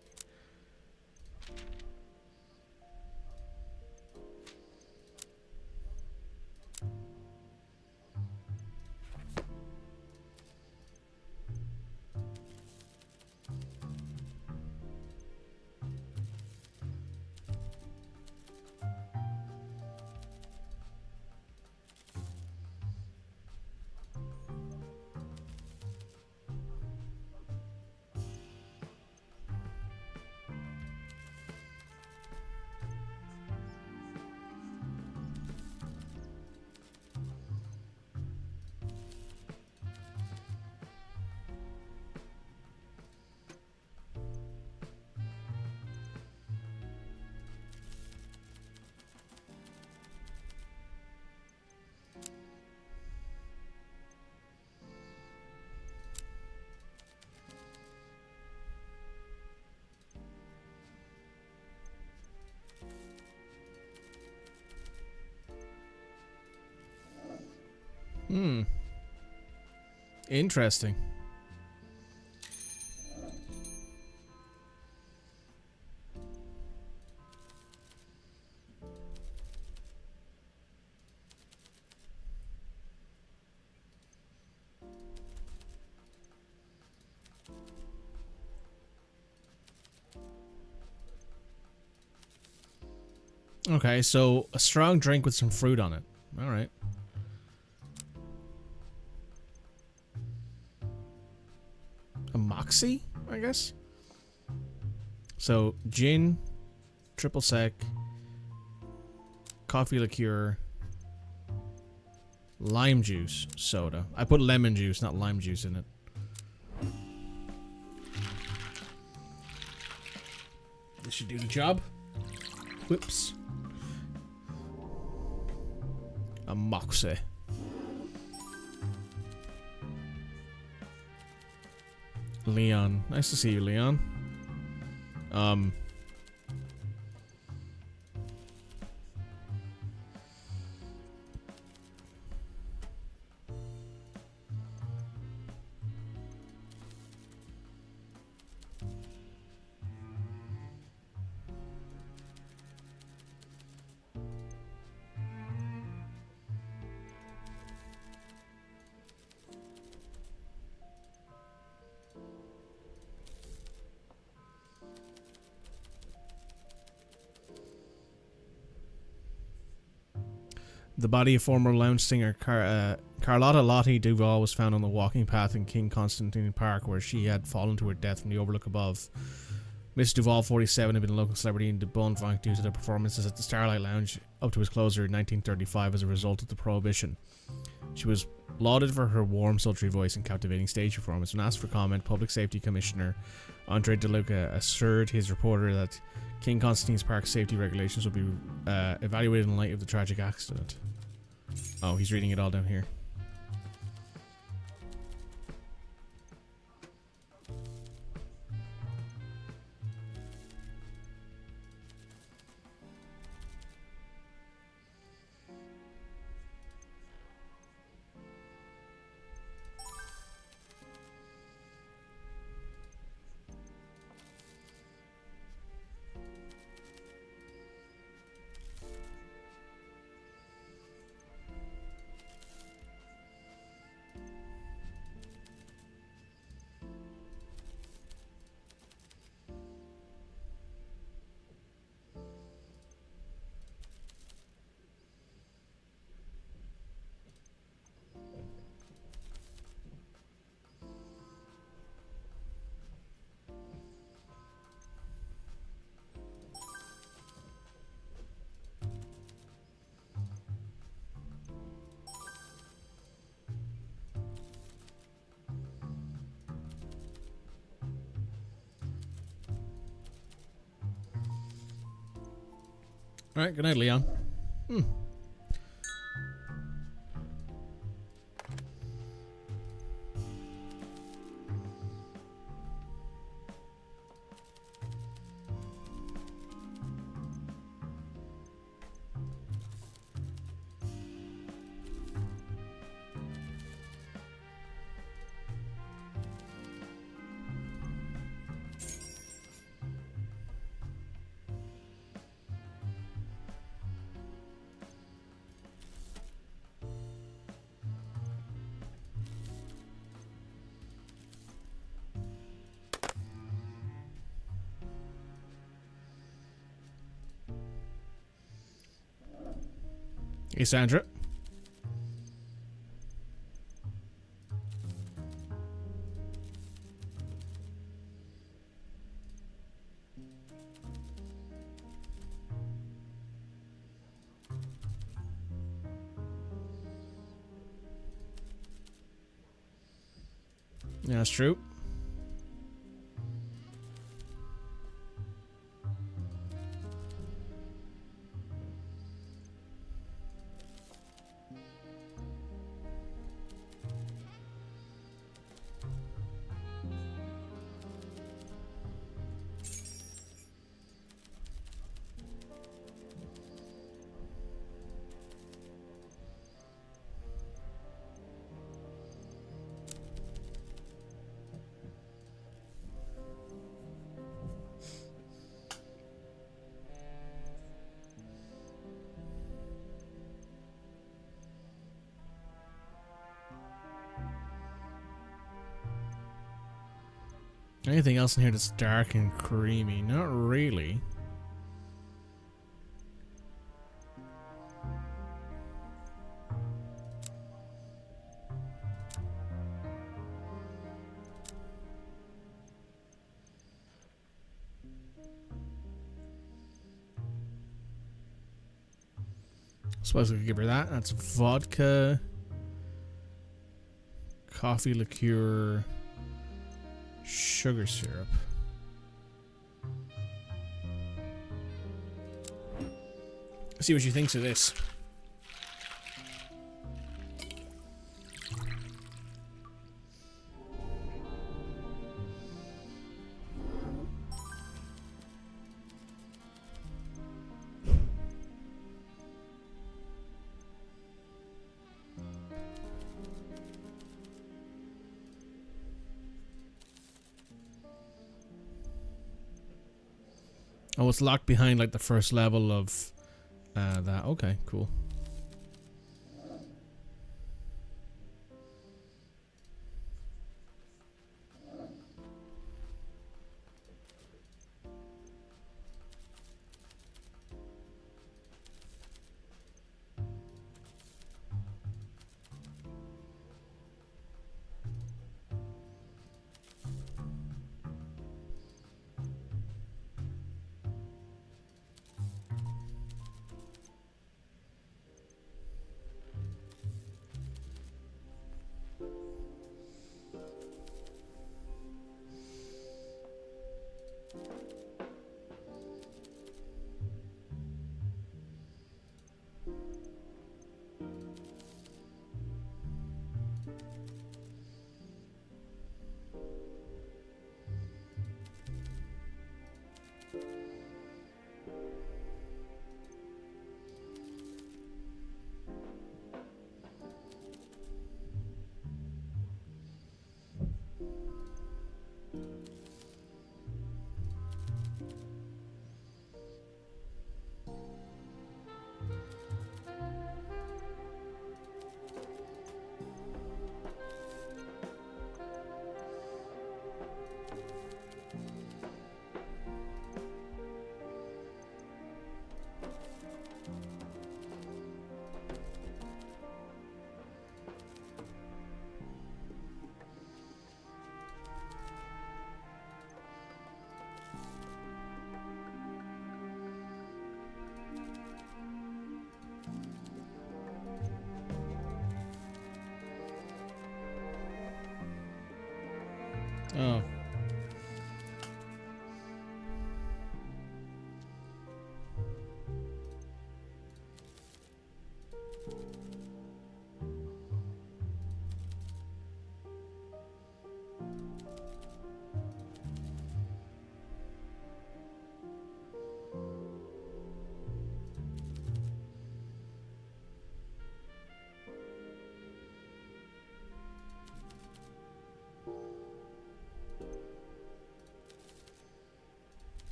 B: Interesting. Okay, so a strong drink with some fruit on it. All right. A moxie, I guess. So gin, triple sec, coffee liqueur, Lime juice soda. I put lemon juice, not lime juice in it. This should do the job. Whoops. A moxie. Leon. Nice to see you, Leon. The body of former lounge singer Carlotta Lottie Duval was found on the walking path in King Constantine Park, where she had fallen to her death from the overlook above. Miss Duval, 47, had been a local celebrity in Dubuque due to their performances at the Starlight Lounge up to its closure in 1935 as a result of the Prohibition. She was lauded for her warm, sultry voice and captivating stage performance. When asked for comment, Public Safety Commissioner Andre DeLuca assured his reporter that King Constantine's Park safety regulations will be evaluated in light of the tragic accident. Oh, he's reading it all down here. Alright, good night, Leon. Hey, Sandra. Yeah, that's true. Anything else in here that's dark and creamy? Not really. Suppose we could give her that. That's vodka. coffee liqueur, sugar syrup. Let's see what she thinks of this. Oh, it's locked behind like the first level of that. Okay, cool. Oh.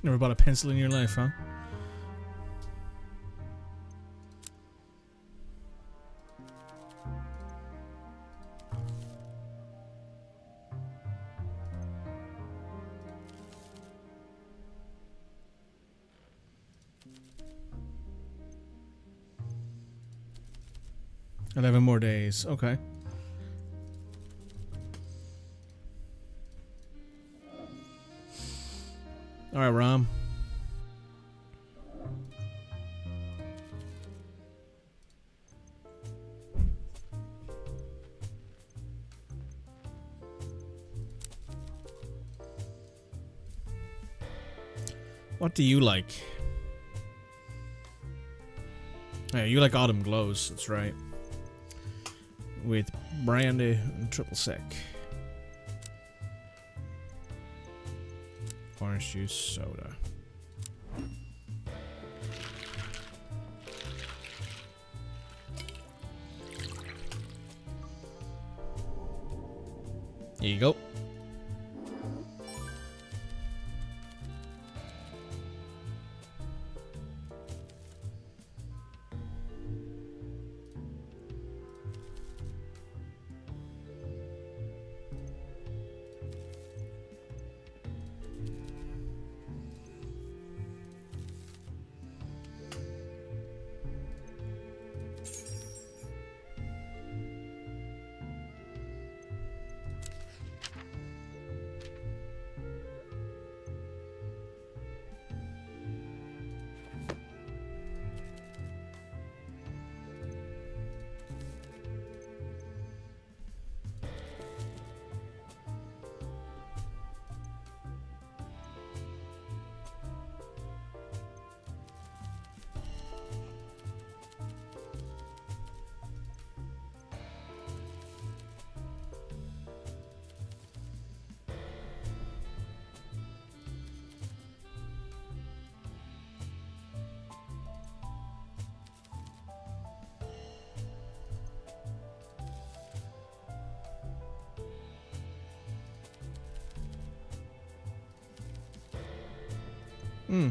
B: Never bought a pencil in your life, huh? $11 more days. Okay. All right, Rom. What do you like? Yeah, you like Autumn Glows. That's right. With brandy and triple sec. Orange juice soda. Here you go. Hmm.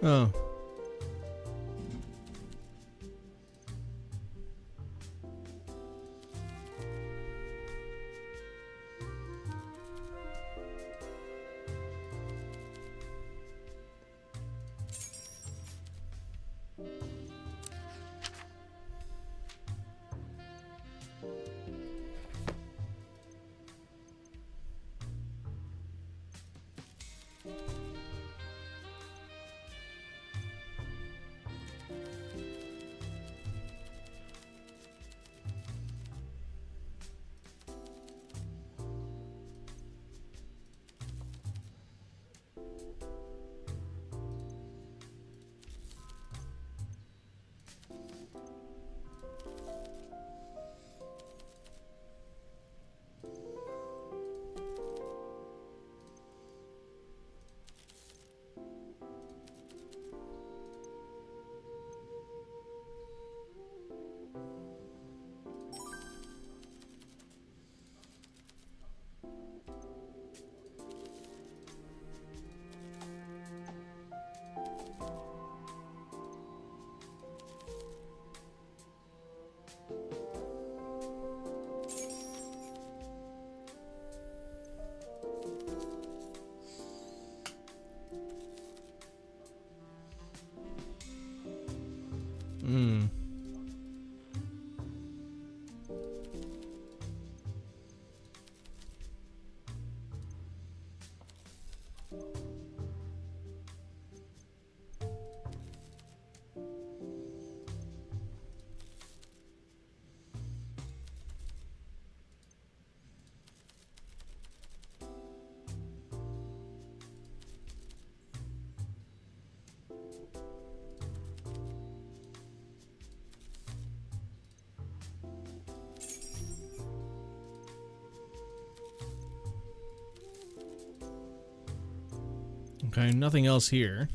B: Oh. Hmm. Okay, nothing else here.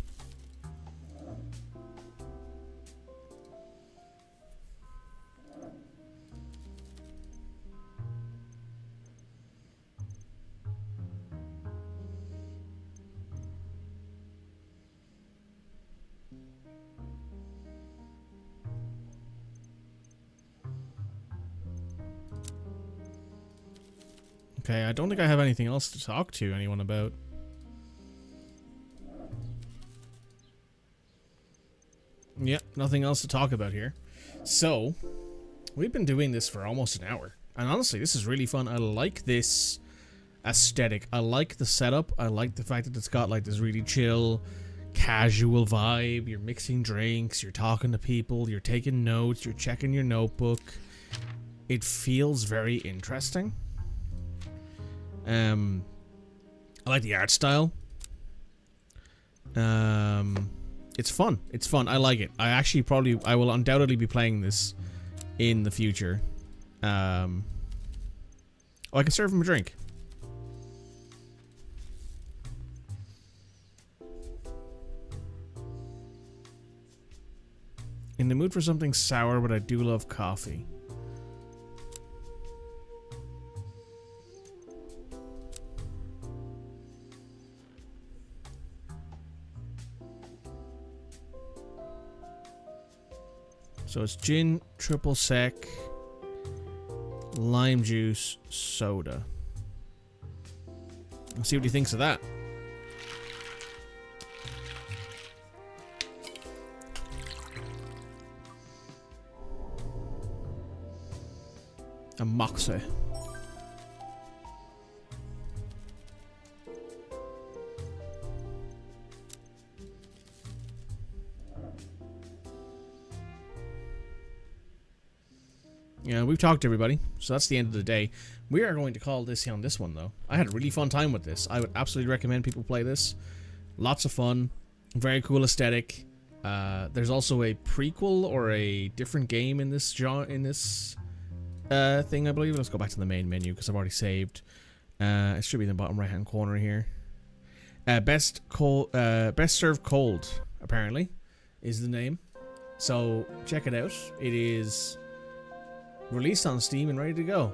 B: Okay, I don't think I have anything else to talk to anyone about. Yep, nothing else to talk about here. So, we've been doing this for almost an hour. And honestly, this is really fun. I like this aesthetic. I like the setup. I like the fact that it's got like this really chill, casual vibe. You're mixing drinks, you're talking to people, you're taking notes, you're checking your notebook. It feels very interesting. I like the art style. It's fun. It's fun. I like it. I will undoubtedly be playing this in the future. Oh, I can serve him a drink. In the mood for something sour, but I do love coffee. So it's gin, triple sec, lime juice, soda. Let's see what he thinks of that. A moxie. Yeah, we've talked to everybody, so that's the end of the day. We are going to call this on this one, though. I had a really fun time with this. I would absolutely recommend people play this. Lots of fun. Very cool aesthetic. There's also a prequel or a different game in this genre, thing, I believe. Let's go back to the main menu because I've already saved. It should be in the bottom right hand corner here. Best served cold, apparently, is the name. So check it out. It is released on Steam and ready to go.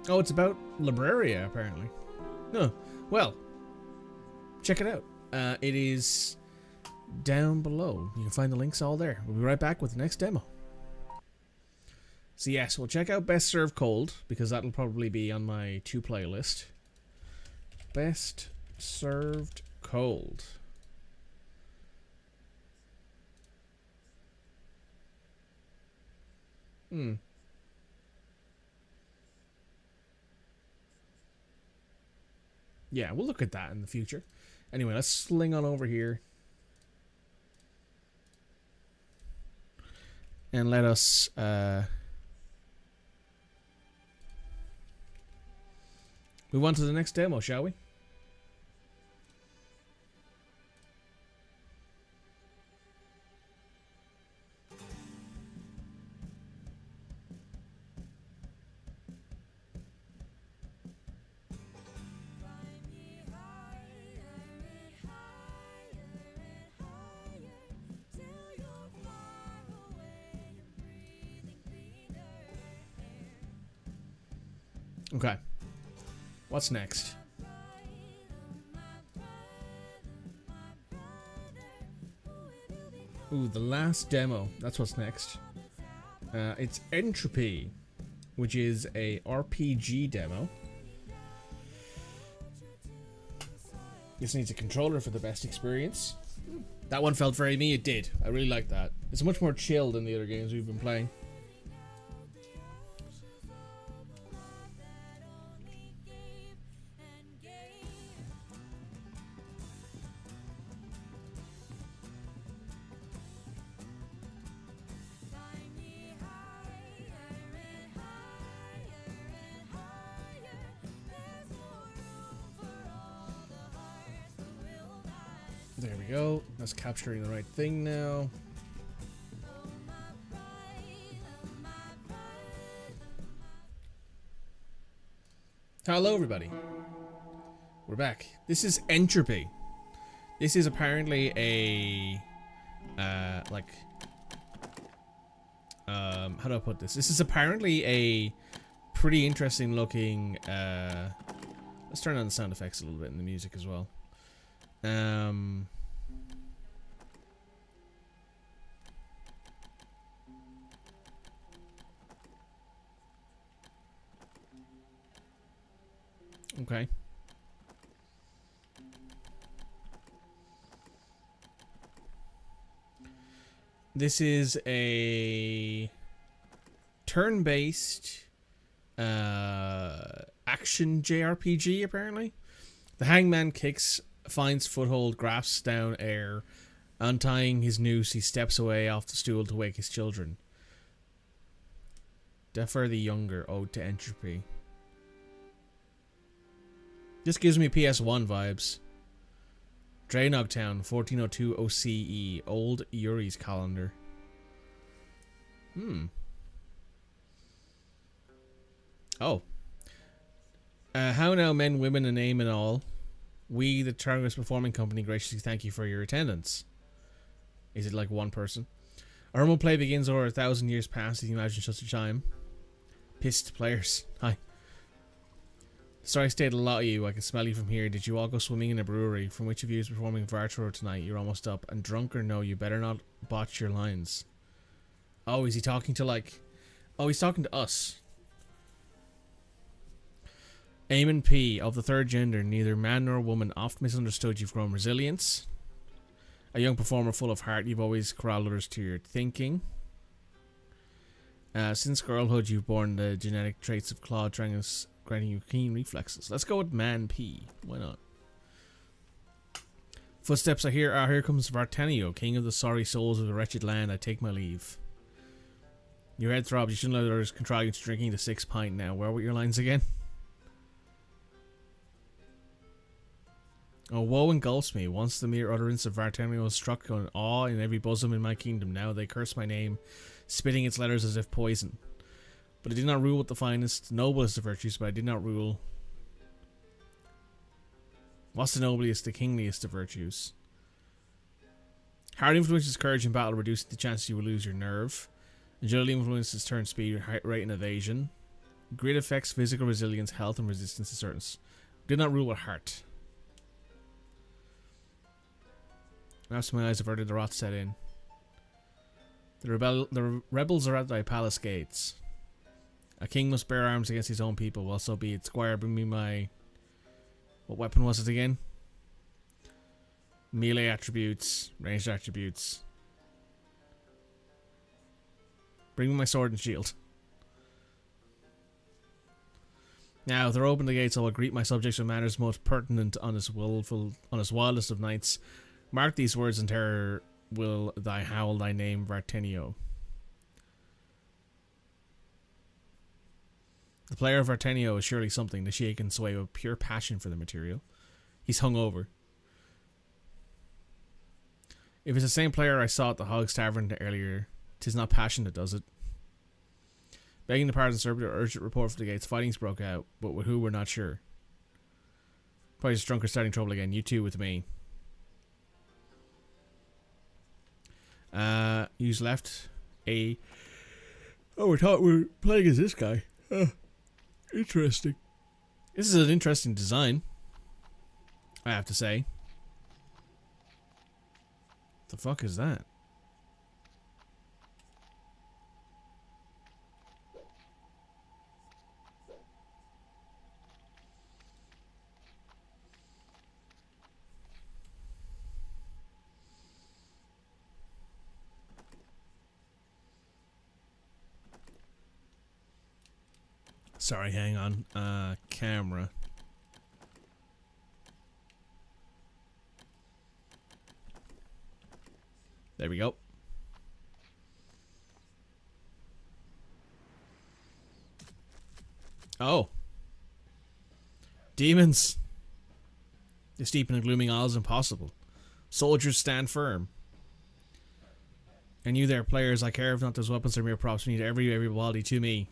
B: Oh, it's about Libraria, apparently. No, well, check it out. It is down below. You can find the links all there. We'll be right back with the next demo. So yes, we'll check out Best Served Cold, because that'll probably be on my to play list. Best Served Cold. Yeah, we'll look at that in the future. Anyway, let's sling on over here. And let us move on to the next demo, shall we? Okay. What's next? Ooh, the last demo. That's what's next. It's Entropy, which is a RPG demo. This needs a controller for the best experience. That one felt very me. It did. I really like that. It's much more chill than the other games we've been playing. There we go. That's capturing the right thing now. Hello, everybody. We're back. This is Entropy. This is apparently a how do I put this? This is apparently a pretty interesting looking. Let's turn on the sound effects a little bit and the music as well. Okay. This is a turn-based action JRPG, apparently. The hangman finds foothold, grasps down air. Untying his noose, he steps away off the stool to wake his children. Defer the Younger, Ode to Entropy. This gives me PS1 vibes. Draenogtown, 1402 OCE, Old Yuri's calendar. Oh. How now, men, women, and aim and all. We, the Targus Performing Company, graciously thank you for your attendance. Is it like one person? Our humble play begins over 1,000 years past, if you imagine such a time. Pissed players. Hi. Sorry I stayed a lot of you. I can smell you from here. Did you all go swimming in a brewery? From which of you is performing Vartro tonight? You're almost up. And drunk or no, you better not botch your lines. Oh, is he talking to like... Oh, he's talking to us. Eamon P. Of the third gender, neither man nor woman, oft misunderstood, you've grown resilience. A young performer full of heart, you've always corralled others to your thinking. Since girlhood, you've borne the genetic traits of Claude Drangos, granting you keen reflexes. Let's go with Man P. Why not? Footsteps I hear. Here comes Vartanio, king of the sorry souls of the wretched land. I take my leave. Your head throbs. You shouldn't let others control you to drinking the 6 pint now. Where were your lines again? Oh, woe engulfs me. Once the mere utterance of Vartanio was struck on awe in every bosom in my kingdom. Now they curse my name, spitting its letters as if poison. But I did not rule with the finest, noblest of virtues, but I did not rule. What's the noblest, the kingliest of virtues? Hard influences courage in battle, reducing the chances you will lose your nerve. Agility influences turn speed, height, rate, and evasion. Grit affects physical resilience, health, and resistance to certain. Did not rule with heart. After my eyes averted, the rot set in. The rebels are at thy palace gates. A king must bear arms against his own people. Well, so be it. Squire, bring me my... What weapon was it again? Melee attributes. Ranged attributes. Bring me my sword and shield. Now, if they're open the gates, I will greet my subjects with manners most pertinent on his wildest of nights. Mark these words in terror will thy howl thy name, Vartenio. The player of Vartenio is surely something to shake and sway with pure passion for the material. He's hungover. If it's the same player I saw at the Hog's Tavern earlier, 'tis not passion that does it. Begging the pardon, sir, but an urgent report from the gates. Fighting's broke out, but with who we're not sure. Probably just drunk or starting trouble again. You two with me. Use left A. Oh, we thought we were playing as this guy. Interesting. This is an interesting design, I have to say. The fuck is that? Sorry, hang on. Camera. There we go. Oh. Demons. The steep in the glooming aisle is impossible. Soldiers stand firm. And you there, players, I care if not those weapons are mere props. We need everybody to me.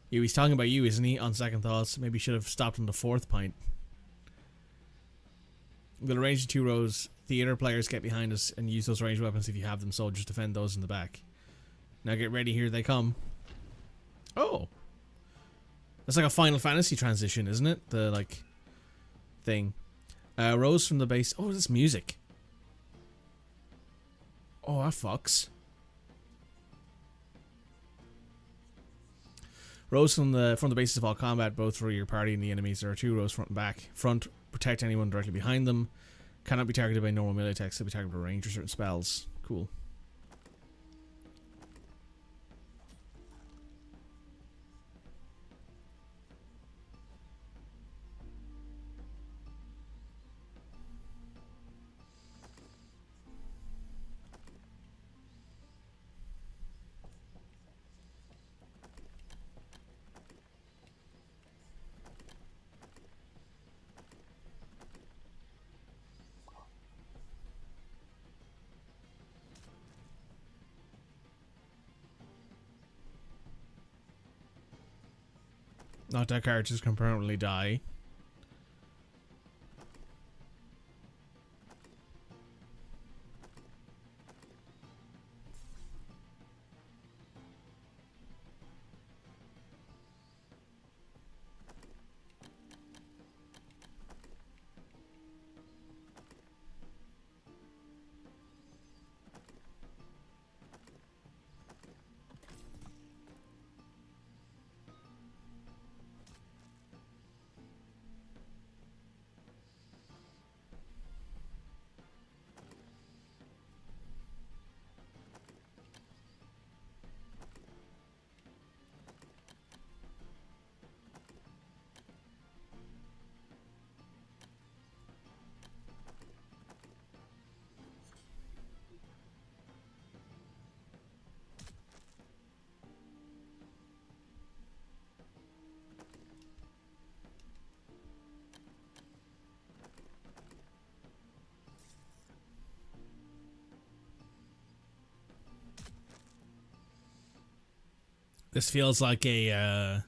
B: Yeah, he's talking about you, isn't he? On second thoughts, maybe should have stopped on the fourth pint. We'll arrange the 2 rows. Theater players get behind us and use those ranged weapons if you have them. Soldiers defend those in the back. Now get ready, here they come. Oh, that's like a Final Fantasy transition, isn't it? The like thing. Rows from the base. Oh, this music. Oh, that fucks. Rows from the basis of all combat, both for your party and the enemies. There are 2 rows, front and back. Front, protect anyone directly behind them. Cannot be targeted by normal melee attacks. They'll be targeted by range or certain spells. Cool. Not that characters can permanently die. This feels like a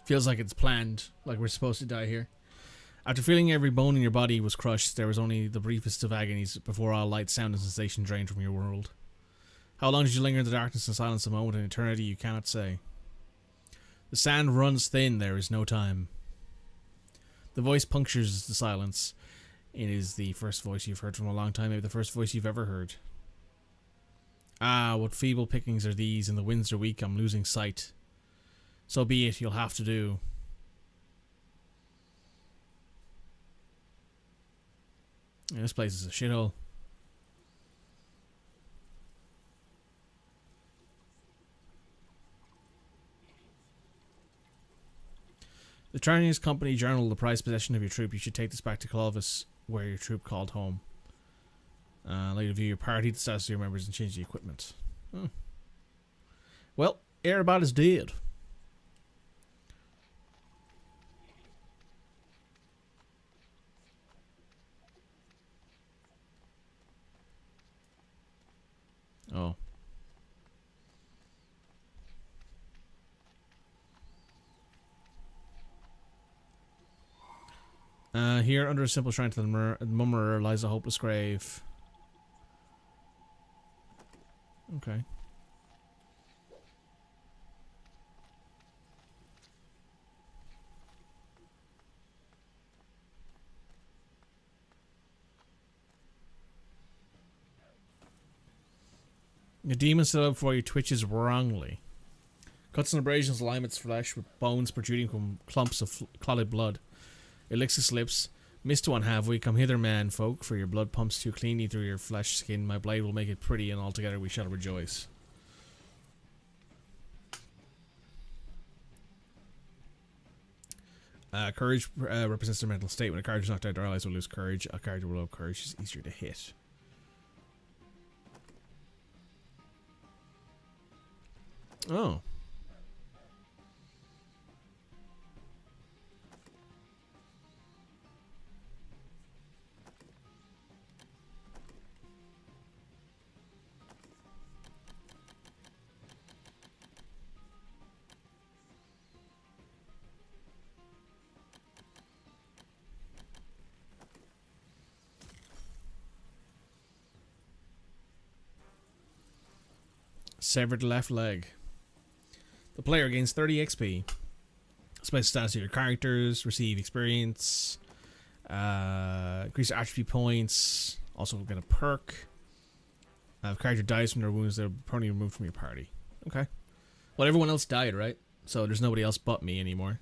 B: feels like it's planned, like we're supposed to die here. After feeling every bone in your body was crushed, there was only the briefest of agonies before all light, sound, and sensation drained from your world. How long did you linger in the darkness and silence? A moment in eternity you cannot say. The sand runs thin, there is no time. The voice punctures the silence. It is the first voice you've heard from a long time, maybe the first voice you've ever heard. Ah, what feeble pickings are these, and the winds are weak, I'm losing sight. So be it, you'll have to do. Yeah, this place is a shithole. The Chinese company journal, the prized possession of your troop. You should take this back to Clovis, where your troop called home. Later view your party, the status of your members, and change the equipment. Oh. Well, everybody's dead. Oh. Here, under a simple shrine to the mummerer, lies a hopeless grave. Okay. The demon stood up before you twitches wrongly. Cuts and abrasions lime its flesh with bones protruding from clumps of clotted blood. It licks its lips. Missed one have we, come hither man folk, for your blood pumps too cleanly through your flesh skin. My blade will make it pretty, and altogether we shall rejoice. Courage represents their mental state. When a card is knocked out, their allies will lose courage. A card with low courage is easier to hit. Oh. Severed left leg. The player gains 30 XP. Special stats of your characters, receive experience, increase attribute points, also get a perk. If character dies from their wounds, they're permanently removed from your party. Okay. Well, everyone else died, right? So there's nobody else but me anymore.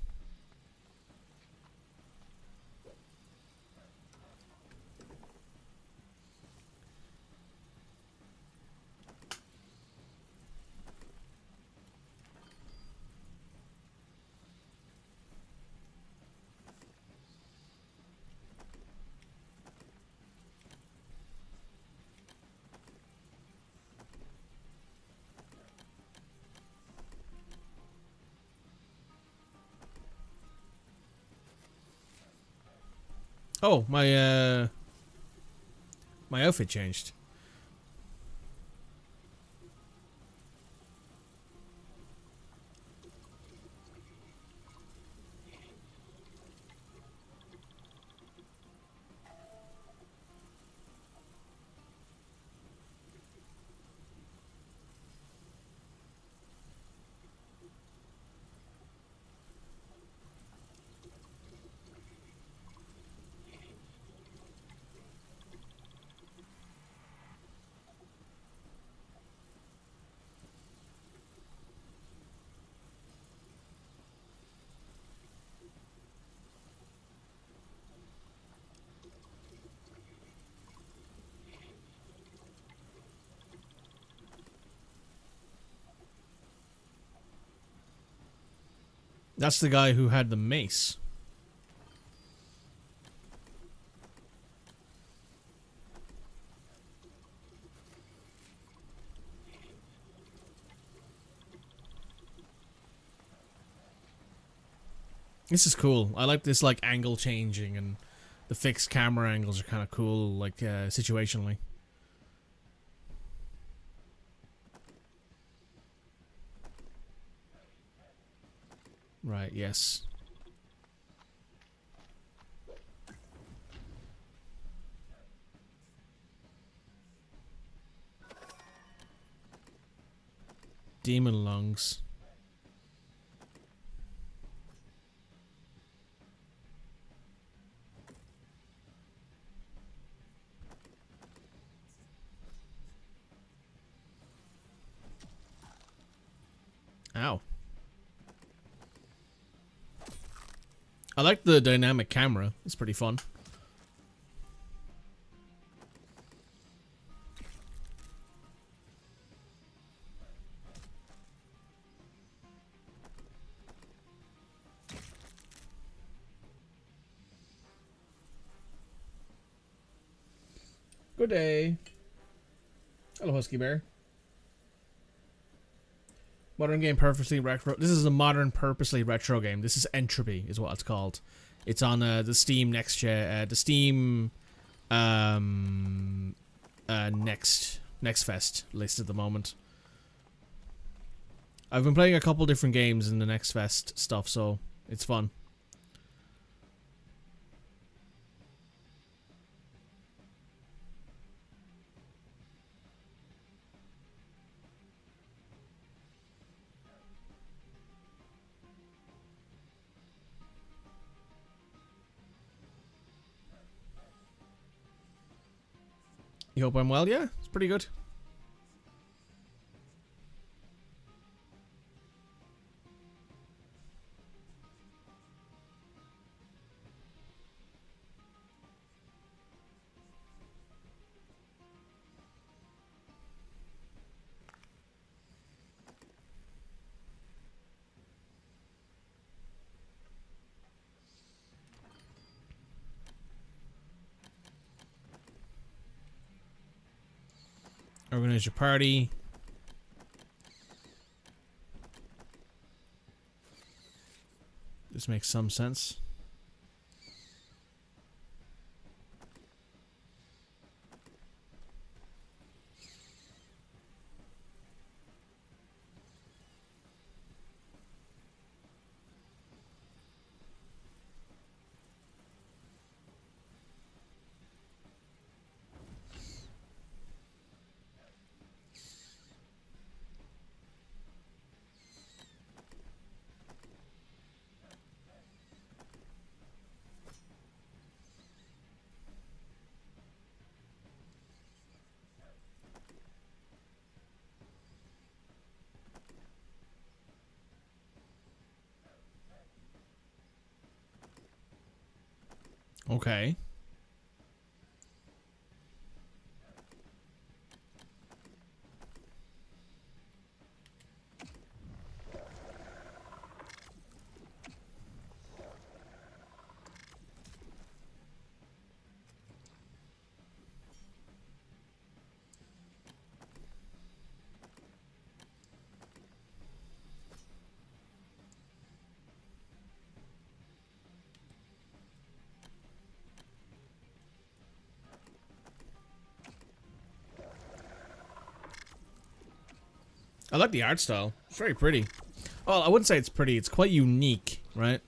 B: Oh, my outfit changed. That's the guy who had the mace. This is cool. I like this, like, angle changing, and the fixed camera angles are kind of cool, like, situationally. Right, yes. Demon lungs. Ow. I like the dynamic camera. It's pretty fun. Good day. Hello, Husky Bear. Modern game purposely retro. This is a modern purposely retro game. This is Entropy, is what it's called. It's on the Steam next year. The Steam next Fest list at the moment. I've been playing a couple different games in the Next Fest stuff, so it's fun. You hope I'm well? Yeah, it's pretty good. Organize your party. This makes some sense. Okay. I like the art style. It's very pretty. Well, I wouldn't say it's pretty. It's quite unique, right?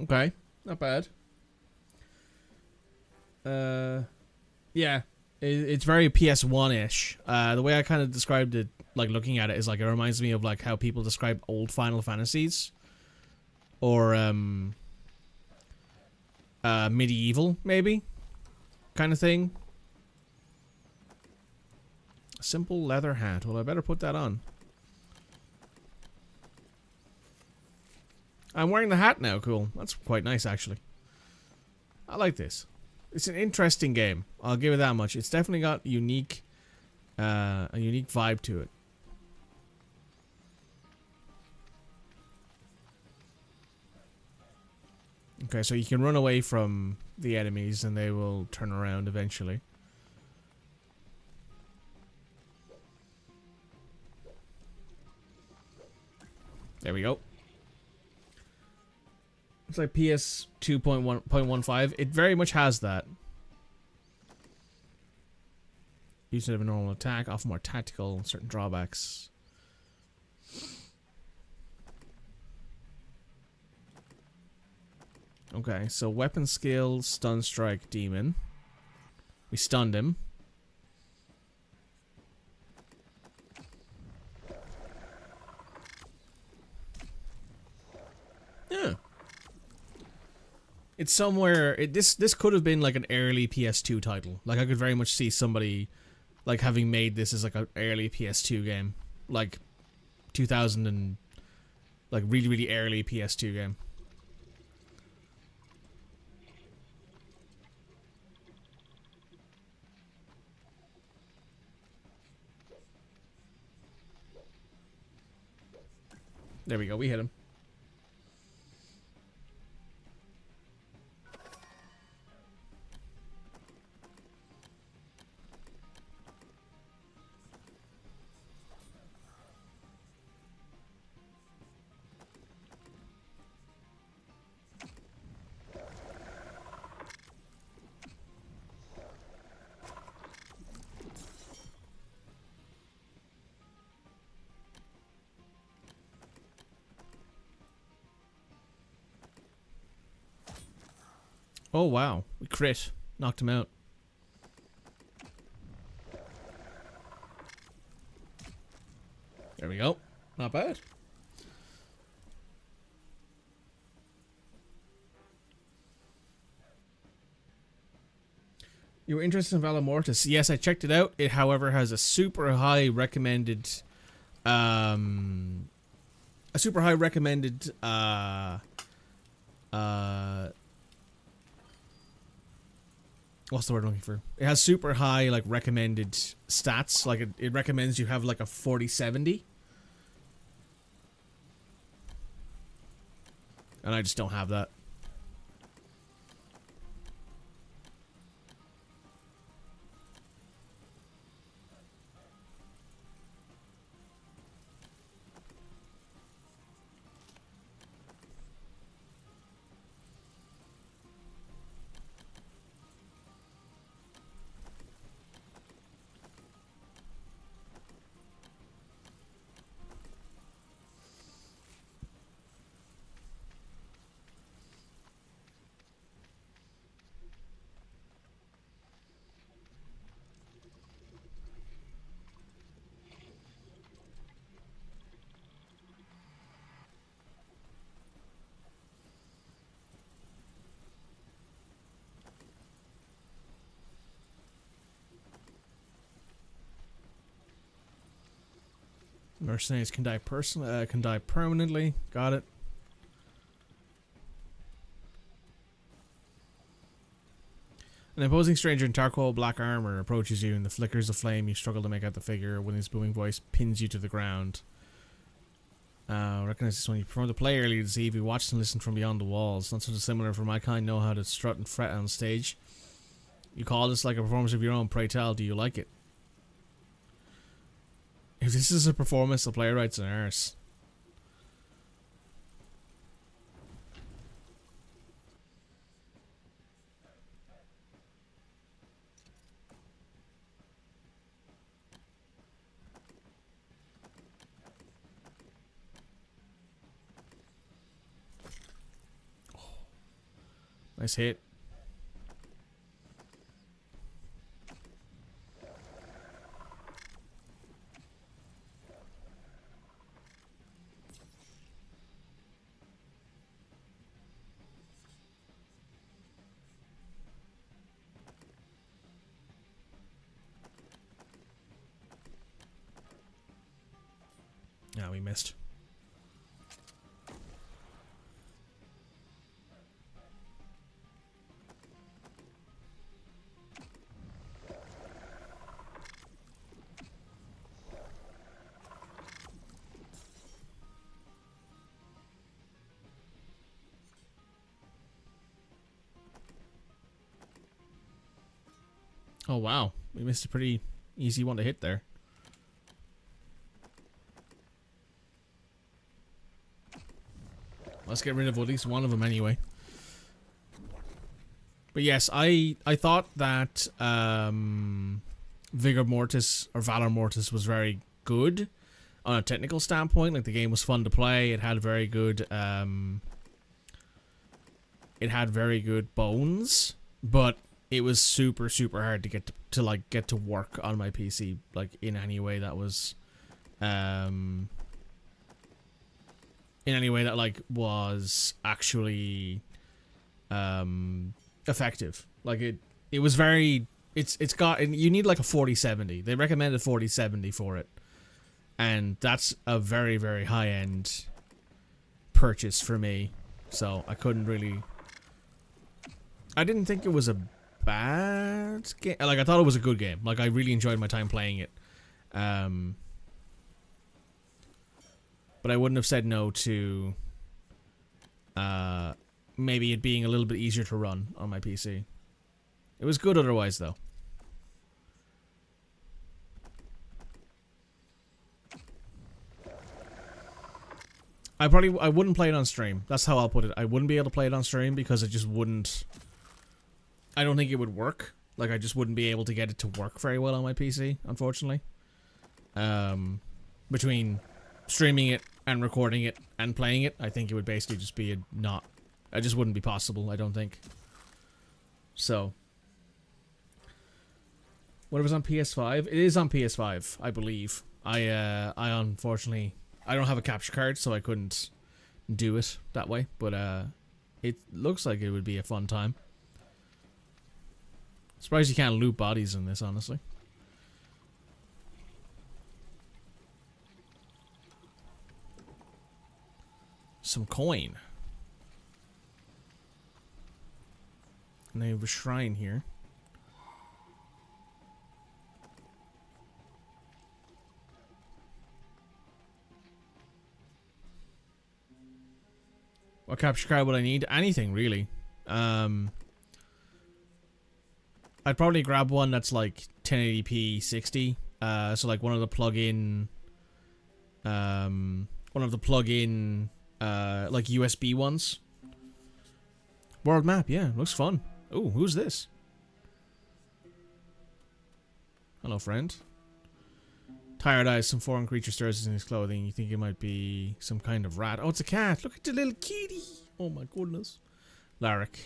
B: Okay, not bad. Yeah, it's very PS1-ish. The way I kind of described it, like looking at it, is like it reminds me of like how people describe old Final Fantasies, or medieval maybe, kind of thing. A simple leather hat. Well, I better put that on. I'm wearing the hat now. Cool. That's quite nice, actually. I like this. It's an interesting game. I'll give it that much. It's definitely got a unique vibe to it. Okay, so you can run away from the enemies and they will turn around eventually. There we go. It's like PS 2.1.15. It very much has that. Instead of a normal attack, often more tactical, certain drawbacks. Okay, so weapon skill, stun strike, demon. We stunned him. Yeah. It's somewhere. This could have been like an early PS2 title. Like I could very much see somebody like having made this as like an early PS2 game, like 2000 and like really early PS2 game. There we go. We hit him. Oh wow, we crit. Knocked him out. There we go. Not bad. You were interested in Valor Mortis? Yes, I checked it out. It, however, has a super high recommended what's the word I'm looking for? It has super high like recommended stats. Like it recommends you have like a 40/70. And I just don't have that. Mercenaries can die can die permanently. Got it. An imposing stranger in charcoal black armor approaches you. In the flickers of flame, you struggle to make out the figure when his booming voice pins you to the ground. Recognize this when you performed the play earlier this eve. You watched and listened from beyond the walls. Not so dissimilar from my kind know how to strut and fret on stage. You call this like a performance of your own. Pray tell, do you like it? If this is a performance, the playwright's an arse. Oh. Nice hit. Yeah, we missed. Oh wow, we missed a pretty easy one to hit there. Let's get rid of at least one of them anyway. But yes, I thought that Vigor Mortis or Valor Mortis was very good on a technical standpoint. Like, the game was fun to play. It had very good bones, but it was super hard to get to work on my PC, like, in any way that was in any way that, like, was actually effective. Like, it was very, it's got, you need like a 4070. They recommended 4070 for it, and that's a very high end purchase for me, so I couldn't really, I didn't think it was a bad game. Like, I thought it was a good game. Like, I really enjoyed my time playing it. But I wouldn't have said no to maybe it being a little bit easier to run on my PC. It was good otherwise, though. I wouldn't play it on stream. That's how I'll put it. I wouldn't be able to play it on stream because it just wouldn't, I don't think it would work. Like, I just wouldn't be able to get it to work very well on my PC, unfortunately. Between streaming it and recording it and playing it, I think it would basically just be it just wouldn't be possible, I don't think. So, what, it was on PS5? It is on PS5, I believe. I unfortunately, I don't have a capture card, so I couldn't do it that way, but it looks like it would be a fun time. Surprised you can't loot bodies in this, honestly. Some coin. And they have a shrine here. What capture card would I need? Anything, really. I'd probably grab one that's like 1080p 60. So like one of the plug-in like USB ones. World map, yeah, looks fun. Oh, who's this? Hello, friend. Tired eyes, some foreign creature stirs in his clothing. You think it might be some kind of rat. Oh, it's a cat. Look at the little kitty. Oh my goodness. Larrick.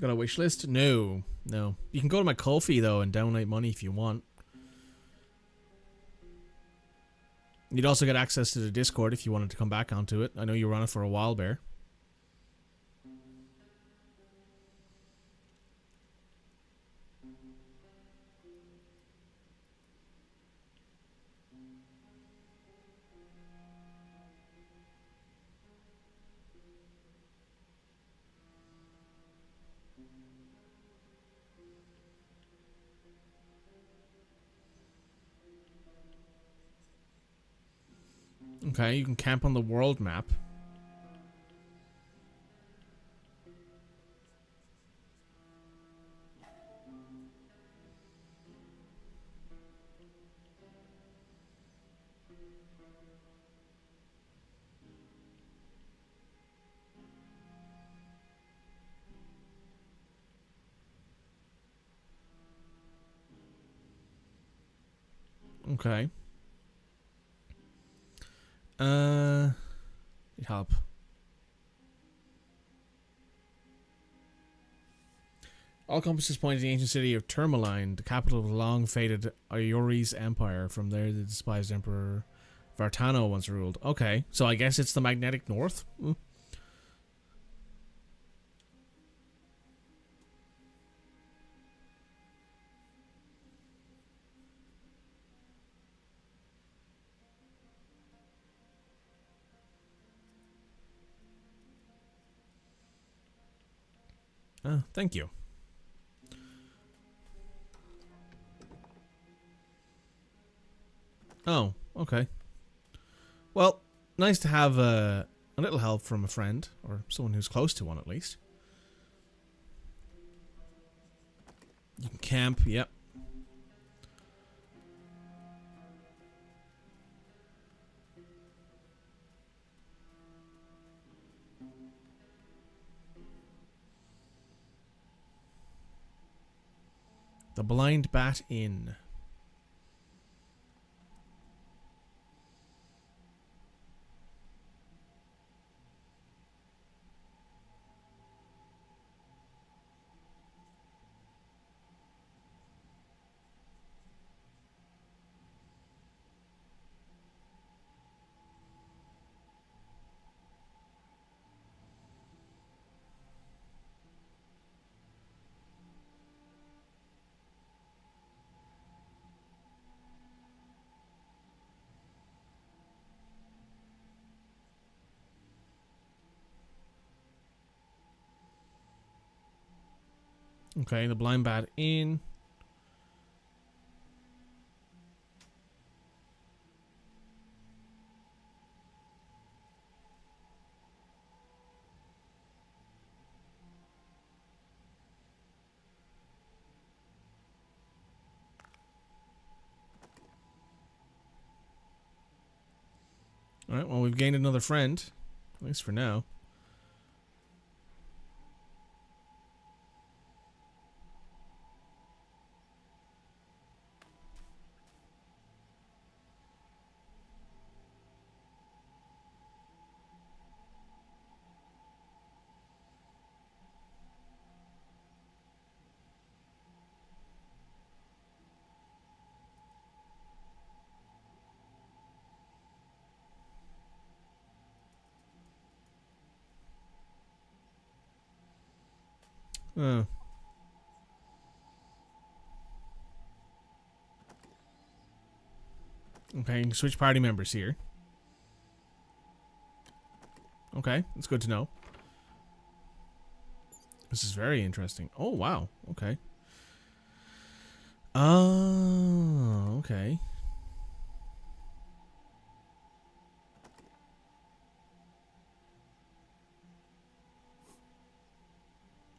B: Got a wish list? No. No. You can go to my Ko-fi, though, and donate money if you want. You'd also get access to the Discord if you wanted to come back onto it. I know you were on it for a while, Bear. Okay, you can camp on the world map. Okay. Help. All compasses point to the ancient city of Tourmaline, the capital of the long-fated Iori's empire. From there, the despised Emperor Vartano once ruled. Okay, so I guess it's the magnetic north? Mm. Thank you. Oh, okay. Well, nice to have a little help from a friend, or someone who's close to one at least. You can camp, yep. The Blind Bat Inn. Okay, the Blind Bat Inn. Alright, well, we've gained another friend. At least for now. Oh. Okay, you can switch party members here. Okay, that's good to know. This is very interesting. Oh, wow. Okay. Oh, okay.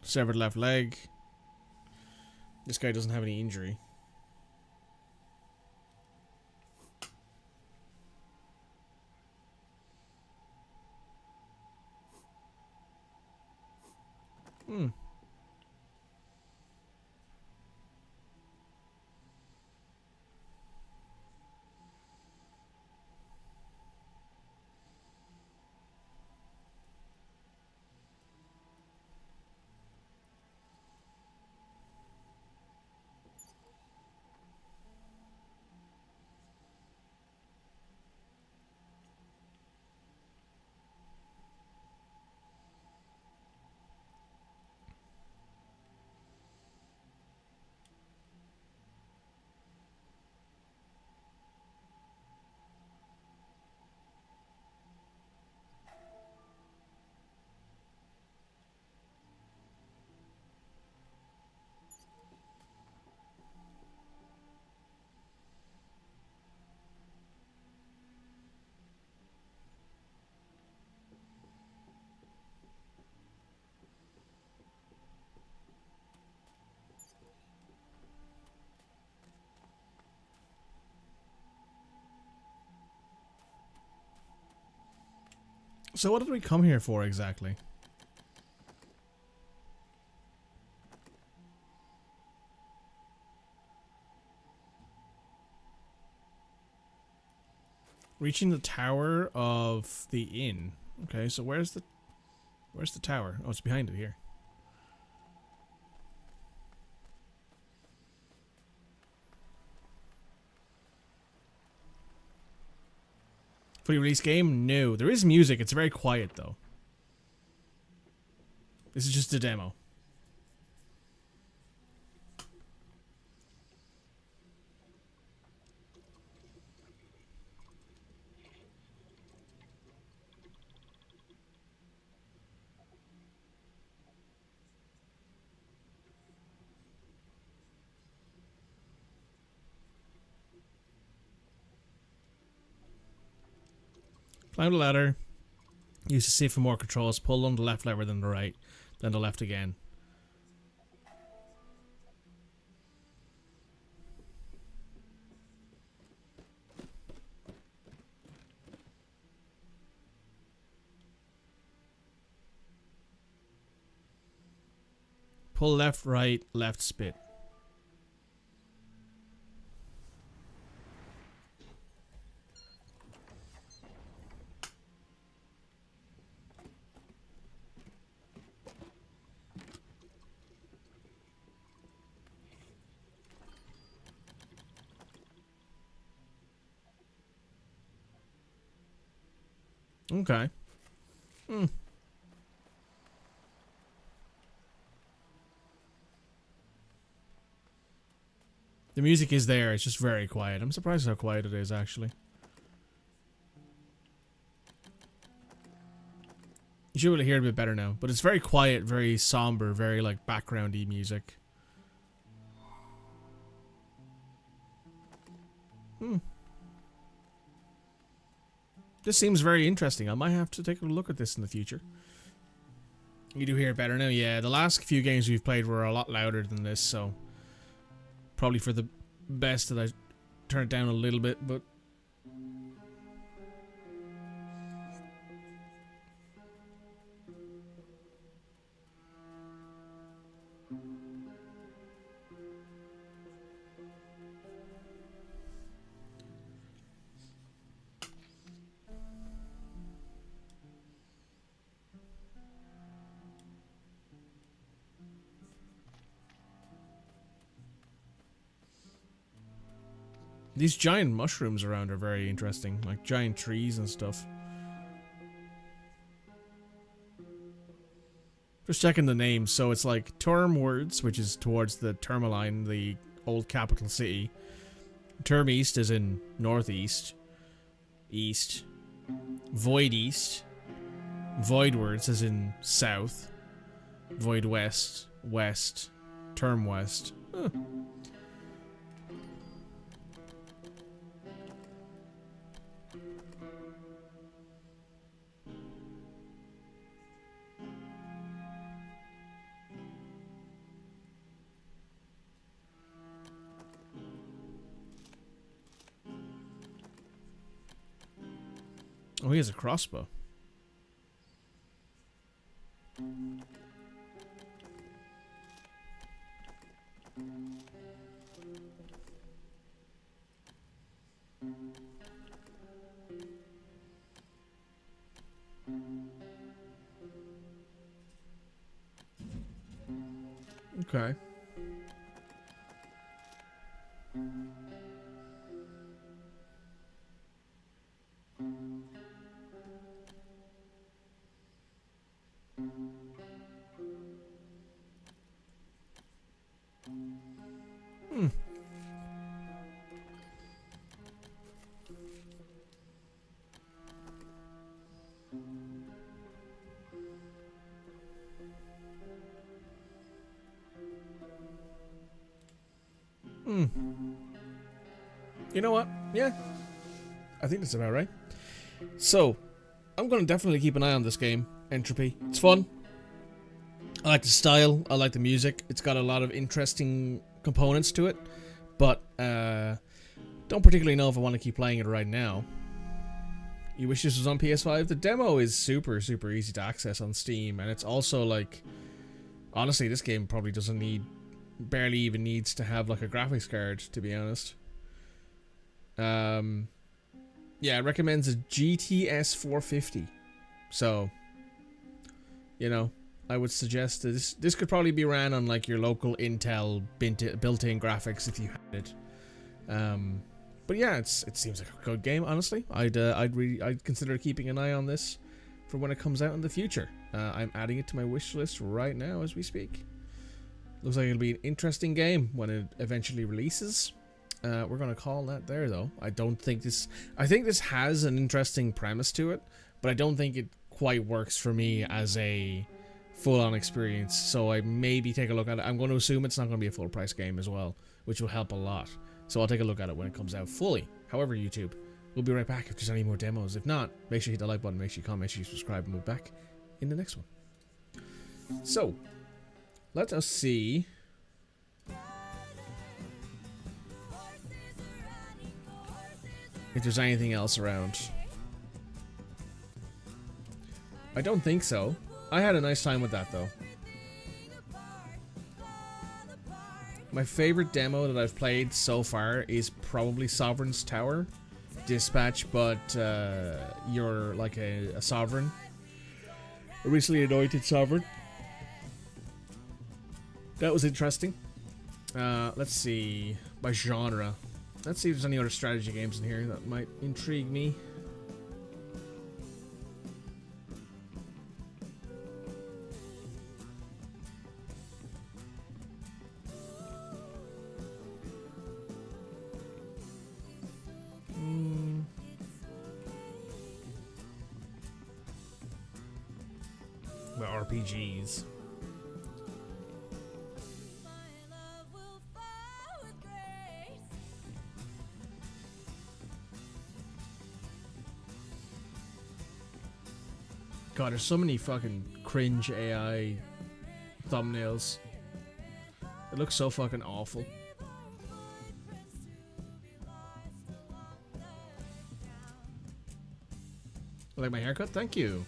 B: Severed left leg. This guy doesn't have any injury. Hmm. So what did we come here for exactly? Reaching the tower of the inn. Okay, so where's the tower? Oh, it's behind it here. Fully released game? No. There is music. It's very quiet though. This is just a demo. Climb the ladder. Use the C for more controls. Pull on the left lever, then the right, then the left again. Pull left, right, left, spit. Okay. The music is there, it's just very quiet. I'm surprised how quiet it is, actually. You should really hear it a bit better now. But it's very quiet, very somber, very, like, background-y music. This seems very interesting. I might have to take a look at this in the future. You do hear it better now? Yeah, the last few games we've played were a lot louder than this, so... Probably for the best that I turn it down a little bit, but... These giant mushrooms around are very interesting, like giant trees and stuff. Just checking the names, so it's like Term Words, which is towards the Termaline, the old capital city. Term East is in northeast. East. Void East. Void Words is in south. Void West. West. Term West. Huh. Oh, he has a crossbow. Okay. You know what? Yeah. I think that's about right. So, I'm going to definitely keep an eye on this game, Entropy. It's fun. I like the style. I like the music. It's got a lot of interesting components to it. But, don't particularly know if I want to keep playing it right now. You wish this was on PS5? The demo is super, super easy to access on Steam. And it's also like... Honestly, this game probably doesn't need... Barely even needs to have like a graphics card, to be honest. Yeah, it recommends a GTS 450. So, you know, I would suggest that this could probably be ran on like your local Intel built-in graphics if you had it. But yeah, it seems like a good game. Honestly, I'd consider keeping an eye on this for when it comes out in the future. I'm adding it to my wish list right now as we speak. Looks like it'll be an interesting game when it eventually releases. We're gonna call that there, though. I think this has an interesting premise to it, but I don't think it quite works for me as a full-on experience. So I maybe take a look at it. I'm going to assume it's not going to be a full-price game as well, which will help a lot. So I'll take a look at it when it comes out fully. However, YouTube, we'll be right back if there's any more demos. If not, make sure you hit the like button, make sure you comment, make sure you subscribe, and we'll be back in the next one. So, let us see. If there's anything else around. I don't think so. I had a nice time with that though. My favorite demo that I've played so far is probably Sovereign's Tower. Dispatch, but you're like a sovereign. A recently anointed sovereign. That was interesting. Let's see. By genre. Let's see if there's any other strategy games in here that might intrigue me. Well, RPGs. God, there's so many fucking cringe AI thumbnails. It looks so fucking awful. Like my haircut? Thank you.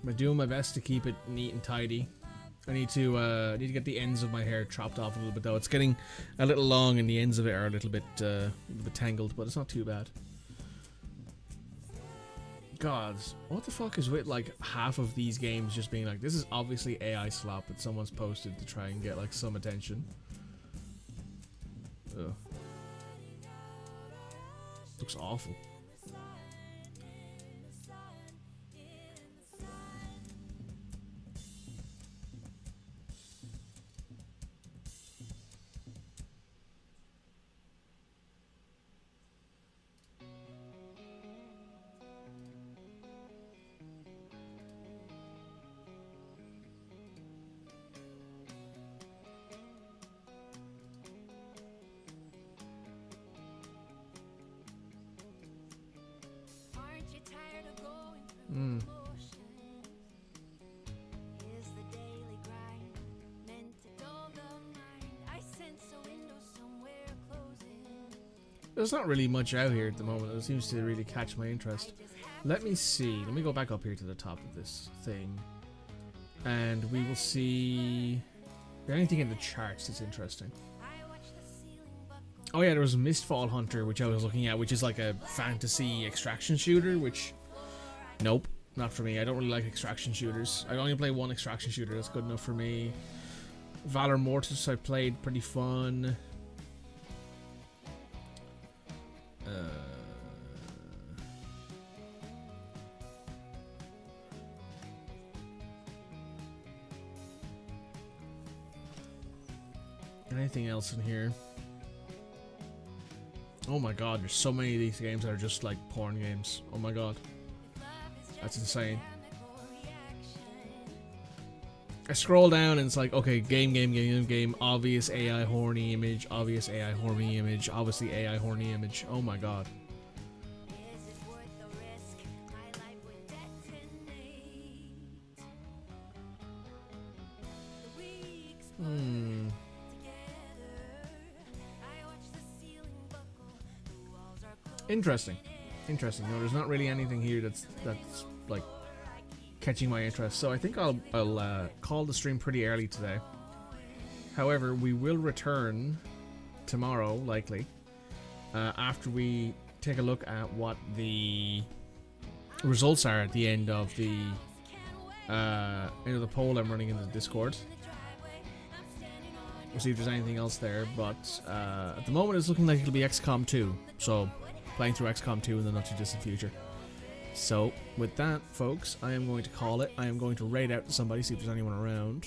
B: I'm doing my best to keep it neat and tidy. I need to get the ends of my hair chopped off a little bit though. It's getting a little long and the ends of it are a little bit tangled, but it's not too bad. God, what the fuck is with like half of these games just being like, this is obviously AI slop that someone's posted to try and get like some attention. Ugh. Looks awful. There's not really much out here at the moment that seems to really catch my interest. Let me see. Let me go back up here to the top of this thing. And we will see... anything in the charts that's interesting. Oh yeah, there was Mistfall Hunter, which I was looking at, which is like a fantasy extraction shooter, which... nope, not for me. I don't really like extraction shooters. I only play one extraction shooter, that's good enough for me. Valor Mortis I played, pretty fun. Anything else in here? Oh my god, there's so many of these games that are just like porn games. Oh my god. That's insane. I scroll down and it's like, okay, game, obvious AI horny image, obvious AI horny image, obviously AI horny image. Oh my god. Interesting. No, there's not really anything here that's like catching my interest. So I think I'll call the stream pretty early today. However, we will return tomorrow, likely, after take a look at what the results are at the end of the poll I'm running in the Discord. We'll see if there's anything else there, but at the moment it's looking like it'll be XCOM 2, so playing through XCOM 2 in the not too distant future. So with that, folks, I am going to call it. I am going to raid out to somebody, see if there's anyone around.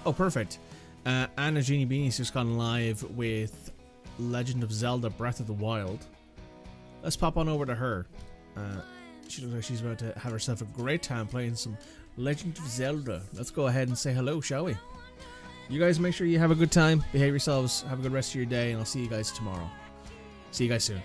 B: Oh, perfect. Anna Genie Beanie's just gone live with Legend of Zelda Breath of the Wild. Let's pop on over to her. She looks like she's about to have herself a great time playing some Legend of Zelda. Let's go ahead and say hello, shall we? You guys make sure you have a good time, behave yourselves, have a good rest of your day, and I'll see you guys tomorrow. See you guys soon.